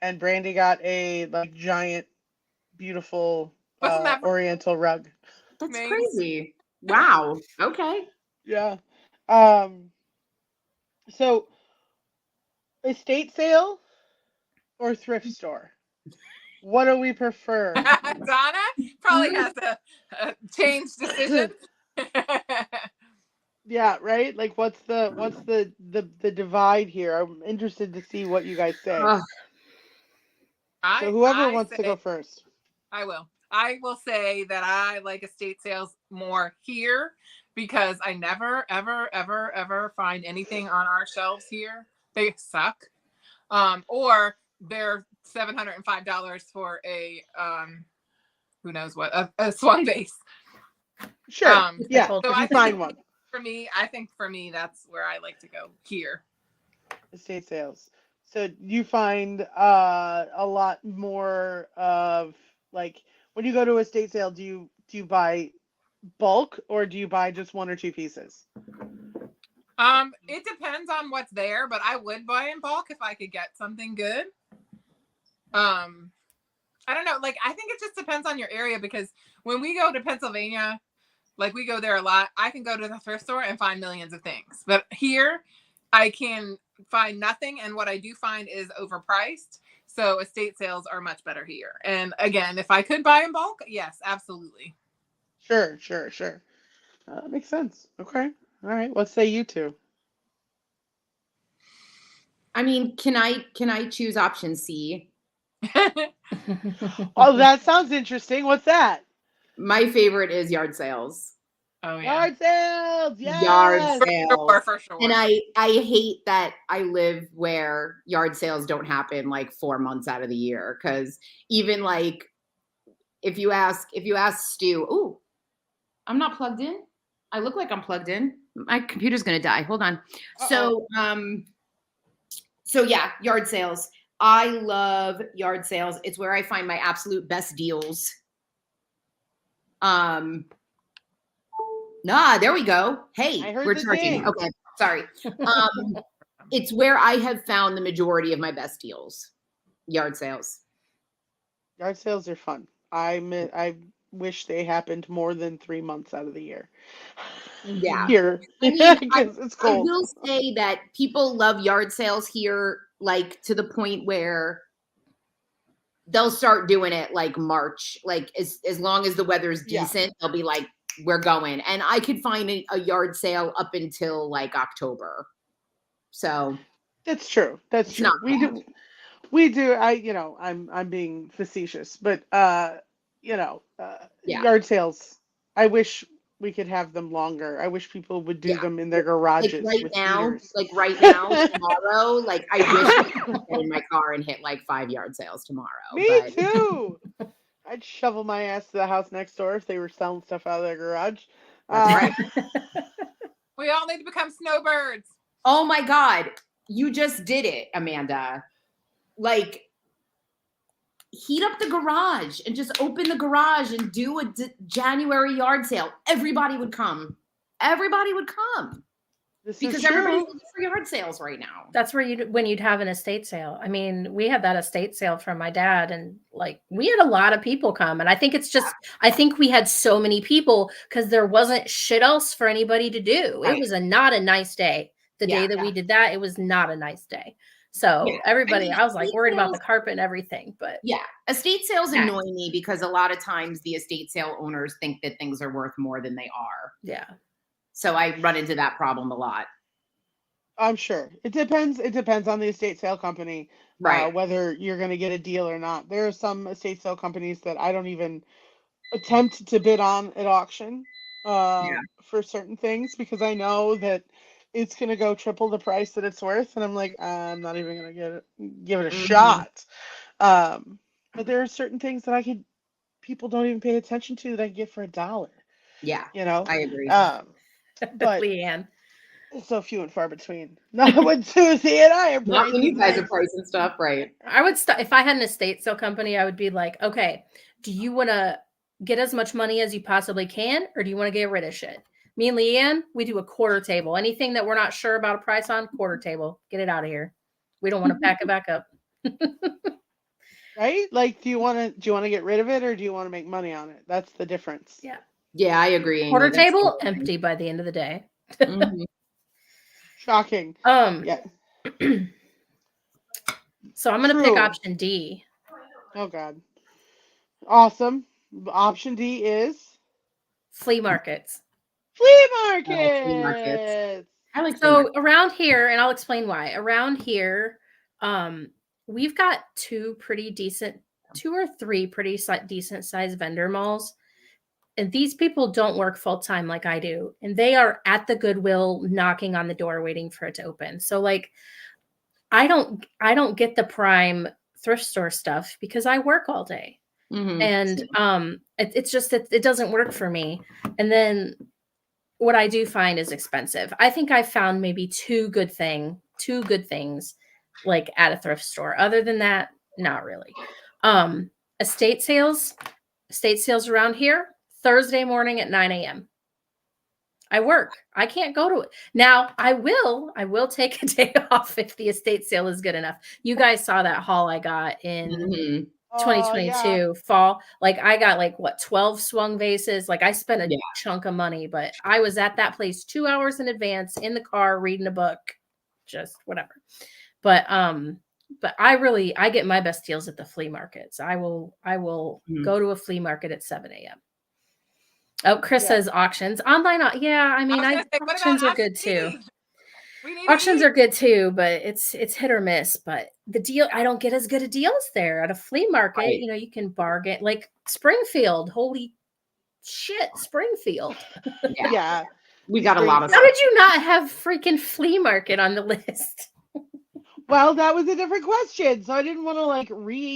S1: And Brandy got a like giant, beautiful
S3: Wasn't that
S1: Oriental rug.
S4: That's
S3: amazing?
S4: crazy. Wow. Okay.
S1: Yeah. So estate sale or thrift store? What do we prefer?
S3: Donna probably has a change decision.
S1: Yeah, right? Like what's the divide here? I'm interested to see what you guys say.
S4: Ugh.
S1: So whoever
S3: I
S1: wants to go
S3: say,
S1: first.
S3: I will. I will say that I like estate sales more here because I never, ever, ever, ever find anything on our shelves here. They suck. Or they're $705 for a who knows what, a swung base.
S1: Sure. Yeah.
S2: told
S3: So
S1: If
S3: I
S1: you
S3: think
S1: find one.
S3: I think for me that's where I like to go here.
S1: Estate sales. So you find a lot more of like when you go to a estate sale, do you buy bulk or do you buy just one or two pieces?
S3: It depends on what's there, but I would buy in bulk if I could get something good. I don't know. Like, I think it just depends on your area because when we go to Pennsylvania, like we go there a lot, I can go to the thrift store and find millions of things. But here, I can find nothing. And what I do find is overpriced. So estate sales are much better here. And again, if I could buy in bulk, yes, absolutely.
S1: Sure. That makes sense. Okay. All right. What say you two?
S4: I mean, can I choose option C?
S1: Oh, that sounds interesting. What's that?
S4: My favorite is yard sales.
S3: Oh, yeah.
S1: Yard sales. Yes.
S4: Yard sales.
S3: For sure.
S4: And I hate that I live where yard sales don't happen like 4 months out of the year. Cause even like if you ask Stu, ooh, I'm not plugged in. I look like I'm plugged in. My computer's gonna die. Hold on.
S1: Uh-oh.
S4: So yeah, yard sales. I love yard sales. It's where I find my absolute best deals. There we go. Hey,
S1: I heard
S4: we're
S1: the
S4: charging.
S1: ding.
S4: Okay, sorry. It's where I have found the majority of my best deals. Yard sales.
S1: Yard sales are fun. I wish they happened more than 3 months out of the year.
S4: Yeah.
S1: Here.
S4: I mean,
S1: Because it's
S4: I
S1: cold.
S4: will say that people love yard sales here, like to the point where they'll start doing it like March. Like as long as the weather's
S1: Yeah.
S4: decent, they'll be like, we're going. And I could find a yard sale up until like October. So
S1: That's true. That's true.
S4: not
S1: We do. I'm being facetious, but
S4: Yeah.
S1: yard sales. I wish we could have them longer. I wish people would do them in their garages
S4: like
S1: with
S4: now,
S1: heaters.
S4: tomorrow, like I wish I could get in my car and hit like 5 yard sales tomorrow.
S1: Me too. I'd shovel my ass to the house next door if they were selling stuff out of their garage.
S4: That's right.
S3: We all need to become snowbirds.
S4: Oh my God. You just did it, Amanda. Like, heat up the garage and just open the garage and do a January yard sale. Everybody would come. Everybody would come.
S1: This
S4: Because
S1: is true.
S4: everybody's looking for yard sales right now.
S2: That's where when you'd have an estate sale. I mean, we had that estate sale from my dad, and like we had a lot of people come. And I think it's just, I think we had so many people because there wasn't shit else for anybody to do.
S4: Right.
S2: It was not a nice day. The day that we did that, it was not a nice day. So everybody, I was like worried about the carpet and everything. But
S4: yeah, estate sales annoy me because a lot of times the estate sale owners think that things are worth more than they are.
S2: Yeah.
S4: So I run into that problem a lot.
S1: I'm sure it depends. It depends on the estate sale company,
S4: Right.
S1: whether you're going to get a deal or not. There are some estate sale companies that I don't even attempt to bid on at auction
S4: Yeah.
S1: for certain things because I know that it's going to go triple the price that it's worth, and I'm like, I'm not even going to give it a
S4: Mhm.
S1: shot. But there are certain things that people don't even pay attention to that I can get for $1.
S4: Yeah.
S1: You know,
S4: I agree.
S1: um, but
S2: Leanne.
S1: it's so few and far between. Not when Susie and I are
S4: Not when you
S1: pricing
S4: guys are
S1: things.
S4: pricing stuff, right?
S2: I would start if I had an estate sale company, I would be like, okay, do you want to get as much money as you possibly can, or do you want to get rid of shit? Me and Leanne, we do a quarter table. Anything that we're not sure about a price on, quarter table. Get it out of here. We don't want to pack it back up.
S1: Right? Like, do you want to get rid of it or do you want to make money on it? That's the difference.
S2: Yeah.
S4: Yeah, I agree, Amy.
S2: Quarter
S4: That's the
S2: table
S4: whole thing.
S2: empty by the end of the day.
S4: Mhm.
S1: Shocking. Yeah.
S2: So I'm gonna pick
S1: True.
S2: option D.
S1: Oh God. Awesome. Option D is
S2: Flea markets.
S1: flea
S4: Flea markets.
S1: markets.
S4: I like flea
S2: So
S4: markets.
S2: around here, and I'll explain why. Around here, we've got two or three pretty decent sized vendor malls. And these people don't work full time like I do. And they are at the Goodwill knocking on the door waiting for it to open. So like I don't get the prime thrift store stuff because I work all day.
S4: Mhm.
S2: And it's just that it doesn't work for me. And then what I do find is expensive. I think I found maybe two good things like at a thrift store. Other than that, not really. Estate sales around here, Thursday morning at 9 a.m. I work. I can't go to it. Now I will take a day off if the estate sale is good enough. You guys saw that haul I got in
S4: Mhm.
S2: 2022 fall. Like I got like what 12 swung vases. Like I spent a
S4: Yeah.
S2: chunk of money, but I was at that place 2 hours in advance in the car reading a book, just whatever. But I get my best deals at the flea markets. I will
S4: Mhm.
S2: go to a flea market at 7 a.m. Oh, Chris
S1: Yeah.
S2: says auctions. Online, yeah, I mean,
S3: I was gonna say, what
S2: auctions
S3: about
S2: are good
S3: option
S2: too.
S3: D? We need
S2: Auctions
S3: to
S2: are good too, but it's hit or miss. But the deal, I don't get as good of deals there at a flea market.
S4: Right.
S2: You know, you can bargain. Like Springfield, holy shit, Springfield.
S4: Yeah.
S1: Yeah.
S4: We got a lot of
S2: How
S4: stuff.
S2: did you not have freaking flea market on the list?
S1: Well, that was a different question, so I didn't want to like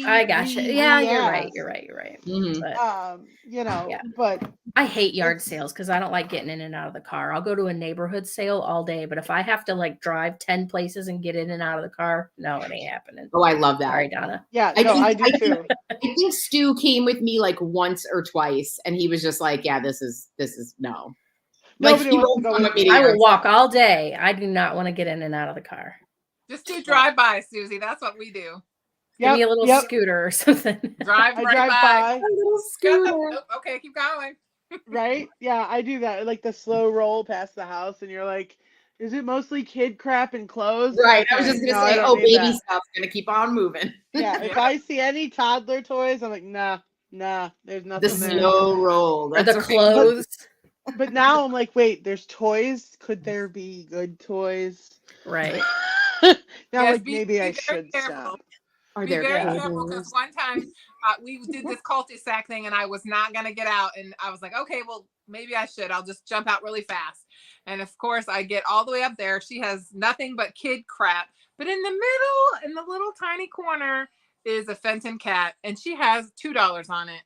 S2: I gotcha. Yeah, you're right. You're right. You're right.
S4: Mhm.
S2: But
S1: you know,
S2: yeah.
S1: but
S2: I hate yard
S1: it's
S2: sales because I don't like getting in and out of the car. I'll go to a neighborhood sale all day, but if I have to like drive 10 places and get in and out of the car, no, it ain't happening.
S4: Oh, I love that.
S2: Sorry, Donna.
S1: yeah,
S4: I
S1: no,
S4: think-
S1: I do too.
S4: I think Stu came with me like once or twice, and he was just like, "Yeah, this is no."
S1: Nobody
S4: he
S1: wants to
S4: won't
S1: go
S4: come
S1: with
S4: with me
S1: me.
S4: to
S2: I will
S4: yard
S2: walk
S4: sales.
S2: all day. I do not want to get in and out of the car.
S3: just do drive by, Susie. That's what we do.
S2: Give me a little
S1: Yep.
S2: scooter or something.
S3: Drive
S1: I
S3: right
S1: drive
S3: by.
S4: A little
S3: Got
S4: scooter.
S3: the- oh, okay, keep going.
S1: right? Yeah, I do that. Like the slow roll past the house, and you're like, is it mostly kid crap and clothes?
S4: Right. I was
S1: Okay,
S4: just gonna
S1: no, I
S4: say,
S1: don't
S4: oh,
S1: need
S4: baby
S1: that.
S4: stuff's gonna keep on moving.
S1: Yeah, if
S3: Yeah.
S1: I see any toddler toys, I'm like, nah, there's
S4: The
S1: nothing there.
S4: slow roll.
S2: Or the
S4: That's right.
S2: clothes.
S1: But now I'm like, wait, there's toys. Could there be good toys?
S2: Right.
S1: Now,
S3: Yes,
S1: like, maybe I
S3: be very
S1: should
S3: careful.
S1: stop.
S4: Are
S3: Be
S4: there
S3: very
S2: Yeah.
S3: careful because one time we did this cul-de-sac thing and I was not going to get out. And I was like, okay, well, maybe I should. I'll just jump out really fast. And of course, I get all the way up there. She has nothing but kid crap. But in the middle, in the little tiny corner, is a Fenton cat. And she has $2 on it.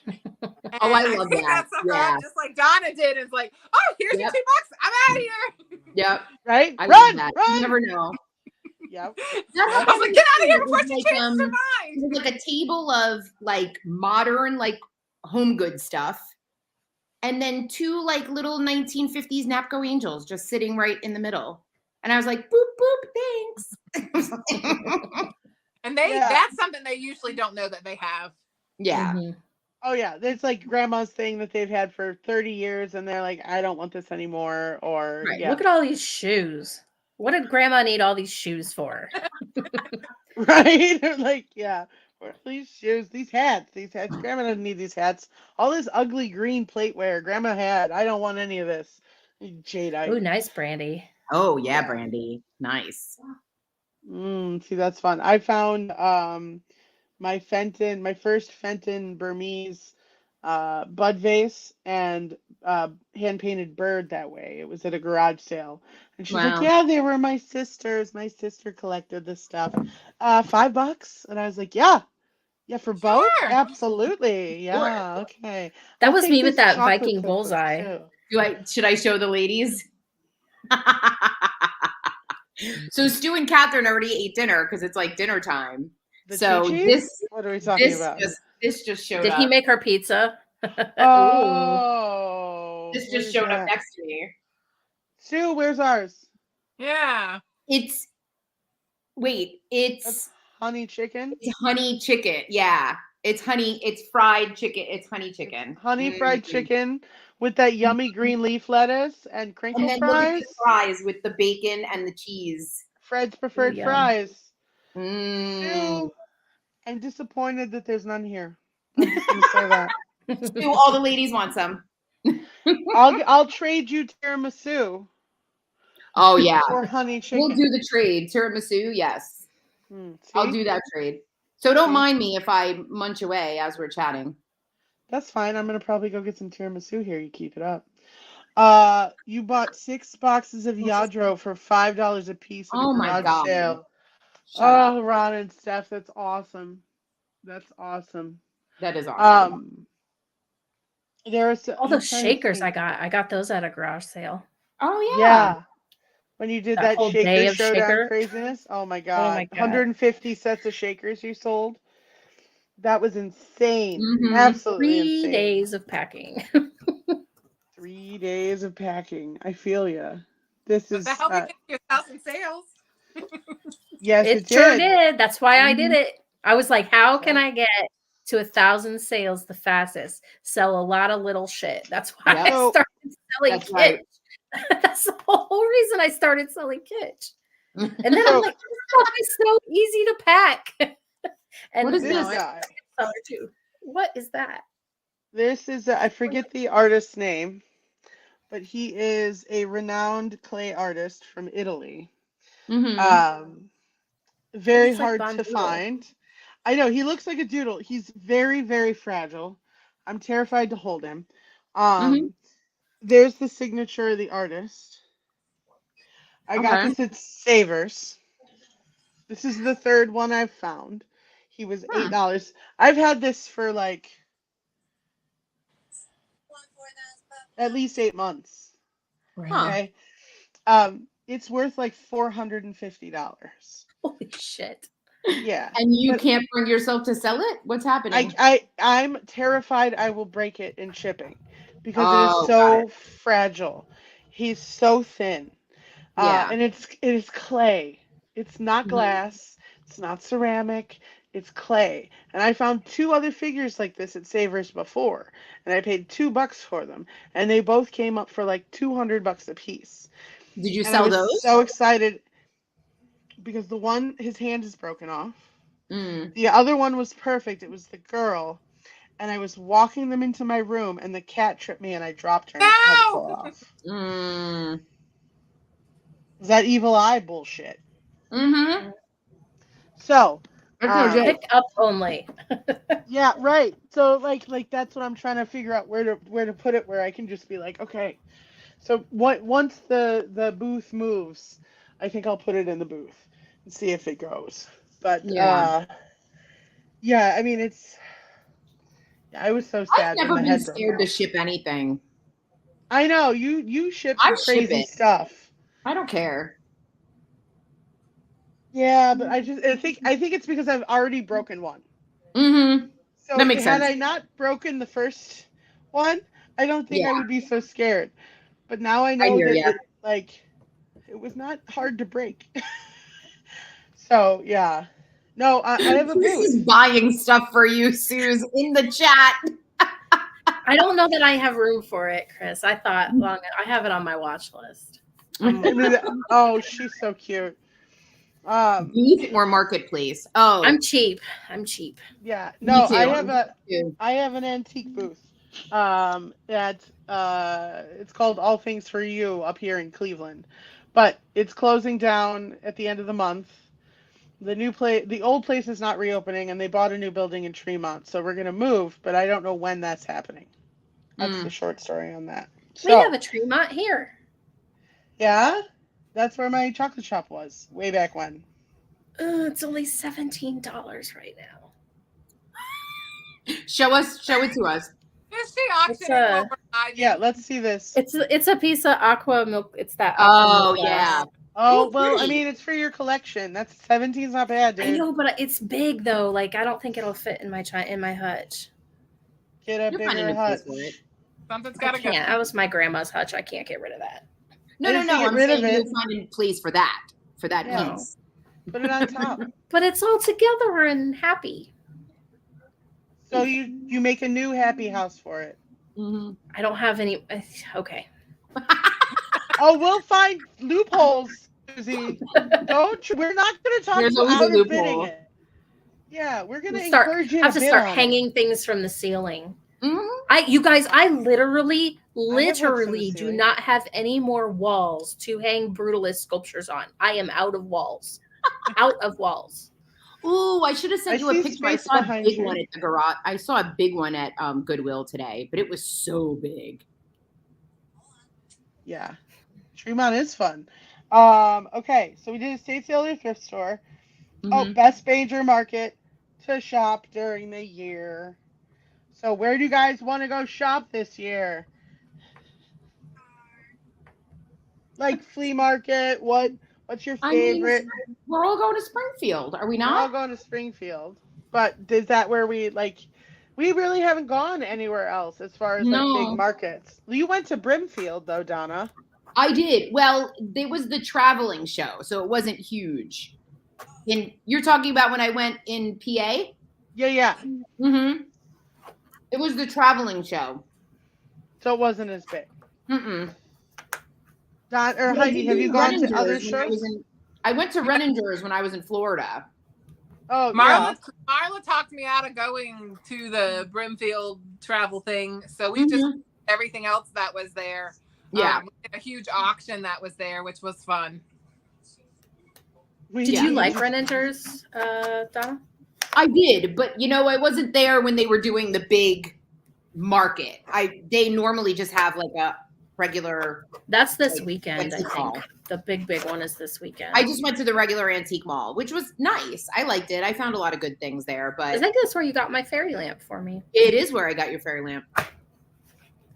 S3: And
S4: Oh, I love
S3: picked
S4: that.
S3: that sucker
S4: Yeah.
S3: up just like Donna did. It's like, oh, here's your
S4: Yep.
S3: $2. I'm out of here.
S4: Yep.
S1: Right?
S4: I love
S1: Run,
S4: that.
S1: run.
S4: You never know.
S1: Yep.
S4: That
S3: I was
S4: happened
S3: like, get out of here
S4: It
S3: before
S4: was
S3: she
S4: like,
S3: changes her mind.
S4: it was like a table of like modern like home good stuff, and then two like little 1950s Napco angels just sitting right in the middle. And I was like, boop boop, thanks.
S3: And they
S1: Yeah.
S3: that's something they usually don't know that they have.
S4: Yeah.
S2: Mhm.
S1: Oh yeah, it's like grandma's thing that they've had for 30 years, and they're like, I don't want this anymore. Or
S4: Right.
S1: yeah,
S2: Look at all these shoes. What did grandma need all these shoes for?
S1: right? Or like, yeah, what are these shoes, these hats. Grandma doesn't need these hats. All this ugly green plateware Grandma had. I don't want any of this.
S2: Ooh,
S1: Jadeite.
S2: nice, Brandy.
S4: Oh yeah, brandy. Nice.
S1: See, that's fun. I found my first Fenton Burmese bud vase and hand painted bird that way. It was at a garage sale. And she's like,
S4: Wow.
S1: yeah, they were my sisters. My sister collected this stuff. $5. And I was like, yeah. Yeah, for both?
S3: Sure.
S1: Absolutely.
S4: Sure.
S1: Yeah, okay.
S2: That
S1: I'll
S2: was
S1: take
S2: me with
S1: this
S2: that
S1: chocolate
S2: Viking
S1: cookbook,
S2: bullseye.
S1: too.
S4: Should I show the ladies? So Stu and Catherine already ate dinner because it's like dinner time.
S1: The
S4: So
S1: Chi-Chis? What are we talking
S4: this
S1: about?
S4: just showed
S2: Did
S4: up.
S2: he make her pizza?
S1: Oh.
S4: This
S1: what
S4: just
S1: is
S4: showed up
S1: that?
S4: next to me.
S1: Sue, where's ours?
S3: Yeah.
S4: It's
S1: That's honey chicken.
S4: it's honey chicken. Yeah. It's honey, it's fried chicken. It's honey chicken.
S1: Honey fried chicken with that yummy green leaf lettuce and crinkle
S4: And then look at the
S1: fries.
S4: fries with the bacon and the cheese.
S1: Fred's preferred
S2: yum.
S1: fries.
S4: Mm.
S1: Sue, I'm disappointed that there's none here. I'm just gonna say that.
S4: Stu, all the ladies want some.
S1: I'll trade you tiramisu
S4: Oh yeah.
S1: for honey chicken.
S4: We'll do the trade. Tiramisu, yes. I'll
S1: See?
S4: do that trade. So don't
S1: See?
S4: mind me if I munch away as we're chatting.
S1: That's fine. I'm gonna probably go get some tiramisu here. You keep it up. You bought 6 boxes of Yadro for $5 a piece at a
S4: Oh my
S1: garage
S4: God.
S1: sale.
S4: Shut up.
S1: Oh, Ron and Steph, that's awesome. That's awesome.
S4: That is awesome.
S1: There was
S2: All those shakers I got those at a garage sale.
S4: Oh
S1: Yeah. When you did
S2: That
S1: that
S2: whole day
S1: shaker
S2: of
S1: showdown
S2: shaker.
S1: craziness. Oh my God.
S2: my God.
S1: 150 sets of shakers you sold. That was insane.
S4: Mhm.
S1: Absolutely
S2: 3
S1: insane.
S2: days of packing.
S1: 3 days of packing. I feel ya. This
S3: But
S1: is
S3: that helped you get your 1,000 sales.
S1: yes,
S2: It
S1: it
S2: sure
S1: did.
S2: did. That's why I did it. I was like, how can
S1: Right.
S2: I get to 1,000 sales the fastest? Sell a lot of little shit. That's why
S4: Yep.
S2: I
S1: So-
S2: started selling
S4: That's
S2: kitsch.
S4: right.
S2: That's the whole reason I started selling kitsch. And then
S1: So-
S2: I'm like, this stuff is so easy to pack. And
S4: What is
S1: This
S2: now
S4: this?
S1: guy.
S2: seller too. What is that?
S1: This is I forget the artist's name, but he is a renowned clay artist from Italy.
S4: Mhm.
S1: Very
S2: Looks like
S1: hard
S2: Von
S1: to
S2: Doodle.
S1: find. I know he looks like a doodle. He's very, very fragile. I'm terrified to hold him. There's the signature of the artist. I got
S4: Okay.
S1: this at Savers. This is the third one I've found. He was $8. I've had this for like at least 8 months.
S4: Huh.
S1: Okay. It's worth like $450.
S2: Holy shit.
S1: Yeah.
S4: And you
S1: but
S4: can't bring yourself to sell it? What's happening?
S1: I'm terrified I will break it in shipping because it
S4: Oh,
S1: is so fragile. He's so thin.
S4: Yeah.
S1: And it is clay. It's not
S4: Mhm.
S1: glass. It's not ceramic. It's clay. And I found 2 other figures like this at Savers before, and I paid $2 for them, and they both came up for like $200 a piece.
S4: Did you
S1: And
S4: sell
S1: I was
S4: those?
S1: so excited because the one, his hand is broken off.
S4: Mm.
S1: The other one was perfect. It was the girl. And I was walking them into my room, and the cat tripped me, and I dropped her and I had to pull it off.
S4: Mm.
S1: Is that evil eye bullshit?
S4: Mm-hmm.
S1: So,
S4: That's no joke.
S2: Pick up only.
S1: yeah, right. So like that's what I'm trying to figure out where to put it where I can just be like, okay. So once the booth moves, I think I'll put it in the booth and see if it goes. But
S4: Yeah.
S1: yeah, I mean I was so sad
S4: I've never
S1: when the
S4: been
S1: head broke
S4: scared to
S1: off.
S4: ship anything.
S1: I know you ship
S4: I
S1: some
S4: ship
S1: crazy
S4: it.
S1: stuff.
S4: I don't care.
S1: Yeah, but I think it's because I've already broken one.
S4: Mm-hmm.
S1: So
S4: That makes
S1: had
S4: sense.
S1: I not broken the first one, I don't think I
S4: Yeah.
S1: would be so scared. But now I
S4: I
S1: know
S4: hear
S1: that
S4: ya.
S1: it was not hard to break. So yeah, no, I have a
S4: This
S1: booth.
S4: is buying stuff for you, Suze, in the chat.
S2: I don't know that I have room for it, Chris. I thought I have it on my watch list.
S1: I mean, oh, she's so cute.
S4: Booth or marketplace? Oh,
S2: I'm cheap. I'm cheap.
S1: Yeah,
S4: me
S1: no,
S4: too.
S1: I have an antique booth. That it's called All Things for You up here in Cleveland. but it's closing down at the end of the month. The old place is not reopening, and they bought a new building in Tremont, so we're gonna move, but I don't know when that's happening. That's the short story on that.
S2: We have a Tremont here.
S1: Yeah, that's where my chocolate shop was way back when.
S2: It's only $17 right now.
S4: Show it to us.
S3: Is she auctioning overnight?
S1: Yeah, let's see this.
S2: It's a piece of aqua milk. It's that.
S4: Oh yeah.
S1: Oh,
S4: Ooh,
S1: well,
S4: pretty.
S1: I mean, it's for your collection. That's 17's not bad, dude.
S2: I know, but it's big though. Like I don't think it'll fit in my hutch.
S1: Get a
S4: You're finding
S1: bigger
S4: a place
S1: hutch.
S4: for it.
S3: Something's
S2: I
S3: got to go.
S2: can't. That was my grandma's hutch. I can't get rid of that.
S4: No.
S1: Get
S4: I'm
S1: rid of
S4: saying
S1: it.
S4: you'll find a place for that
S1: Yeah.
S4: piece.
S1: Put it on top.
S2: But it's all together and happy.
S1: So you make a new happy house for it.
S4: Mm-hmm.
S2: I don't have any. Okay.
S1: Oh, we'll find loopholes, Susie. We're not going to talk
S4: There's
S1: about
S4: always a
S1: outbidding
S4: loophole.
S1: it. Yeah, we're going to
S2: Start.
S1: encourage you
S2: I have to
S1: bid
S2: start
S1: on it.
S2: hanging things from the ceiling.
S4: Mm-hmm.
S2: You guys, I literally
S1: ones from the
S2: do
S1: ceiling.
S2: not have any more walls to hang brutalist sculptures on. I am out of walls. Out of walls.
S4: Ooh, I should have sent
S1: I
S4: you a
S1: see
S4: picture. I
S1: space
S4: saw a
S1: behind
S4: big
S1: you.
S4: one at the garage. I saw a big one at Goodwill today, but it was so big.
S1: Yeah. Tremont is fun. Okay, so we did estate sale or thrift store. Oh,
S4: Mhm.
S1: best major market to shop during the year. So where do you guys want to go shop this year? Like flea market, what's your
S4: I mean,
S1: favorite?
S4: we're all going to Springfield, are we
S1: We're all
S4: not?
S1: going to Springfield. But is that where we really haven't gone anywhere else as far as like
S4: No.
S1: big markets. You went to Brimfield though, Donna.
S4: I did. Well, there was the traveling show, so it wasn't huge. And you're talking about when I went in PA?
S1: Yeah.
S4: Mm-hmm. It was the traveling show.
S1: So it wasn't as big.
S4: Mm-mm.
S1: Don or
S4: But I
S1: Heidi,
S4: did
S1: have
S4: do
S1: you gone to
S4: Renninger's
S1: other
S4: when I was
S1: shows?
S4: I went to Renninger's when I was in Florida.
S1: Oh, yeah.
S3: Marla talked me out of going to the Brimfield travel thing, so we just
S4: Mhm.
S3: everything else that was there.
S4: Yeah.
S3: We did a huge auction that was there, which was fun.
S2: Did you like Renninger's, Donna?
S4: I did, but I wasn't there when they were doing the big market. They normally just have like a regular.
S2: That's this
S4: Like,
S2: weekend, I
S4: antique
S2: think.
S4: mall.
S2: The big one is this weekend.
S4: I just went to the regular antique mall, which was nice. I liked it. I found a lot of good things there,
S2: I
S4: but
S2: think that's where you got my fairy lamp for me.
S4: it is where I got your fairy lamp.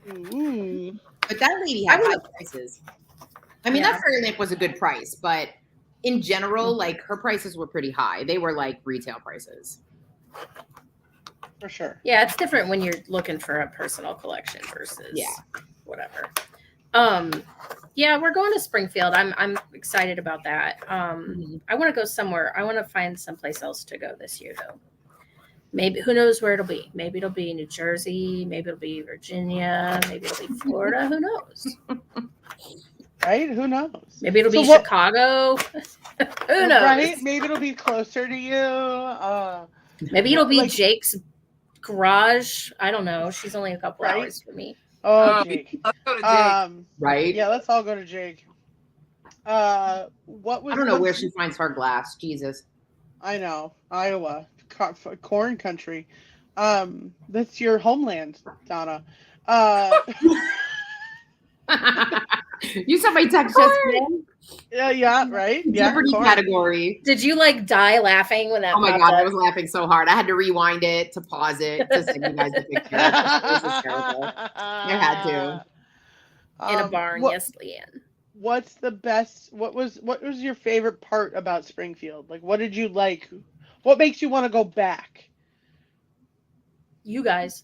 S1: Mm.
S4: But that lady had high prices. I mean,
S2: Yeah.
S4: that fairy lamp was a good price, but in general, like her prices were pretty high. They were like retail prices.
S1: For sure.
S2: Yeah, it's different when you're looking for a personal collection versus whatever. Yeah, we're going to Springfield. I'm excited about that. I want to go somewhere. I want to find someplace else to go this year though. Maybe who knows where it'll be? Maybe it'll be New Jersey, maybe it'll be Virginia, maybe it'll be Florida, who knows?
S1: Right? Who knows?
S2: Maybe it'll be
S1: So what-
S2: Chicago. Who knows?
S1: Right? Maybe it'll be closer to you.
S2: Maybe it'll be
S1: Like-
S2: Jake's garage. I don't know. She's only a couple
S1: Right?
S2: hours from me.
S1: Oh, Jake.
S3: Let's go to Jake.
S4: Right?
S1: Yeah, let's all go to Jake. What was?
S4: I don't know where she finds her glass. Jesus.
S1: I know, Iowa, corn country. That's your homeland, Donna.
S4: You saw my text yesterday?
S1: Yeah, right. Yeah,
S4: Jeopardy
S1: corn.
S4: category.
S2: Did you die laughing when that
S4: Oh my
S2: popped
S4: God,
S2: up?
S4: I was laughing so hard. I had to rewind it to pause it to send you guys the picture. It was hysterical. I had to.
S2: In a barn, yes, Leanne.
S1: What's the best? What was your favorite part about Springfield? Like, what did you like? What makes you want to go back?
S2: You guys.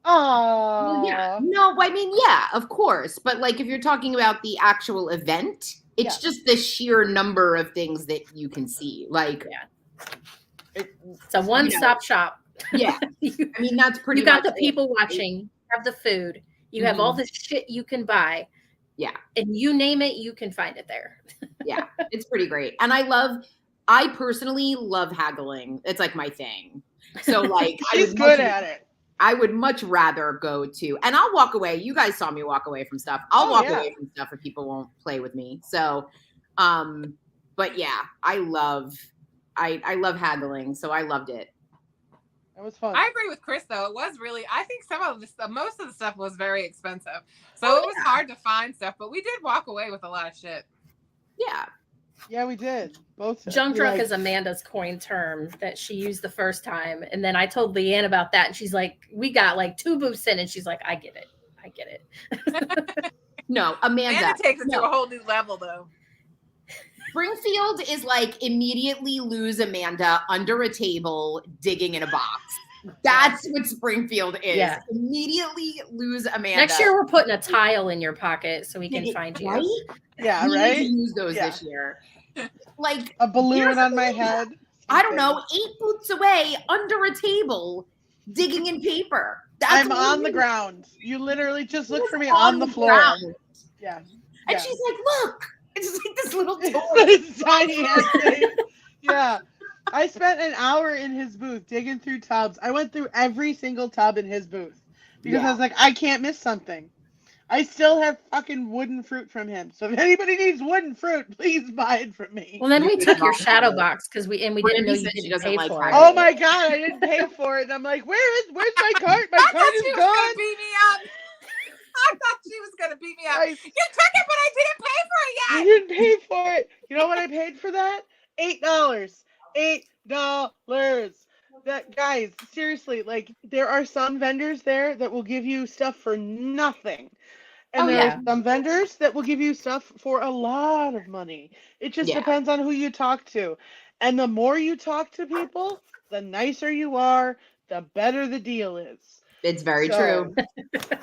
S1: Oh,
S4: Well, yeah. No, I mean, yeah, of course. But like if you're talking about the actual event, it's just the sheer number of things that you can see. Like,
S2: It's a one-stop shop.
S4: yeah.
S2: You
S4: I mean, that's pretty
S2: got
S4: much
S2: the people
S4: it.
S2: watching. You have the food. You have all the shit you can buy.
S4: Yeah.
S2: And you name it, you can find it there.
S4: Yeah, it's pretty great. And I personally love haggling. It's like my thing. So like
S1: she's good at it.
S4: I would much rather go to, and I'll walk away. You guys saw me walk away from stuff. I'll walk away from stuff if people won't play with me. So, but yeah, I love haggling. So I loved it.
S1: It was fun.
S3: I agree with Chris though. It was really, I think some of the stuff, most of the stuff was very expensive. So it was hard to find stuff, but we did walk away with a lot of shit.
S4: Yeah.
S1: Yeah, we did. Both.
S2: Junk drunk is Amanda's coin term that she used the first time. And then I told Leanne about that. And she's like, we got like 2 booths in. And she's like, I get it.
S4: No, Amanda
S3: takes it to a whole new level though.
S4: Springfield is like immediately lose Amanda under a table digging in a box. That's what Springfield is. Yeah. Immediately lose Amanda.
S2: Next year we're putting a tile in your pocket so we can find you.
S4: Right?
S1: Yeah,
S4: we
S1: right?
S4: need to use those this year. Like
S1: a balloon on my head.
S4: I don't know, 8 booths away under a table digging in paper. That's
S1: I'm on the ground. You literally just look for me on the floor.
S4: Ground.
S1: Yeah.
S4: And she's like, look. It's like this little
S1: toy. Tiny ass thing. Yeah. I spent an hour in his booth digging through tubs. I went through every single tub in his booth because I was like, I can't miss something. I still have fucking wooden fruit from him. So if anybody needs wooden fruit, please buy it from me.
S2: Well, then we took your shadow box because we didn't know you didn't pay for it.
S1: Oh my God, I didn't pay for it. And I'm like, where's my cart? My cart is gone.
S3: Beat me up. I thought she was gonna beat me up. You took it, but I didn't pay for it yet.
S1: You didn't pay for it. You know what I paid for that? $8. $8. That, guys, seriously, like there are some vendors there that will give you stuff for nothing. And there are some vendors that will give you stuff for a lot of money. It just depends on who you talk to. And the more you talk to people, the nicer you are, the better the deal is.
S4: It's very true.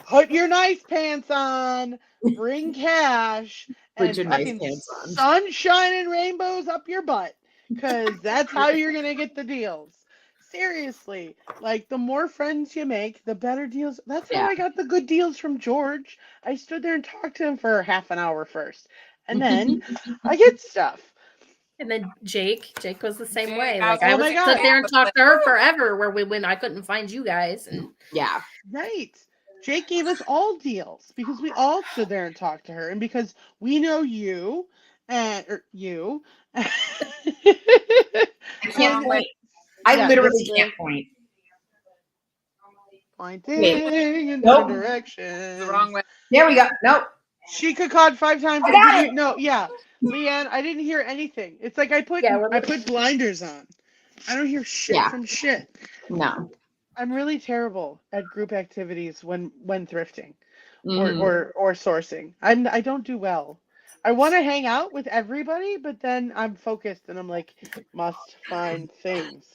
S1: Put your nice pants on, bring cash,
S4: put your nice pants on.
S1: Sunshine and rainbows up your butt. Because that's how you're going to get the deals. Seriously, like the more friends you make, the better deals. That's how I got the good deals from George. I stood there and talked to him for half an hour first, and then I get stuff.
S2: And then Jake was the same way.
S1: Like
S2: I would sit there and talk to her forever. When I couldn't find you guys, and
S1: right. Jake gave us all deals because we all stood there and talked to her, and because we know you and you.
S4: I can't point. I literally can't point.
S1: Pointing in different directions.
S3: The wrong way.
S4: There we go. Nope.
S1: She could call 5 times.
S4: I got it.
S1: No, Leanne, I didn't hear anything. It's like I put blinders on. I don't hear shit from shit.
S4: No.
S1: I'm really terrible at group activities when thrifting or sourcing. I don't do well. I want to hang out with everybody, but then I'm focused and I'm like, must find things.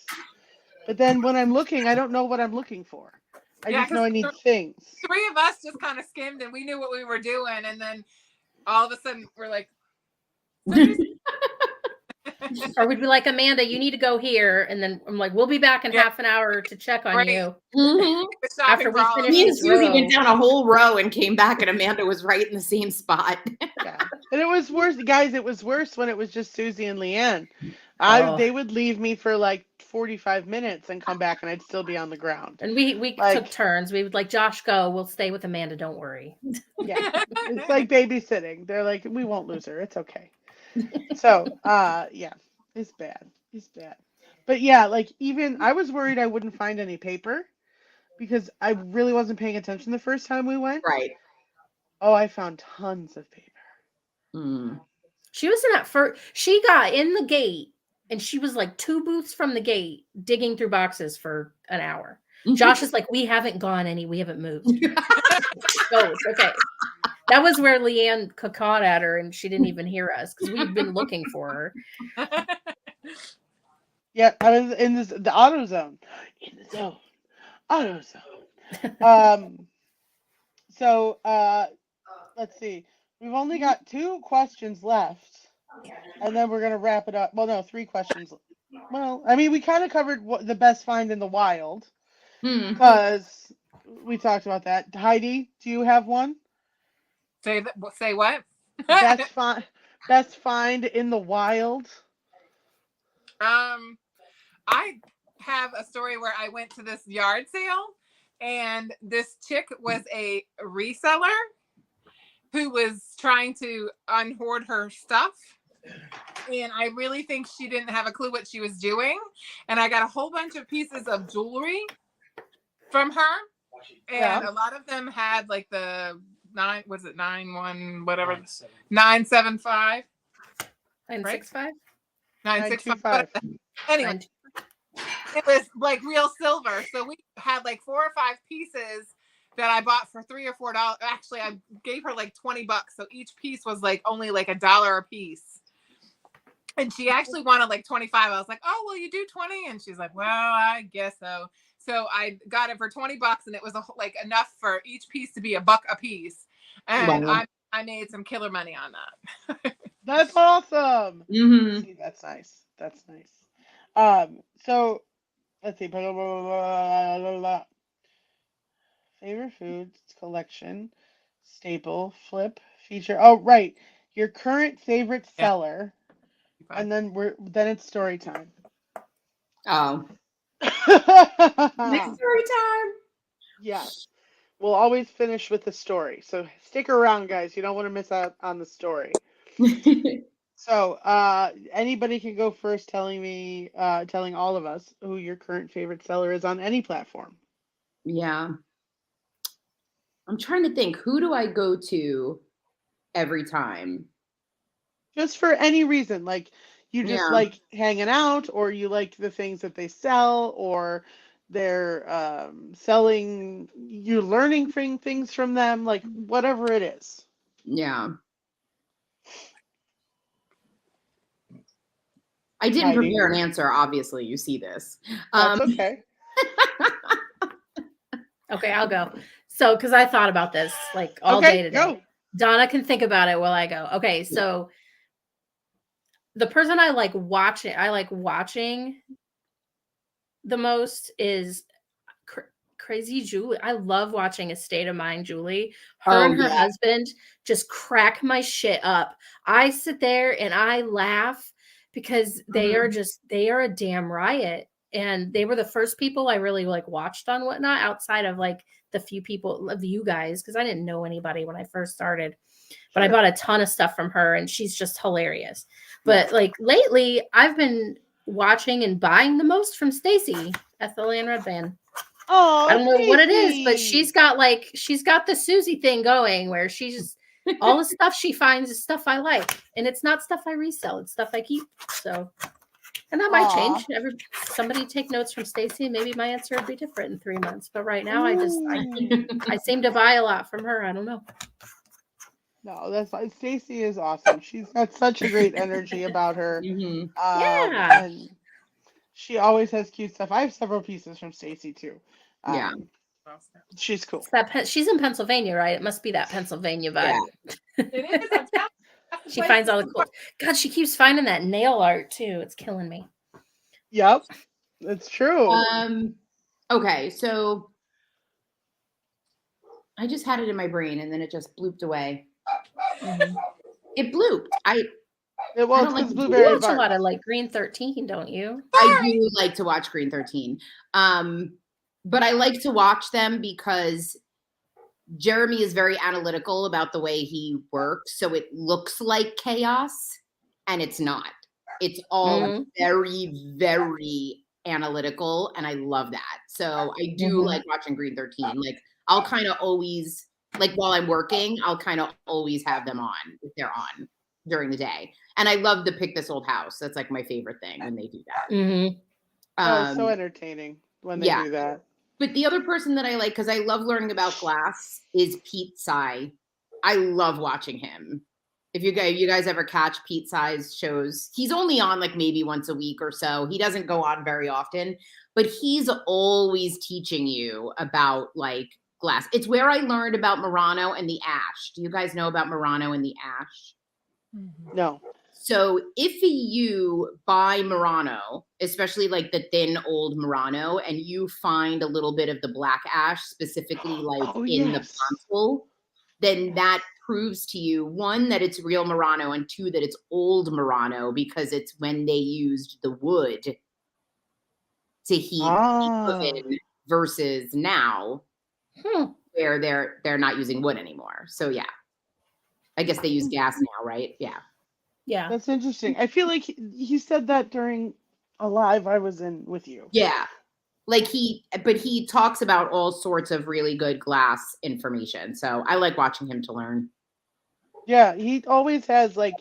S1: But then when I'm looking, I don't know what I'm looking for. I just know I need things.
S3: 3 of us just kind of skimmed and we knew what we were doing. And then all of a sudden we're like,
S2: or we'd be like, Amanda, you need to go here. And then I'm like, we'll be back in half an hour to check on you.
S4: Mm-hmm.
S2: After we finish
S4: me and Susie went down a whole row and came back and Amanda was right in the same spot.
S1: And it was worse, guys. It was worse when it was just Susie and Leanne. They would leave me for like 45 minutes and come back and I'd still be on the ground.
S2: And we took turns. We would like, Josh, go. We'll stay with Amanda. Don't worry.
S1: Yeah. It's like babysitting. They're like, we won't lose her. It's okay. So, it's bad. It's bad. But yeah, like even I was worried I wouldn't find any paper because I really wasn't paying attention the first time we went.
S4: Right.
S1: Oh, I found tons of paper.
S2: She was in that first. She got in the gate and she was like 2 booths from the gate digging through boxes for an hour. Josh is like, we haven't moved. Oh, okay. That was where Leanne caught at her and she didn't even hear us because we've been looking for her.
S1: Yeah, I was in the auto zone. In the zone. Auto zone. So let's see. We've only got 2 questions left. And then we're going to wrap it up. Well, no, 3 questions. Well, I mean, we kind of covered the best find in the wild. Because we talked about that. Heidi, do you have one?
S3: Say what?
S1: Best find in the wild.
S3: I have a story where I went to this yard sale And this chick was a reseller who was trying to unhoard her stuff. And I really think she didn't have a clue what she was doing. And I got a whole bunch of pieces of jewelry from her. And a lot of them had like the 975?
S2: 965?
S3: 965. Anyway, it was like real silver. So we had like 4 or 5 pieces that I bought for $3 or $4. Actually, I gave her like $20. So each piece was like only like $1 a piece. And she actually wanted like 25. I was like, oh, well, you do 20? And she's like, well, I guess so. So I got it for $20 and it was like enough for each piece to be $1 a piece. And I made some killer money on that.
S1: That's awesome.
S4: Mm-hmm.
S1: See, that's nice. That's nice. So let's see. Favorite foods, collection, staple, flip, feature. Oh, right. Your current favorite seller. And then it's story time.
S4: Oh. Next story time.
S1: Yes. We'll always finish with the story. So stick around, guys. You don't want to miss out on the story. So anybody can go first telling all of us who your current favorite seller is on any platform.
S4: Yeah. I'm trying to think, who do I go to every time?
S1: Just for any reason, like you just like hanging out, or you like the things that they sell, or they're selling, you're learning things from them, like whatever it is.
S4: Yeah. I didn't
S1: Heide.
S4: prepare an answer, obviously. You see this.
S1: That's okay.
S2: Okay, I'll go. So, because I thought about this like all day today.
S1: Go.
S2: Donna can think about it while I go. Okay, so the person I like watching the most is Crazy Julie. I love watching A State of Mind Julie. Her and her husband just crack my shit up. I sit there and I laugh because they are a damn riot. And they were the first people I really like watched on Whatnot, outside of like the few people of you guys, because I didn't know anybody when I first started. But I bought a ton of stuff from her, and she's just hilarious. But like lately, I've been watching and buying the most from Stacy at the Land Red Band.
S1: Oh,
S2: I don't know what it is, but she's got the Susie thing going, where she's all the stuff she finds is stuff I like, and it's not stuff I resell; it's stuff I keep. So. And that might change. Somebody take notes from Stacy, and maybe my answer would be different in 3 months. But right now, I seem to buy a lot from her. I don't know.
S1: No, that's fine. Stacy is awesome. She's got such a great energy about her. And she always has cute stuff. I have several pieces from Stacy too. She's cool.
S2: She's in Pennsylvania, right? It must be that Pennsylvania vibe.
S3: Yeah. It is.
S2: She finds all the cool. God, she keeps finding that nail art too. It's killing me.
S1: Yep, it's true.
S4: Okay, so I just had it in my brain, and then it just blooped away. It blooped.
S1: It was because Blueberry
S2: You watch a lot of like Green 13, don't you?
S4: I do like to watch Green 13, but I like to watch them because Jeremy is very analytical about the way he works, so it looks like chaos, and it's not. It's all very, very analytical, and I love that. So I do like watching Green 13. Like, I'll kind of always, like while I'm working, I'll kind of always have them on if they're on during the day. And I love the Pick This Old House. That's like my favorite thing when they do that.
S1: It's so entertaining when they do that.
S4: But the other person that I like, because I love learning about glass, is Pete Tsai. I love watching him. If you guys ever catch Pete Tsai's shows, he's only on like maybe once a week or so. He doesn't go on very often, but he's always teaching you about like glass. It's where I learned about Murano and the ash. Do you guys know about Murano and the ash?
S1: No.
S4: So if you buy Murano, especially like the thin old Murano, and you find a little bit of the black ash specifically like in the console, then that proves to you, one, that it's real Murano, and two, that it's old Murano, because it's when they used the wood to heat the oven versus now. where they're not using wood anymore. So yeah, I guess they use gas now, right? Yeah.
S2: Yeah.
S1: That's interesting. I feel like he said that during a live I was in with you.
S4: Yeah. Like but he talks about all sorts of really good glass information. So I like watching him to learn.
S1: Yeah, he always has like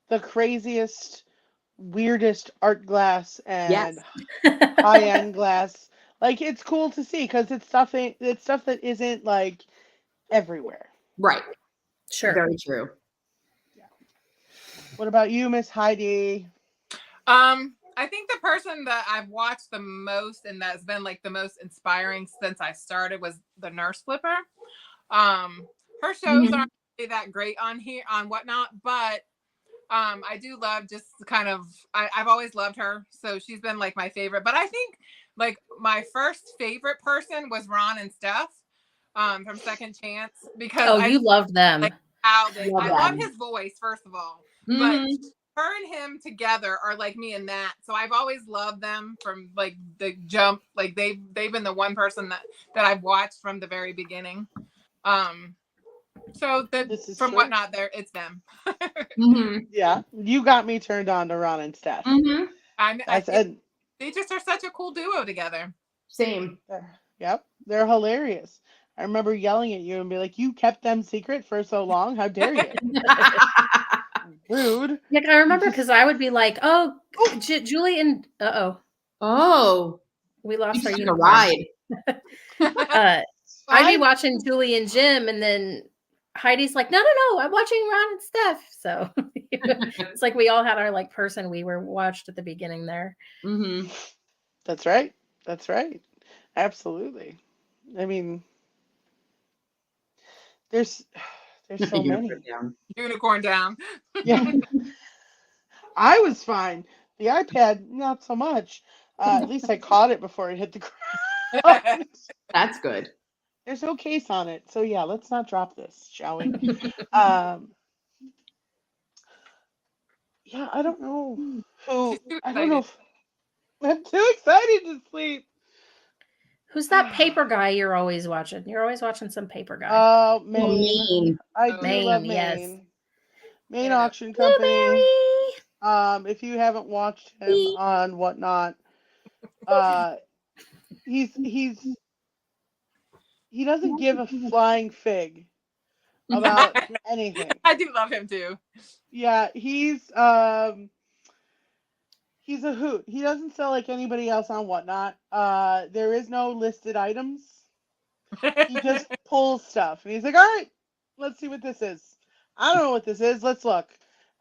S1: the craziest, weirdest art glass and high-end glass. Like it's cool to see because it's stuff that isn't like everywhere.
S4: Right.
S2: Sure.
S4: Very true.
S1: Yeah. What about you, Miss Heidi?
S3: I think the person that I've watched the most and that's been like the most inspiring since I started was the Nurse Flipper. Her shows aren't really that great on here on Whatnot, but I do love just kind of I've always loved her, so she's been like my favorite. But I think like my first favorite person was Ron and Steph from Second Chance, because
S2: you loved them.
S3: Like how I love his voice, first of all, but her and him together are like me and that. So I've always loved them from like the jump. Like they've been the one person that I've watched from the very beginning. So from true. Whatnot, there it's them.
S1: Yeah, you got me turned on to Ron and Steph.
S3: They just are such a cool duo together.
S4: Same.
S1: Yep, they're hilarious. I remember yelling at you and be like, "You kept them secret for so long. How dare you?" Rude.
S2: Like I remember because I would be like, "Oh, Julie and we lost our unicorn.
S4: Ride."
S2: I'd be watching Julie and Jim, and then Heidi's like, "No, I'm watching Ron and Steph." So it's like we all had our like person we were watched at the beginning there.
S1: That's right. Absolutely. I mean, there's so many.
S3: Unicorn down.
S1: Yeah. I was fine. The iPad, not so much. At least I caught it before it hit the ground.
S4: That's good.
S1: There's no case on it. So yeah, let's not drop this, shall we? Yeah, I don't know who. I don't know if I'm too excited to sleep.
S2: Who's that paper guy you're always watching? You're always watching some paper guy.
S1: Oh, Maine. I do love Maine.
S2: Yes.
S1: Maine Auction Company. If you haven't watched him on Whatnot, he doesn't give a flying fig about anything.
S3: I do love him too.
S1: Yeah, he's a hoot. He doesn't sell like anybody else on Whatnot. There is no listed items. He just pulls stuff, and he's like, "All right, let's see what this is. I don't know what this is. Let's look."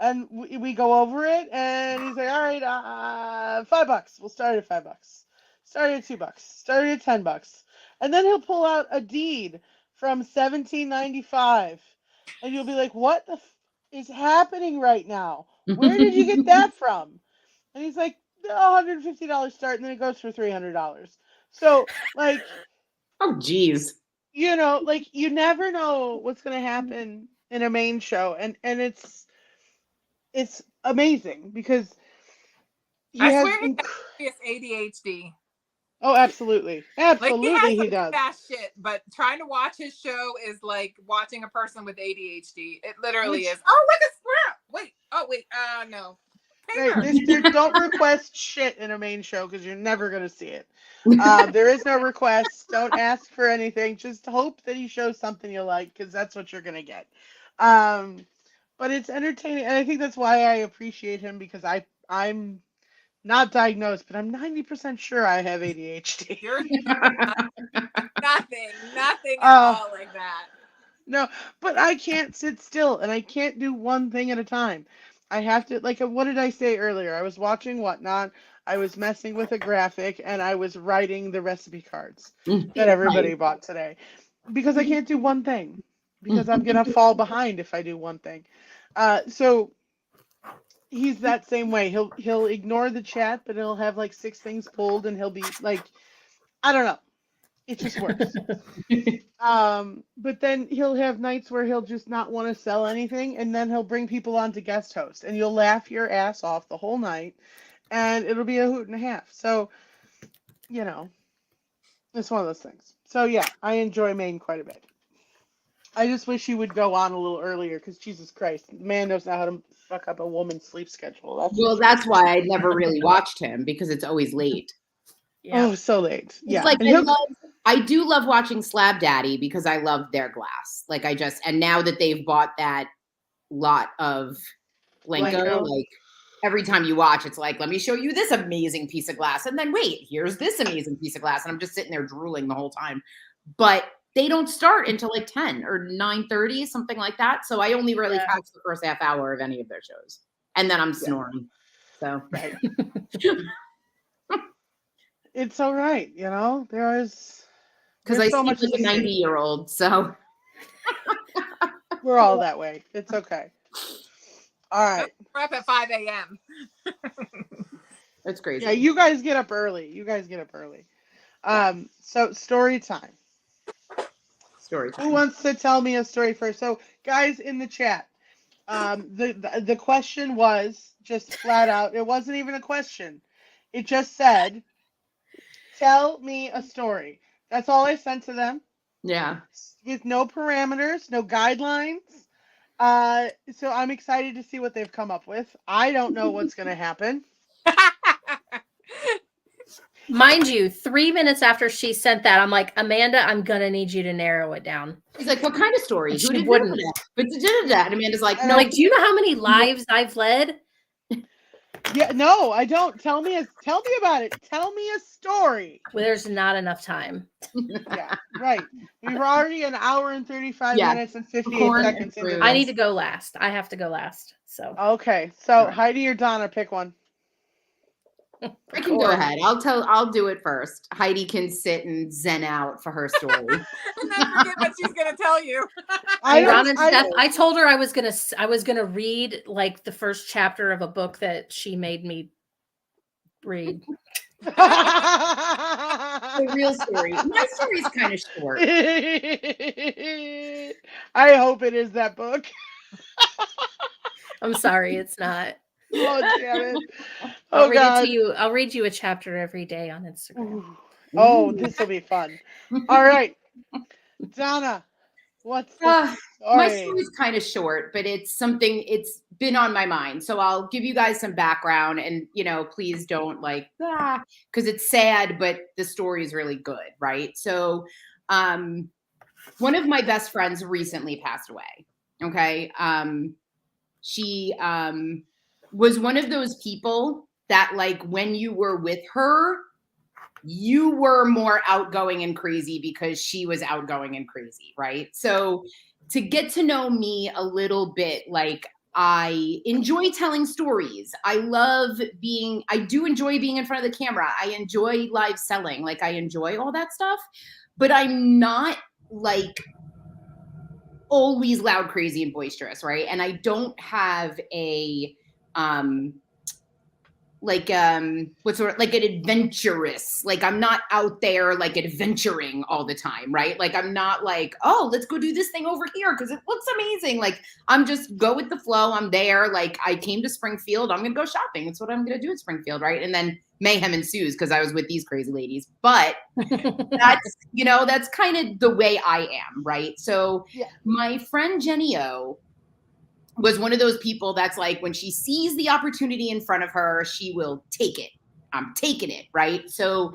S1: And we go over it, and he's like, "All right, $5. We'll start at $5. Start at $2. Start at $10." And then he'll pull out a deed from 1795, and you'll be like, "What the is happening right now? Where did you get that from?" And he's like, $150 start, and then it goes for $300. So, like,
S4: oh, geez.
S1: You know, like, you never know what's going to happen in a main show, and it's amazing because
S3: I swear he has ADHD.
S1: Oh, absolutely. Absolutely,
S3: like
S1: he does.
S3: Fast shit, but trying to watch his show is like watching a person with ADHD. It literally is. Oh, look, a squirrel. Wait, no.
S1: Right, don't request shit in a main show because you're never going to see it. There is no request. Don't ask for anything. Just hope that he shows something you like because that's what you're going to get. But it's entertaining, and I think that's why I appreciate him because I'm not diagnosed, but I'm 90% sure I have ADHD.
S3: Nothing at all like that.
S1: No, but I can't sit still, and I can't do one thing at a time. I have to, like, what did I say earlier? I was watching Whatnot, I was messing with a graphic, and I was writing the recipe cards that everybody bought today. Because I can't do one thing. Because I'm going to fall behind if I do one thing. So he's that same way. He'll ignore the chat, but he'll have like 6 things pulled, and he'll be like, I don't know. It just works. But then he'll have nights where he'll just not want to sell anything, and then he'll bring people on to guest host, and you'll laugh your ass off the whole night, and it'll be a hoot and a half. So, you know, it's one of those things. So yeah, I enjoy Maine quite a bit. I just wish you would go on a little earlier, because Jesus Christ, man knows not how to fuck up a woman's sleep schedule.
S4: Well, that's why I never really watched him, because it's always late.
S2: Yeah.
S1: Oh, so late. Yeah.
S4: It's like
S1: And
S4: I do love watching Slab Daddy because I love their glass. Like and now that they've bought that lot of Blanco, like every time you watch, it's like, let me show you this amazing piece of glass. And then wait, here's this amazing piece of glass. And I'm just sitting there drooling the whole time. But they don't start until like 10 or 9:30, something like that. So I only really catch the first half hour of any of their shows. And then I'm snoring. So
S1: right. It's all right, you know. Because
S4: I
S1: so
S4: sleep
S1: much
S4: like a 90-year-old, so
S1: we're all that way. It's okay. All right.
S3: We're up at 5 a.m.
S4: That's crazy.
S1: Yeah, you guys get up early. So story time.
S4: Story time.
S1: Who wants to tell me a story first? So, guys in the chat, the question was just flat out. It wasn't even a question. It just said, "Tell me a story." That's all I sent to them.
S4: Yeah.
S1: With no parameters, no guidelines. So I'm excited to see what they've come up with. I don't know what's going to happen.
S2: Mind you, 3 minutes after she sent that, I'm like, Amanda, I'm gonna need you to narrow it down.
S4: He's like, what kind of story?
S2: And
S4: Who
S2: she
S4: did
S2: wouldn't.
S4: But and Amanda's like,
S1: And
S4: no.
S2: Like, do you know how many lives I've led?
S1: Yeah, no, I don't. Tell me about it. Tell me a story.
S2: Well, there's not enough time.
S1: Yeah, right. We were already an hour and 35 minutes and 58 seconds into this.
S2: I need to go last. I have to go last. So
S1: okay. So Heidi or Donna, pick one.
S4: I can go ahead. I'll do it first. Heidi can sit and zen out for her story.
S3: And then forget what she's gonna tell you.
S2: I told her I was gonna read like the first chapter of a book that she made me read.
S4: The real story. My story's kind of short.
S1: I hope it is that book.
S2: I'm sorry, it's not.
S1: Oh, damn it.
S2: I'll read it to you. I'll read you a chapter every day on Instagram.
S1: Oh, this will be fun. All right. Donna, what's the story?
S4: My story's kind of short, but it's been on my mind. So I'll give you guys some background and, please don't because it's sad, but the story is really good, right? So one of my best friends recently passed away. Okay. She was one of those people that when you were with her, you were more outgoing and crazy because she was outgoing and crazy, right? So to get to know me a little bit, I enjoy telling stories. I do enjoy being in front of the camera. I enjoy live selling. I enjoy all that stuff, but I'm not always loud, crazy, and boisterous, right? And I don't have an adventurous, I'm not out there adventuring all the time, right? I'm not oh, let's go do this thing over here because it looks amazing. I'm just go with the flow. I'm there. I came to Springfield. I'm gonna go shopping. That's what I'm gonna do at Springfield, right? And then mayhem ensues because I was with these crazy ladies. But that's kind of the way I am, right? So my friend Jenny O was one of those people that's when she sees the opportunity in front of her, she will take it. I'm taking it, right? So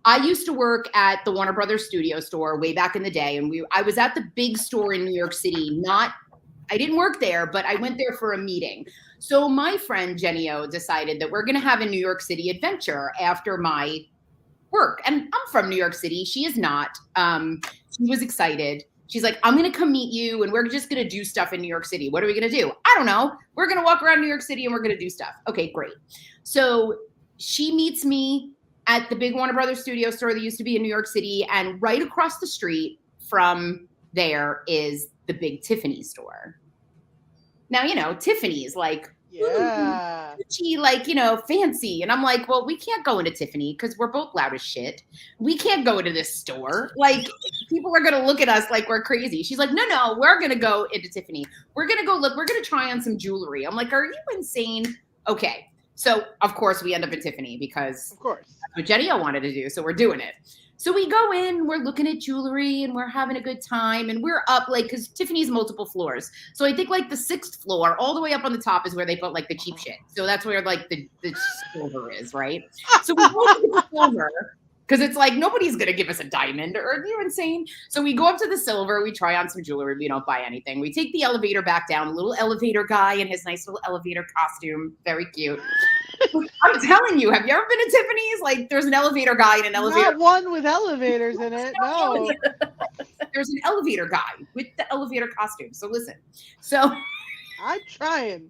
S4: I used to work at the Warner Brothers studio store way back in the day. And I was at the big store in New York City. I didn't work there, but I went there for a meeting. So my friend Jenny O decided that we're going to have a New York City adventure after my work. And I'm from New York City. She is not. She was excited. She's like, I'm going to come meet you and we're just going to do stuff in New York City. What are we going to do? I don't know. We're going to walk around New York City and we're going to do stuff. Okay, great. So she meets me at the big Warner Brothers studio store that used to be in New York City. And right across the street from there is the big Tiffany store. Now, Tiffany's fancy. And I'm like, well, we can't go into Tiffany because we're both loud as shit. We can't go into this store. People are going to look at us like we're crazy. She's like, no, we're going to go into Tiffany. We're going to go look. We're going to try on some jewelry. I'm like, are you insane? Okay. So, of course, we end up in Tiffany because
S1: of course
S4: that's what Jenny O wanted to do. So we're doing it. So we go in, we're looking at jewelry and we're having a good time. And we're up like, because Tiffany's multiple floors. So I think like the 6th floor, all the way up on the top is where they put like the cheap shit. So that's where like the silver is, right? So we go to the silver because it's like, nobody's going to give us a diamond. Are you insane? So we go up to the silver. We try on some jewelry. We don't buy anything. We take the elevator back down. A little elevator guy in his nice little elevator costume. Very cute. I'm telling you, have you ever been to Tiffany's? Like, there's an elevator guy in an elevator.
S1: Not one with elevators in it. No.
S4: There's an elevator guy with the elevator costume. So listen. So
S1: I'm trying.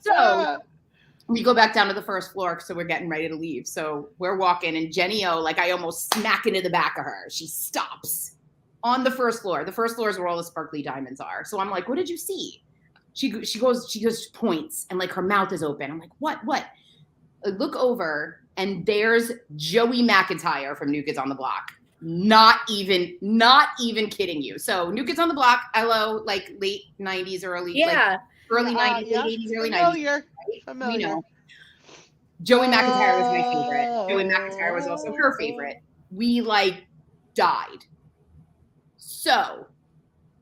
S4: So we go back down to the 1st floor. So we're getting ready to leave. So we're walking, and Jenny O, like I almost smack into the back of her. She stops on the 1st floor. The 1st floor is where all the sparkly diamonds are. So I'm like, what did you see? She goes, points, and like her mouth is open. I'm like, what? I look over, and there's Joey McIntyre from New Kids on the Block. Not even kidding you. So New Kids on the Block, hello, like late 90s, early 90s,
S1: yeah.
S4: late 80s, early 90s.
S1: Familiar.
S4: We know. Joey McIntyre was my favorite. Joey McIntyre was also her favorite. We like died. So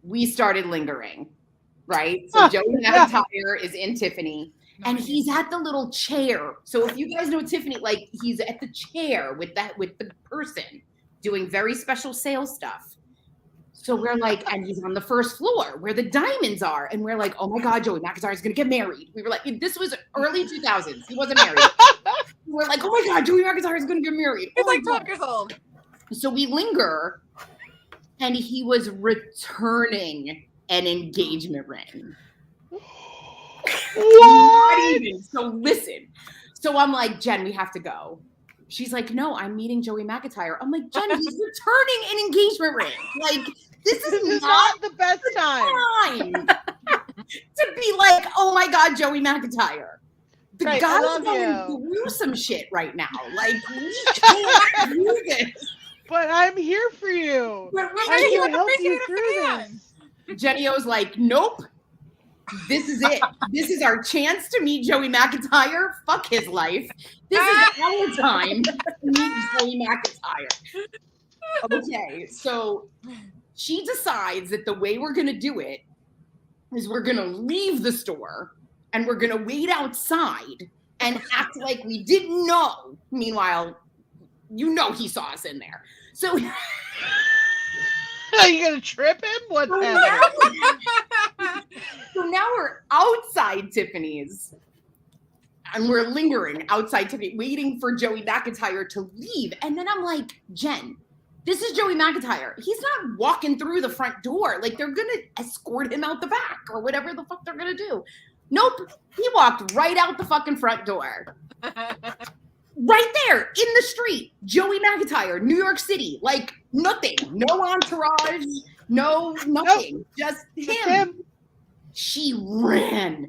S4: we started lingering. Right? So Joey McIntyre is in Tiffany, and he's at the little chair. So if you guys know Tiffany, like he's at the chair with the person doing very special sales stuff. So we're like, and he's on the 1st floor where the diamonds are. And we're like, oh my God, Joey McIntyre is going to get married. We were like, this was early 2000s. He wasn't married. We're like, oh my God, Joey McIntyre is going to get married.
S3: He's like 12 years old.
S4: So we linger, and he was returning an engagement ring.
S1: What?
S4: Not even. So listen. So I'm like, Jen, we have to go. She's like, no, I'm meeting Joey McIntyre. I'm like, Jen, he's returning an engagement ring. Like, this is not
S1: the best time
S4: to be like, oh my God, Joey McIntyre. The
S1: Great,
S4: guy's
S1: I love
S4: going through some shit right now. Like, we can't do this.
S1: But I'm here for you. I can help you through this.
S4: Jenny O's like, nope. This is it. This is our chance to meet Joey McIntyre. Fuck his life. This is our time to meet Joey McIntyre. Okay, so she decides that the way we're going to do it is we're going to leave the store and we're going to wait outside and act like we didn't know. Meanwhile, you know he saw us in there. So...
S1: Are you gonna trip him? What's happening?
S4: So now we're outside Tiffany's, and we're lingering outside Tiffany, waiting for Joey McIntyre to leave. And then I'm like, Jen, this is Joey McIntyre. He's not walking through the front door. Like, they're gonna escort him out the back or whatever the fuck they're gonna do. Nope, he walked right out the fucking front door. Right there in the street, Joey McIntyre, New York City, like nothing, no entourage, no nothing, nope. Just him. She ran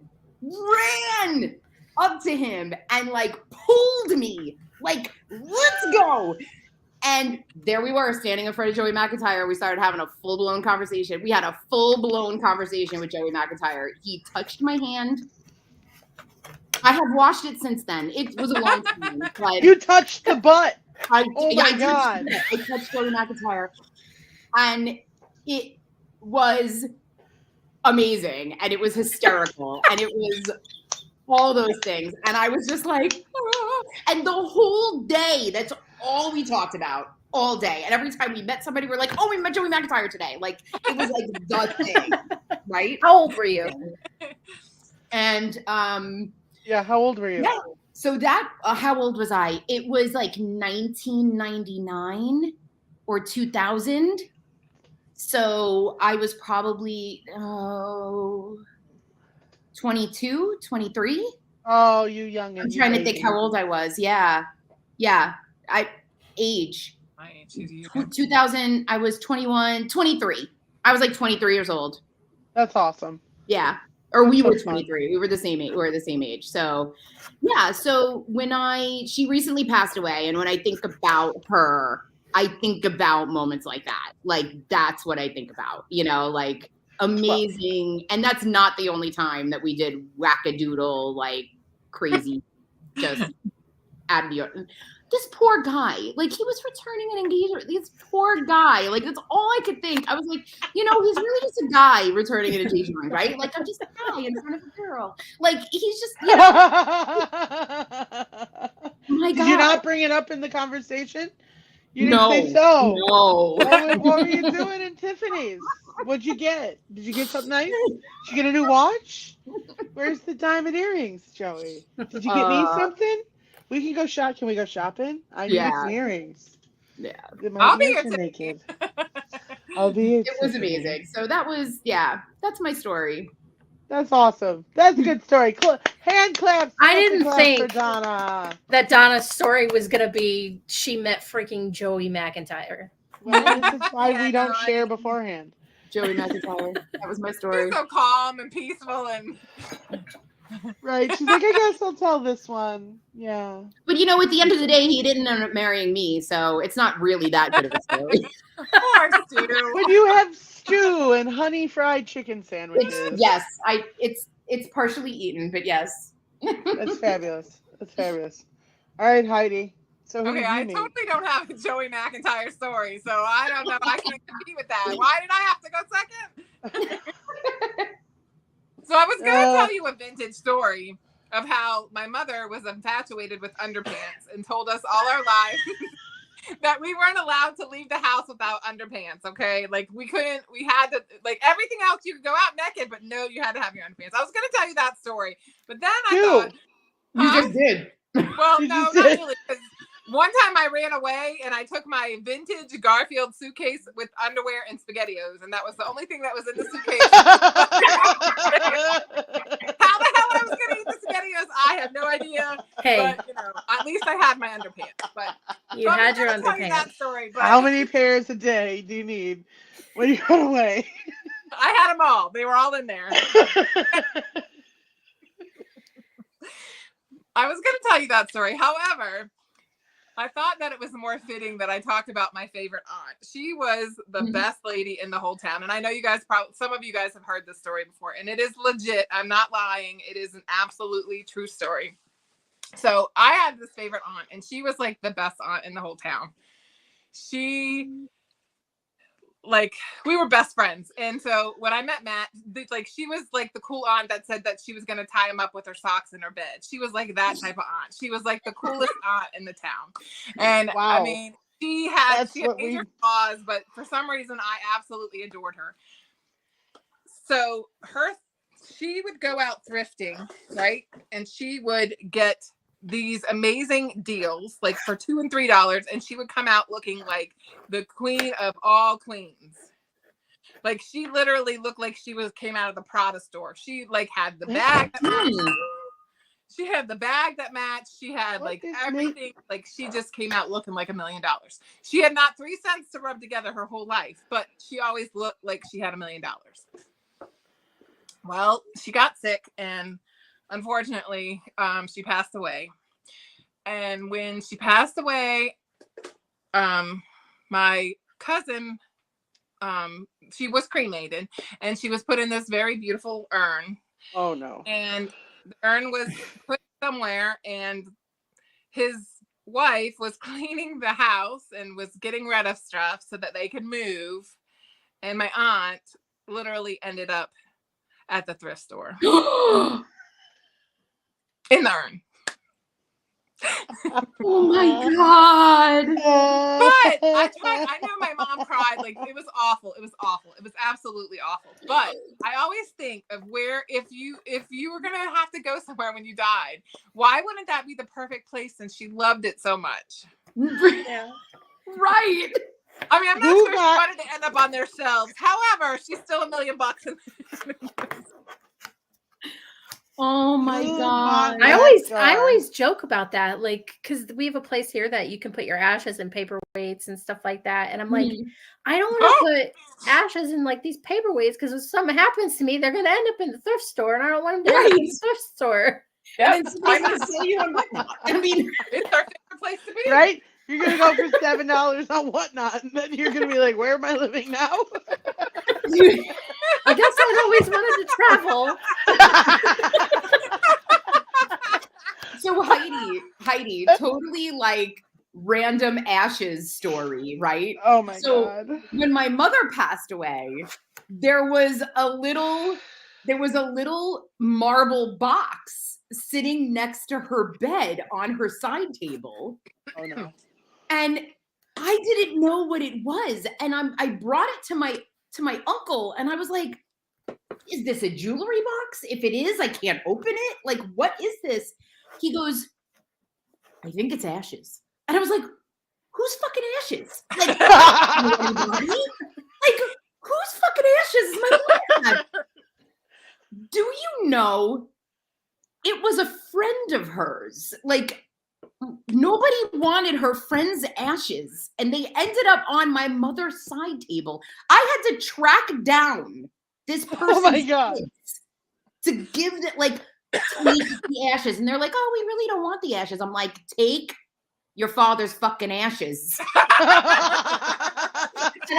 S4: up to him and like pulled me, like, let's go. And there we were standing in front of Joey McIntyre. We started having a full-blown conversation. We had a full-blown conversation with Joey McIntyre. He touched my hand. I have washed it since then. It was a long time. But
S1: you touched the butt.
S4: I
S1: God.
S4: I touched Joey McIntyre. And it was amazing. And it was hysterical. And it was all those things. And I was just like, oh. And the whole day, that's all we talked about all day. And every time we met somebody, we're like, oh, we met Joey McIntyre today. Like, it was like the thing, right?
S2: How old were you?
S4: And,
S1: yeah, how old were you?
S4: Yeah. So that, how old was I? It was like 1999 or 2000. So I was probably 22, 23.
S1: Oh, you young.
S4: I'm trying to think how old I was. Yeah. Age.
S3: My age.
S4: 2000, I was 21, 23. I was like 23 years old.
S1: That's awesome.
S4: Yeah. Or we were 23. We were the same age. We were the same age. So, yeah. So when she recently passed away, and when I think about her, I think about moments like that. Like, that's what I think about, you know, like amazing. And that's not the only time that we did wackadoodle, like crazy, just out of the this poor guy, like he was returning an engagement. This poor guy, like that's all I could think. I was like, he's really just a guy returning an engagement ring, right? Like I'm just a guy in front of a girl. Like he's just, my
S1: Did
S4: God.
S1: you not bring it up in the conversation? You didn't
S4: No,
S1: say so.
S4: no.
S1: What were you doing in Tiffany's? What'd you get? Did you get something nice? Did you get a new watch? Where's the diamond earrings, Joey? Did you get me something? We can go shop. Can we go shopping? I need some earrings.
S4: Yeah.
S3: I'll be here
S1: naked. I'll be.
S4: It was amazing. So that was, that's my story.
S1: That's awesome. That's a good story. Hand claps.
S2: I didn't think
S1: for Donna.
S2: that Donna's story was gonna be she met freaking Joey McIntyre.
S1: Well, this is why we don't share beforehand.
S4: Joey McIntyre. That was my story.
S3: You're so calm and peaceful and.
S1: Right. She's like, I guess I'll tell this one. Yeah.
S4: But at the end of the day, he didn't end up marrying me, so it's not really that good of a story.
S3: Poor Stu.
S1: When you have stew and honey fried chicken sandwiches.
S4: It's partially eaten, but yes.
S1: That's fabulous. That's fabulous. All right, Heidi. So
S3: Okay, I totally don't have a Joey McIntyre story, so I don't know. I can't compete with that. Why did I have to go second? So I was going to tell you a vintage story of how my mother was infatuated with underpants and told us all our lives that we weren't allowed to leave the house without underpants, okay? Like, we had to, like, everything else, you could go out naked, but no, you had to have your underpants. I was going to tell you that story, but then I thought...
S4: You just did.
S3: Well, no, not really, because one time I ran away and I took my vintage Garfield suitcase with underwear and SpaghettiOs, and that was the only thing that was in the suitcase. How the hell I was going to eat the SpaghettiOs, I have no idea.
S2: Hey.
S3: But, at least I had my underpants. But
S2: you had your
S3: underpants. Tell you that story, but
S1: how many pairs a day do you need when you run away?
S3: I had them all. They were all in there. I was going to tell you that story. However, I thought that it was more fitting that I talked about my favorite aunt. She was the best lady in the whole town. And I know you guys some of you guys have heard this story before, and it is legit. I'm not lying. It is an absolutely true story. So I had this favorite aunt, and she was like the best aunt in the whole town. We were best friends. And so when I met Matt, she was like the cool aunt that said that she was going to tie him up with her socks in her bed. She was like that type of aunt. She was like the coolest aunt in the town. And
S1: wow.
S3: I mean, she had major flaws, but for some reason I absolutely adored her. So she would go out thrifting, right? And she would get these amazing deals, like for $2 and $3, and she would come out looking like the queen of all queens. Like she literally looked like she came out of the Prada store. She had the bag that matched. She had the bag that matched. She had everything. Like she just came out looking like $1 million. She had not 3 cents to rub together her whole life, but she always looked like she had $1 million. Well, she got sick and unfortunately, she passed away. And when she passed away, my cousin, she was cremated and she was put in this very beautiful urn.
S1: Oh, no.
S3: And the urn was put somewhere and his wife was cleaning the house and was getting rid of stuff so that they could move. And my aunt literally ended up at the thrift store. In the urn.
S4: Oh my God.
S3: But I know my mom cried. Like it was awful. It was awful. It was absolutely awful. But I always think of where if you were gonna have to go somewhere when you died, why wouldn't that be the perfect place since she loved it so much?
S2: Yeah.
S4: Right.
S3: I mean, I'm not sure she wanted to end up on their shelves. However, she's still $1 million.
S4: Oh my God.
S2: I always joke about that, like, because we have a place here that you can put your ashes in paperweights and stuff like that. And I'm like, I don't want to put ashes in like these paperweights because if something happens to me, they're going to end up in the thrift store, and I don't want them to end up in the thrift store.
S3: Yep.
S4: I'm going to sell you on Whatnot. I mean,
S3: it's our favorite place to be.
S1: Right? You're going to go for $7 on Whatnot, and then you're going to be like, where am I living now?
S2: I guess I'd always wanted to travel.
S4: So Heidi, totally like random ashes story, right?
S1: Oh my
S4: So
S1: God.
S4: when my mother passed away, there was a little marble box sitting next to her bed on her side table.
S1: Oh no.
S4: And I didn't know what it was. And I brought it to my uncle, and I was like, is this a jewelry box? If it is, I can't open it. Like, what is this? He goes, I think it's ashes. And I was like, whose fucking ashes? Like, anybody? Like, whose fucking ashes is my mom had? Do you know it was a friend of hers? Like, nobody wanted her friend's ashes, and they ended up on my mother's side table. I had to track down this person's
S1: Oh my God.
S4: kids to give it, like, take the ashes. And they're like, oh, we really don't want the ashes. I'm like, take your father's fucking ashes. And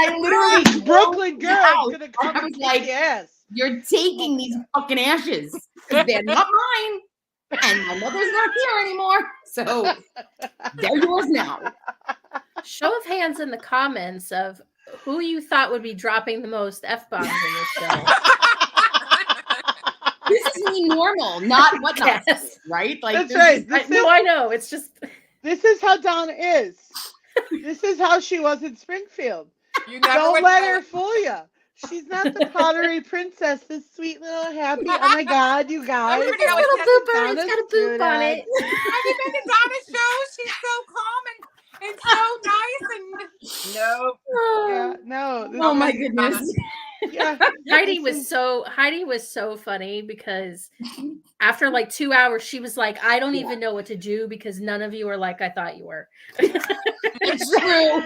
S4: I literally
S1: Brooklyn girl
S4: out.
S1: gonna come
S4: I
S1: and
S4: was
S1: kick
S4: like,
S1: the ass.
S4: you're taking these fucking ashes, 'cause they're not mine. And my mother's not here anymore. So they're yours now.
S2: Show of hands in the comments of who you thought would be dropping the most F-bombs in this show.
S4: This is me normal, not whatnot,
S2: Yes.
S4: right? Like,
S1: That's
S4: this
S1: right.
S4: is-
S2: I know. It's just
S1: This is how Donna is. This is how she was in Springfield.
S3: You never
S1: Don't
S3: would
S1: let
S3: know
S1: her
S3: it.
S1: fool you. She's not the pottery princess, this sweet little happy. Oh my God, you guys.
S3: Everybody
S2: this
S3: always
S2: little
S3: says
S2: boop on it. It's
S1: Donna's
S2: got a boop on
S1: doodad.
S2: it.
S3: Have you been to Donna's shows? She's so calm and so nice and no.
S1: Yeah, no. This
S4: Oh
S1: is-
S4: my goodness.
S1: Yeah.
S2: Heidi
S1: this
S2: was so funny because after like 2 hours, she was like, I don't even know what to do because none of you are like I thought you were.
S4: It's true.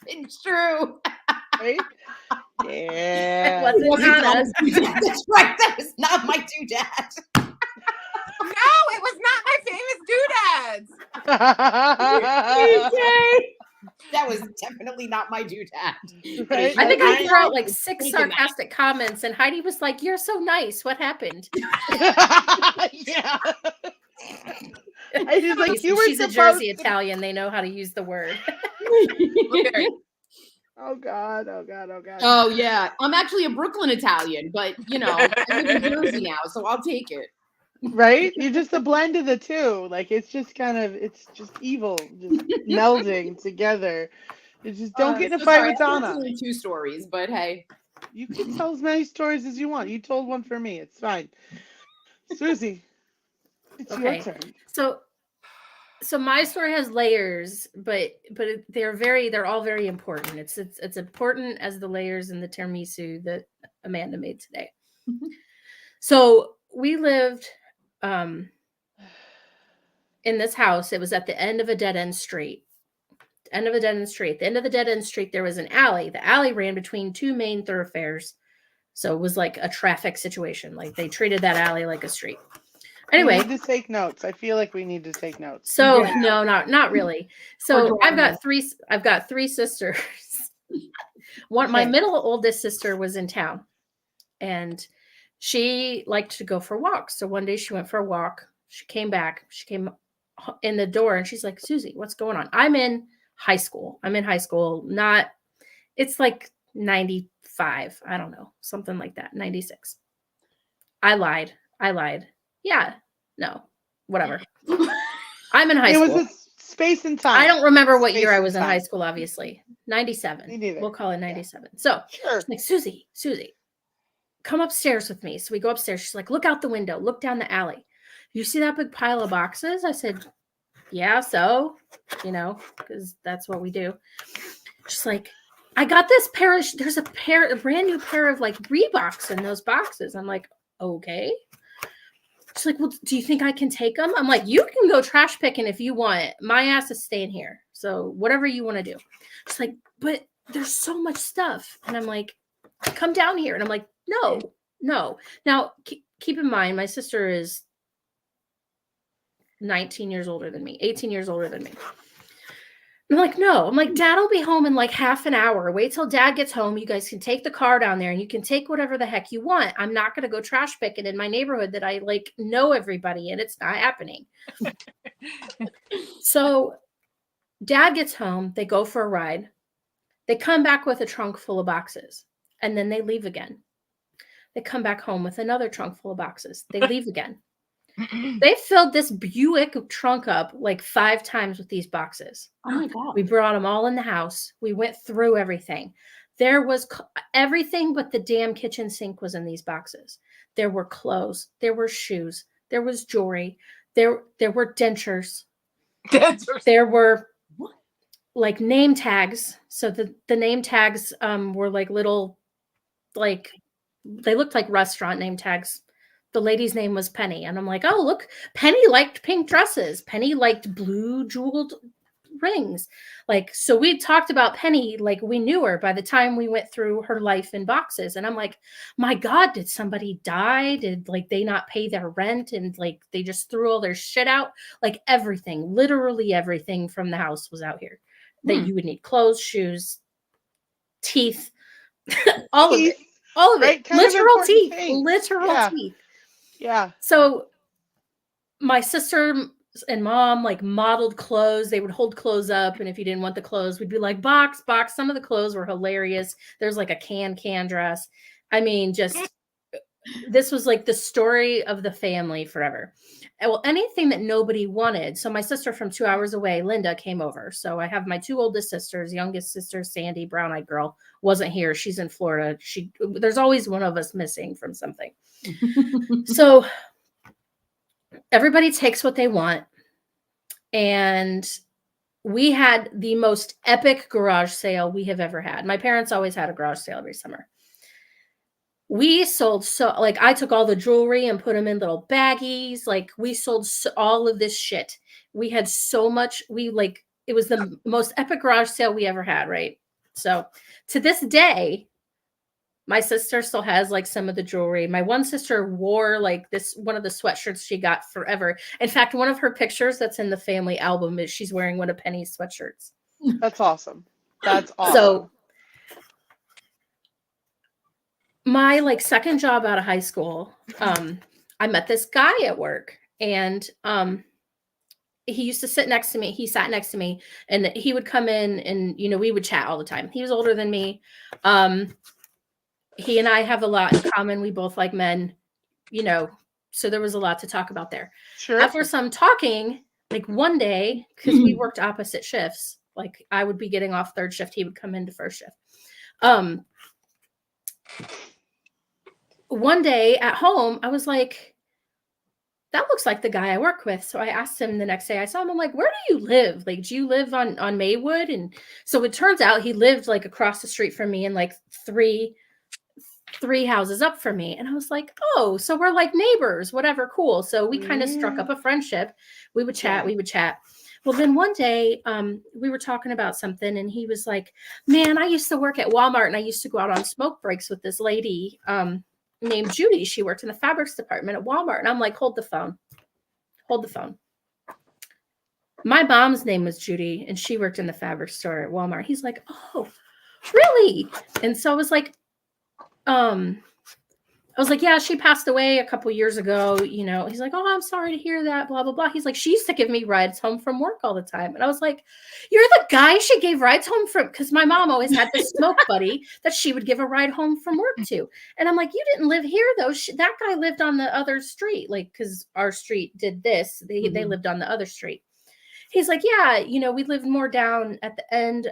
S4: It's true.
S1: Right?
S2: It
S1: Yeah.
S2: wasn't
S4: Wasn't
S2: Donna.
S4: Donna's doodad. That's right. That was not my doodad.
S3: No, it was not my famous doodads.
S4: Okay. That was definitely not my doodad.
S1: Right?
S2: I think I
S1: Right?
S2: threw out like 6
S4: Taking that.
S2: sarcastic comments, and Heidi was like, "You're so nice. What happened?"
S1: Yeah. I just like you were
S2: She's a
S1: supposed
S2: Jersey
S1: to-
S2: Italian. They know how to use the word.
S3: Okay.
S1: Oh God, oh God, oh God.
S4: Oh yeah, I'm actually a Brooklyn Italian, but you know, I live in Jersey now, so I'll take it.
S1: Right? You're just a blend of the two. Like it's just kind of it's just evil, just melding together. It's just don't get in a
S4: So
S1: fight
S4: sorry,
S1: with
S4: I was
S1: Donna.
S4: telling 2 stories, but hey.
S1: You can tell as many stories as you want. You told one for me. It's fine. Susie, it's your
S2: Okay.
S1: turn.
S2: So my story has layers, but they're all very important. It's important as the layers in the tiramisu that Amanda made today. So we lived in this house. It was at the end of a dead end street. At the end of the dead end street, there was an alley. The alley ran between 2 main thoroughfares. So it was like a traffic situation. Like they treated that alley like a street. Anyway,
S1: we need to take notes. I feel like we need to take notes.
S2: so
S4: Yeah.
S2: no, not really. So
S4: Or
S2: I've
S4: Donna.
S2: got 3 sisters. My
S1: Okay.
S2: middle oldest sister was in town, and she liked to go for walks. So one day she went for a walk. She came back. She came in the door, and she's like, "Susie, what's going on?" I'm in high school. Not. It's like 95. I don't know, something like that. 96. I lied. Yeah. No. Whatever. I'm in high
S1: It
S2: school.
S1: was a space and time.
S2: I don't remember what year
S1: Space
S2: I
S1: and
S2: was in
S1: time.
S2: high school, obviously. 97.
S1: Me neither.
S2: We'll call it 97. So
S1: Sure.
S2: she's like, Susie, come upstairs with me. So we go upstairs. She's like, look out the window, look down the alley. You see that big pile of boxes? I said, yeah, so, because that's what we do. She's like, I got this there's a brand new pair of like Reeboks in those boxes. I'm like, okay. She's like, well, do you think I can take them? I'm like, you can go trash picking if you want. My ass is staying here. So whatever you want to do. She's like, but there's so much stuff. And I'm like, come down here. And I'm like, no. Now, keep in mind, my sister is 19 years older than me, 18 years older than me. I'm like, no. I'm like, Dad will be home in like half an hour. Wait till Dad gets home. You guys can take the car down there and you can take whatever the heck you want. I'm not going to go trash picking in my neighborhood that I like know everybody in. It's not happening. So Dad gets home. They go for a ride. They come back with a trunk full of boxes, and then they leave again. They come back home with another trunk full of boxes. They leave again. They filled this Buick trunk up like 5 times with these boxes.
S4: Oh my God.
S2: We brought them all in the house. We went through everything. There was everything but the damn kitchen sink was in these boxes. There were clothes. There were shoes. There was jewelry. There were dentures. There were like name tags. So the name tags were like little, like they looked like restaurant name tags. The lady's name was Penny. And I'm like, oh, look, Penny liked pink dresses. Penny liked blue jeweled rings. Like, so we talked about Penny like we knew her by the time we went through her life in boxes. And I'm like, my God, did somebody die? Did like they not pay their rent and like they just threw all their shit out? Like everything, literally everything from the house was out here that you would need: clothes, shoes, teeth, all of it. All of
S1: Right?
S2: it.
S1: Kind of
S2: Literal
S1: important
S2: teeth.
S1: things.
S2: Literal
S1: Yeah.
S2: teeth.
S1: Yeah.
S2: So my sister and mom like modeled clothes. They would hold clothes up, and if you didn't want the clothes, we'd be like, box. Some of the clothes were hilarious. There's like a can dress. I mean, just this was like the story of the family forever. And well, anything that nobody wanted. So my sister from 2 hours away, Linda, came over. So I have my 2 oldest sisters. Youngest sister, Sandy, brown-eyed girl, wasn't here. She's in Florida. There's always one of us missing from something. So everybody takes what they want. And we had the most epic garage sale we have ever had. My parents always had a garage sale every summer. We sold like I took all the jewelry and put them in little baggies. Like we sold all of this shit. We had so much. It was the most epic garage sale we ever had. Right. So to this day, my sister still has like some of the jewelry. My one sister wore like one of the sweatshirts she got forever. In fact, one of her pictures that's in the family album is she's wearing one of Penny's sweatshirts.
S1: That's awesome. That's awesome.
S2: So my like second job out of high school, I met this guy at work, and he used to sit next to me. He sat next to me, and he would come in, and we would chat all the time. He was older than me. He and I have a lot in common. We both like men, so there was a lot to talk about there.
S1: Sure.
S2: After some talking, like one day, because we worked opposite shifts, like I would be getting off third shift, he would come into first shift. One day at home, I was like, that looks like the guy I work with. So I asked him the next day I saw him, I'm like, where do you live? Like, do you live on Maywood? And so it turns out he lived like across the street from me and like three houses up from me. And I was like, oh, so we're like neighbors, whatever. Cool. So we kind of struck up a friendship. We would chat. Well, then one day we were talking about something, and he was like, man, I used to work at Walmart, and I used to go out on smoke breaks with this lady named Judy. She worked in the fabrics department at Walmart. And I'm like, hold the phone. My mom's name was Judy, and she worked in the fabric store at Walmart. He's like, oh, really? And so I was like, yeah, she passed away a couple years ago. He's like, oh, I'm sorry to hear that, blah, blah, blah. He's like, she used to give me rides home from work all the time. And I was like, you're the guy she gave rides home from? Because my mom always had this smoke buddy that she would give a ride home from work to. And I'm like, you didn't live here, though. That guy lived on the other street, like, because our street did this. They lived on the other street. He's like, yeah, we lived more down at the end,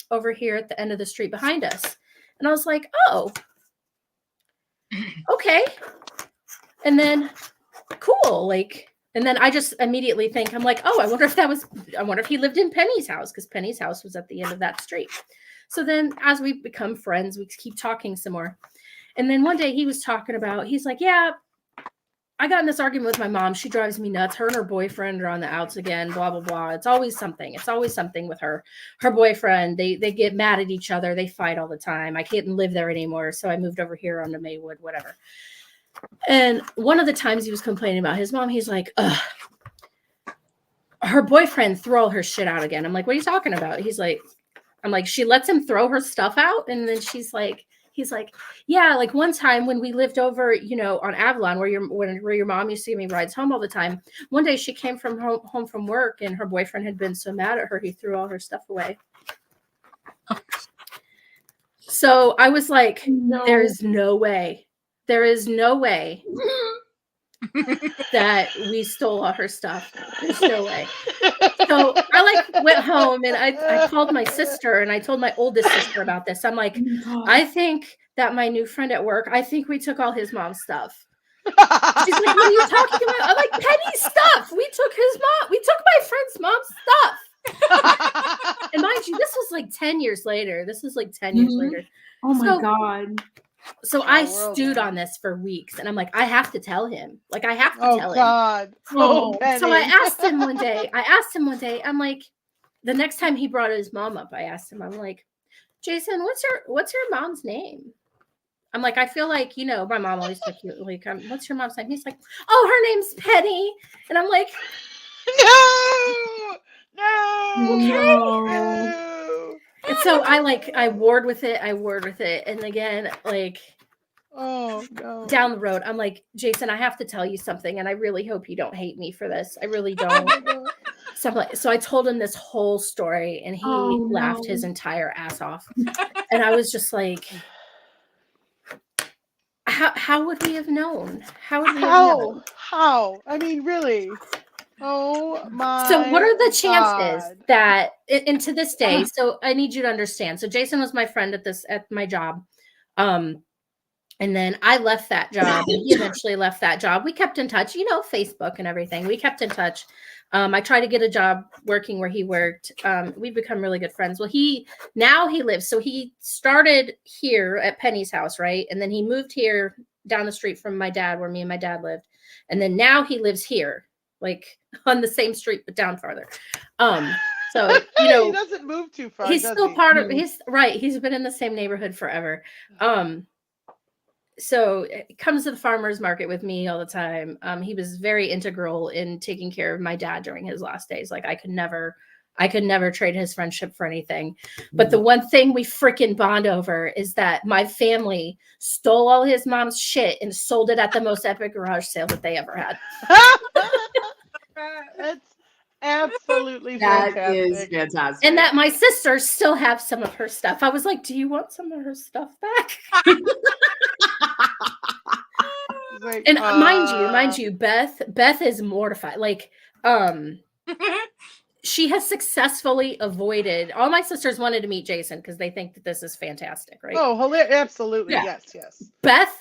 S2: over here at the end of the street behind us. And I was like, oh, okay. And then cool. Like, and then I just immediately think, I'm like, oh, I wonder if he lived in Penny's house, because Penny's house was at the end of that street. So then as we become friends, we keep talking some more. And then one day he's like, yeah, I got in this argument with my mom. She drives me nuts. Her and her boyfriend are on the outs again, blah, blah, blah. It's always something. With her boyfriend. They get mad at each other. They fight all the time. I can't live there anymore. So I moved over here onto Maywood, whatever. And one of the times he was complaining about his mom, he's like, ugh, her boyfriend threw all her shit out again. I'm like, what are you talking about? I'm like, she lets him throw her stuff out. And then she's like, he's like, yeah, like one time when we lived over, on Avalon, where your mom used to give me rides home all the time. One day she came from home from work, and her boyfriend had been so mad at her, he threw all her stuff away. So I was like, there is no way that we stole all her stuff. There's no way. So I went home, and I called my sister, and I told my oldest sister about this. I'm like, I think that my new friend at work, I think we took all his mom's stuff. She's like, what are you talking about? I'm like, Penny's stuff. We took my friend's mom's stuff. And mind you, this was like 10 years later.
S4: Oh my God.
S2: So I stewed on this for weeks, and I'm like, I have to tell him. Like, I have to tell him.
S1: God. Oh, God.
S2: So I asked him one day, I'm like, the next time he brought his mom up, I asked him, I'm like, Jason, what's your mom's name? I'm like, I feel like, my mom always like, what's your mom's name? He's like, oh, her name's Penny. And I'm like,
S1: No.
S2: And so I warred with it. And again,
S1: oh no.
S2: Down the road, I'm like, Jason, I have to tell you something, and I really hope you don't hate me for this. I really don't. So I told him this whole story, and he laughed his entire ass off. And I was just like, how would we have known? How?
S1: I mean, really? Oh my.
S2: So what are the chances that, and to this day, so I need you to understand. So Jason was my friend at my job. And then I left that job, and he eventually left that job. We kept in touch, Facebook and everything. We kept in touch. I tried to get a job working where he worked. We've become really good friends. Well, now he lives. So he started here at Penny's house, right? And then he moved here down the street from my dad, where me and my dad lived. And then now he lives here, like on the same street, but down farther. So,
S1: he doesn't move too far.
S2: He's still part of, he's right. He's been in the same neighborhood forever. So it comes to the farmer's market with me all the time. He was very integral in taking care of my dad during his last days. Like I could never trade his friendship for anything. But the one thing we freaking bond over is that my family stole all his mom's shit and sold it at the most epic garage sale that they ever had.
S1: That's absolutely fantastic.
S4: That is fantastic.
S2: And that my sisters still have some of her stuff. I was like, do you want some of her stuff back?
S1: Like,
S2: and mind you, Beth is mortified. Like, she has successfully avoided. All my sisters wanted to meet Jason because they think that this is fantastic, right?
S1: Oh, absolutely, yeah. Yes.
S2: Beth,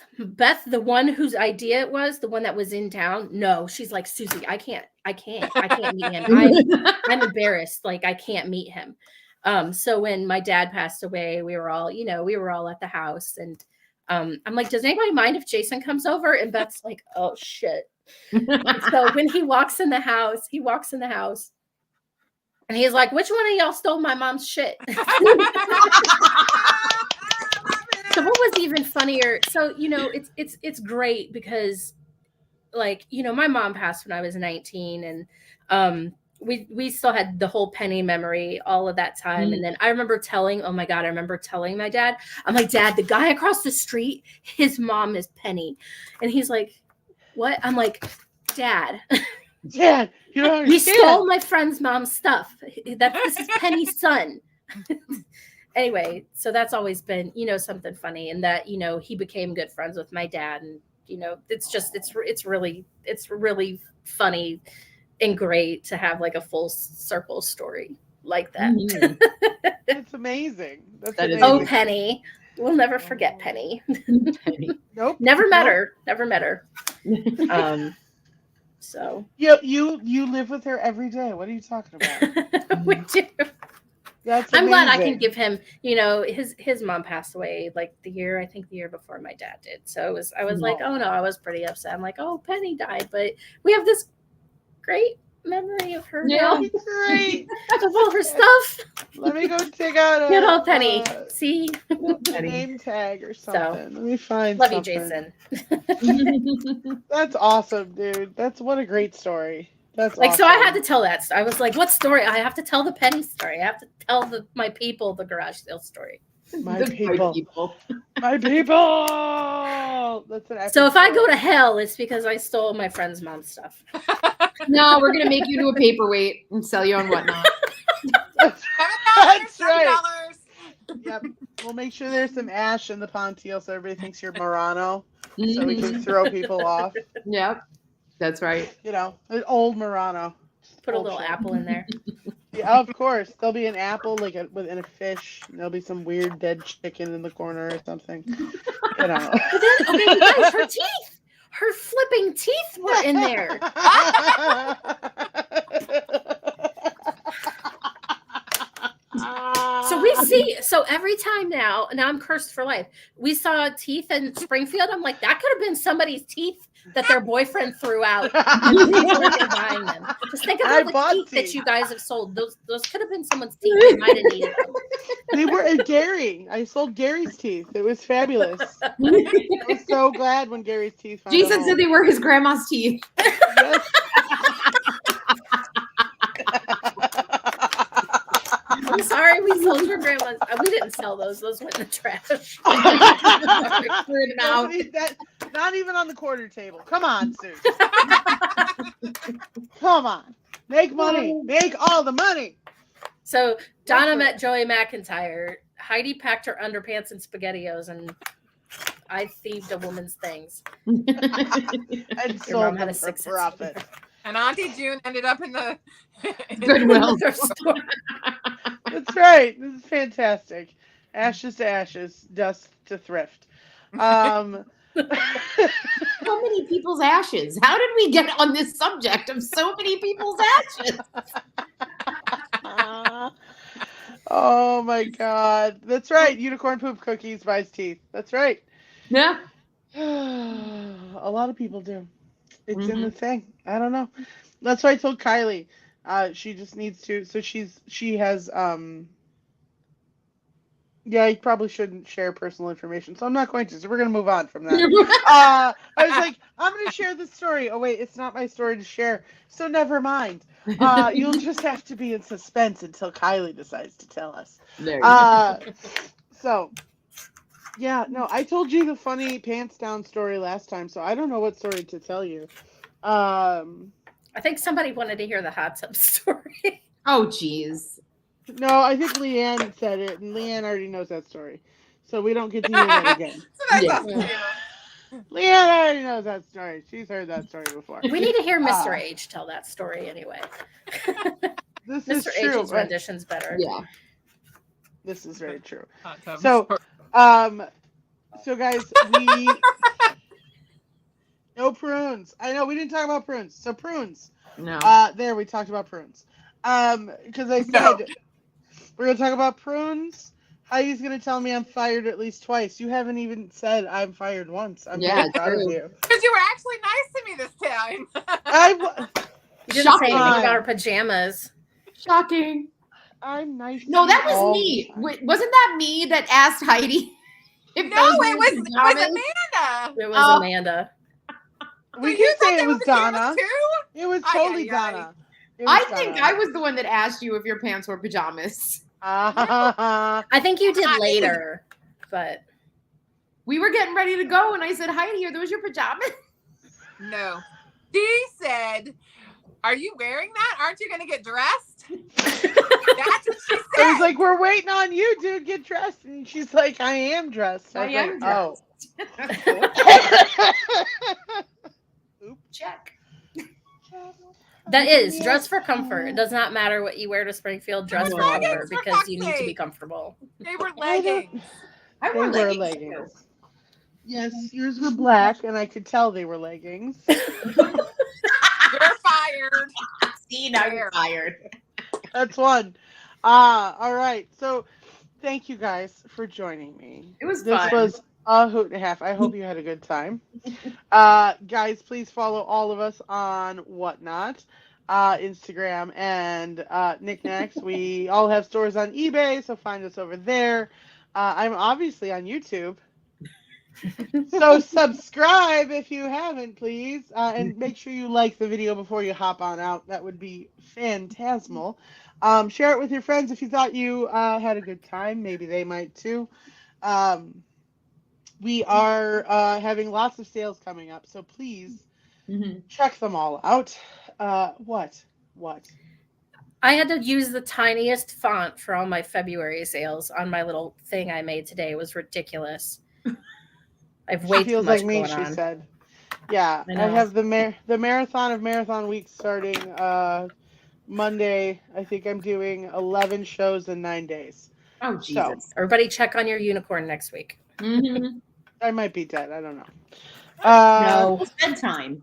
S2: the one whose idea it was, the one that was in town. No, she's like, Susie, I can't meet him. I'm embarrassed. Like, I can't meet him. So when my dad passed away, we were all at the house, and I'm like, does anybody mind if Jason comes over? And Beth's like, oh shit. So when he walks in the house, and he's like, which one of y'all stole my mom's shit? So what was even funnier? So, it's great because, like, my mom passed when I was 19, and we still had the whole Penny memory all of that time. And then I remember telling my dad, I'm like, Dad, the guy across the street, his mom is Penny. And he's like, what? I'm like, Dad,
S1: you don't understand.
S2: We stole my friend's mom's stuff. This is Penny's son. Anyway, so that's always been, something funny, and that, he became good friends with my dad, and, it's really funny and great to have like a full circle story like that.
S1: It's amazing. That's
S4: amazing.
S2: Oh, Penny. We'll never forget Penny.
S4: Penny.
S1: Nope.
S2: Never met her. So
S1: you live with her every day. What are you talking about?
S2: We do.
S1: That's
S2: I'm glad I
S1: amazing.
S2: can give him, his mom passed away like the year before my dad did. So I was like, oh no, I was pretty upset. I'm like, oh, Penny died, but we have this great memory of her now.
S1: Great.
S2: Of all her stuff.
S1: Let me go take out
S2: Good old Penny. See?
S1: A name tag or something. Let me find
S2: love
S1: something.
S2: you, Jason.
S1: That's awesome, dude. What a great story. That's
S2: like,
S1: awesome.
S2: so I had to tell that. I was like, what story? I have to tell the Penny story. I have to tell my people the garage sale story.
S1: My
S4: The
S1: people. My people. That's an
S2: So if I go
S1: epic
S2: to hell, it's because I stole my friend's mom's stuff.
S4: No, we're gonna make you do a paperweight and sell you on Whatnot.
S3: $7,
S1: That's right.
S3: $7.
S1: Yep. We'll make sure there's some ash in the pontiel so everybody thinks you're Murano, so we
S4: Mhm.
S1: can throw people off.
S4: Yep, that's right.
S1: You know, an old Murano.
S2: Put a
S1: Old
S2: little
S1: shit.
S2: apple in there.
S1: Yeah, of course. There'll be an apple within a fish. And there'll be some weird dead chicken in the corner or something. You know.
S2: But then, okay, you guys, her teeth. Her flipping teeth were in there. So we see, so every time now I'm cursed for life. We saw teeth in Springfield. I'm like, that could have been somebody's teeth that their boyfriend threw out. Buying them. Just think of all the teeth that you guys have sold. Those could have been someone's teeth. They might have needed them.
S1: They were at Gary. I sold Gary's teeth. It was fabulous. I was so glad when Gary's teeth found
S4: Jason said they were his grandma's teeth.
S1: Yes.
S2: I'm sorry, we sold your grandma's. We didn't sell those. Those went in the trash.
S1: Not even on the quarter table. Come on, Sue. Come on. Make money. Make all the money.
S2: So Donna met Joey McIntyre. Heidi packed her underpants and SpaghettiOs, and I thieved a woman's things.
S1: And sold them for profit.
S3: And Auntie June ended up in the
S4: Goodwill.
S1: That's right. This is fantastic. Ashes to ashes, dust to thrift.
S4: So many people's ashes. How did we get on this subject of so many people's ashes?
S1: Oh my God. That's right. Unicorn poop cookies buys teeth. That's right.
S4: Yeah.
S1: A lot of people do. It's in the thing. I don't know. That's why I told Kylie. She just needs to. So she has. Yeah, I probably shouldn't share personal information, so I'm not going to. So we're gonna move on from that. I was like, I'm gonna share this story. Oh wait, it's not my story to share, so never mind. You'll just have to be in suspense until Kylie decides to tell us.
S4: There you go.
S1: So. Yeah, no, I told you the funny pants down story last time, so I don't know what story to tell you.
S2: I think somebody wanted to hear the hot tub story.
S4: Oh, geez.
S1: No, I think Leanne said it, and Leanne already knows that story, so we don't get to hear that again.
S4: Yeah.
S1: Leanne already knows that story. She's heard that story before.
S2: We need to hear Mr. H tell that story anyway.
S1: This is
S2: Mr.
S1: true.
S2: H's rendition's better.
S4: Yeah.
S1: This is very true.
S3: So,
S1: So guys, we no prunes. I know we didn't talk about prunes. So prunes.
S4: No.
S1: There we talked about prunes. Because I said we're gonna talk about prunes. Heidi's gonna tell me I'm fired at least twice. You haven't even said I'm fired once. I'm very proud of you.
S3: because you were actually nice to me this time.
S2: You didn't say anything about her pajamas.
S4: Shocking.
S1: I'm nice.
S4: No, that was me. Wasn't that me that asked Heidi?
S3: No, it was Amanda.
S2: It was Amanda.
S1: We
S3: So
S1: can
S3: you thought
S1: say
S3: they
S1: it
S3: were
S1: was
S3: pajamas
S1: Donna.
S3: too?
S1: It was
S3: Ay,
S1: totally
S3: ay, ay.
S1: Donna. It was
S4: I think
S1: Donna.
S4: I was the one that asked you if your pants were pajamas.
S2: I think you did later, but
S4: We were getting ready to go, and I said, Heidi, are those your pajamas?
S3: No. She said, "Are you wearing that? Aren't you going to get dressed?" That's what she
S1: I
S3: said.
S1: was like, we're waiting on you, dude. Get dressed. And she's like, I am dressed.
S4: I
S1: was
S4: am
S1: like,
S4: dressed.
S1: Oop.
S4: Check.
S2: that is dress for comfort. It does not matter what you wear to Springfield. Dress for
S3: Leggings,
S2: comfort
S3: for
S2: because
S3: fuck's
S2: you need to be
S3: sake.
S2: comfortable.
S3: They were leggings.
S4: I
S1: They
S4: wore
S1: were
S4: leggings.
S1: leggings. Yes, yours were black, and I could tell they were leggings.
S3: You're fired.
S4: See, now you're fired.
S1: That's one. All right. So, thank you guys for joining me.
S4: It was
S1: This
S4: fun.
S1: was a hoot and a half. I hope you had a good time. Guys, please follow all of us on Whatnot, Instagram, and Knickknacks. We all have stores on eBay, so find us over there. I'm obviously on YouTube. So subscribe if you haven't, please. And make sure you like the video before you hop on out. That would be phantasmal. Share it with your friends if you thought you had a good time. Maybe they might too. We are having lots of sales coming up, so please check them all out. What?
S2: I had to use the tiniest font for all my February sales on my little thing I made today. It was ridiculous. I've way too
S1: feels
S2: much
S1: like me,
S2: going
S1: she
S2: on.
S1: said. Yeah,
S2: I
S1: I
S2: know.
S1: have the marathon of marathon weeks starting Monday. I think I'm doing 11 shows in 9 days.
S4: Oh,
S1: So
S4: Jesus.
S2: Everybody check on your unicorn next week.
S1: I might be dead. I don't know.
S2: No.
S4: It's bedtime.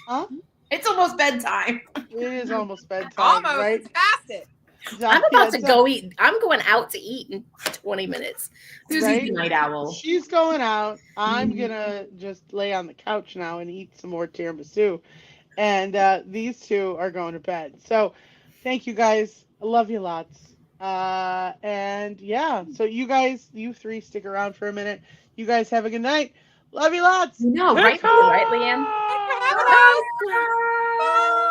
S1: Huh?
S4: It's almost bedtime.
S1: It is almost bedtime,
S3: Almost.
S1: right?
S3: It's past it.
S2: I'm about to go eat. I'm going out to eat in 20 minutes.
S4: Susie's
S1: Right?
S4: the night owl.
S1: She's going out. I'm
S4: Mhm.
S1: gonna just lay on the couch now and eat some more tiramisu. And these two are going to bed. So thank you guys. I love you lots. And yeah, so you three stick around for a minute. You guys have a good night. Love you lots.
S4: No, right?
S2: Right, Leanne?
S3: Thanks for having us. Bye.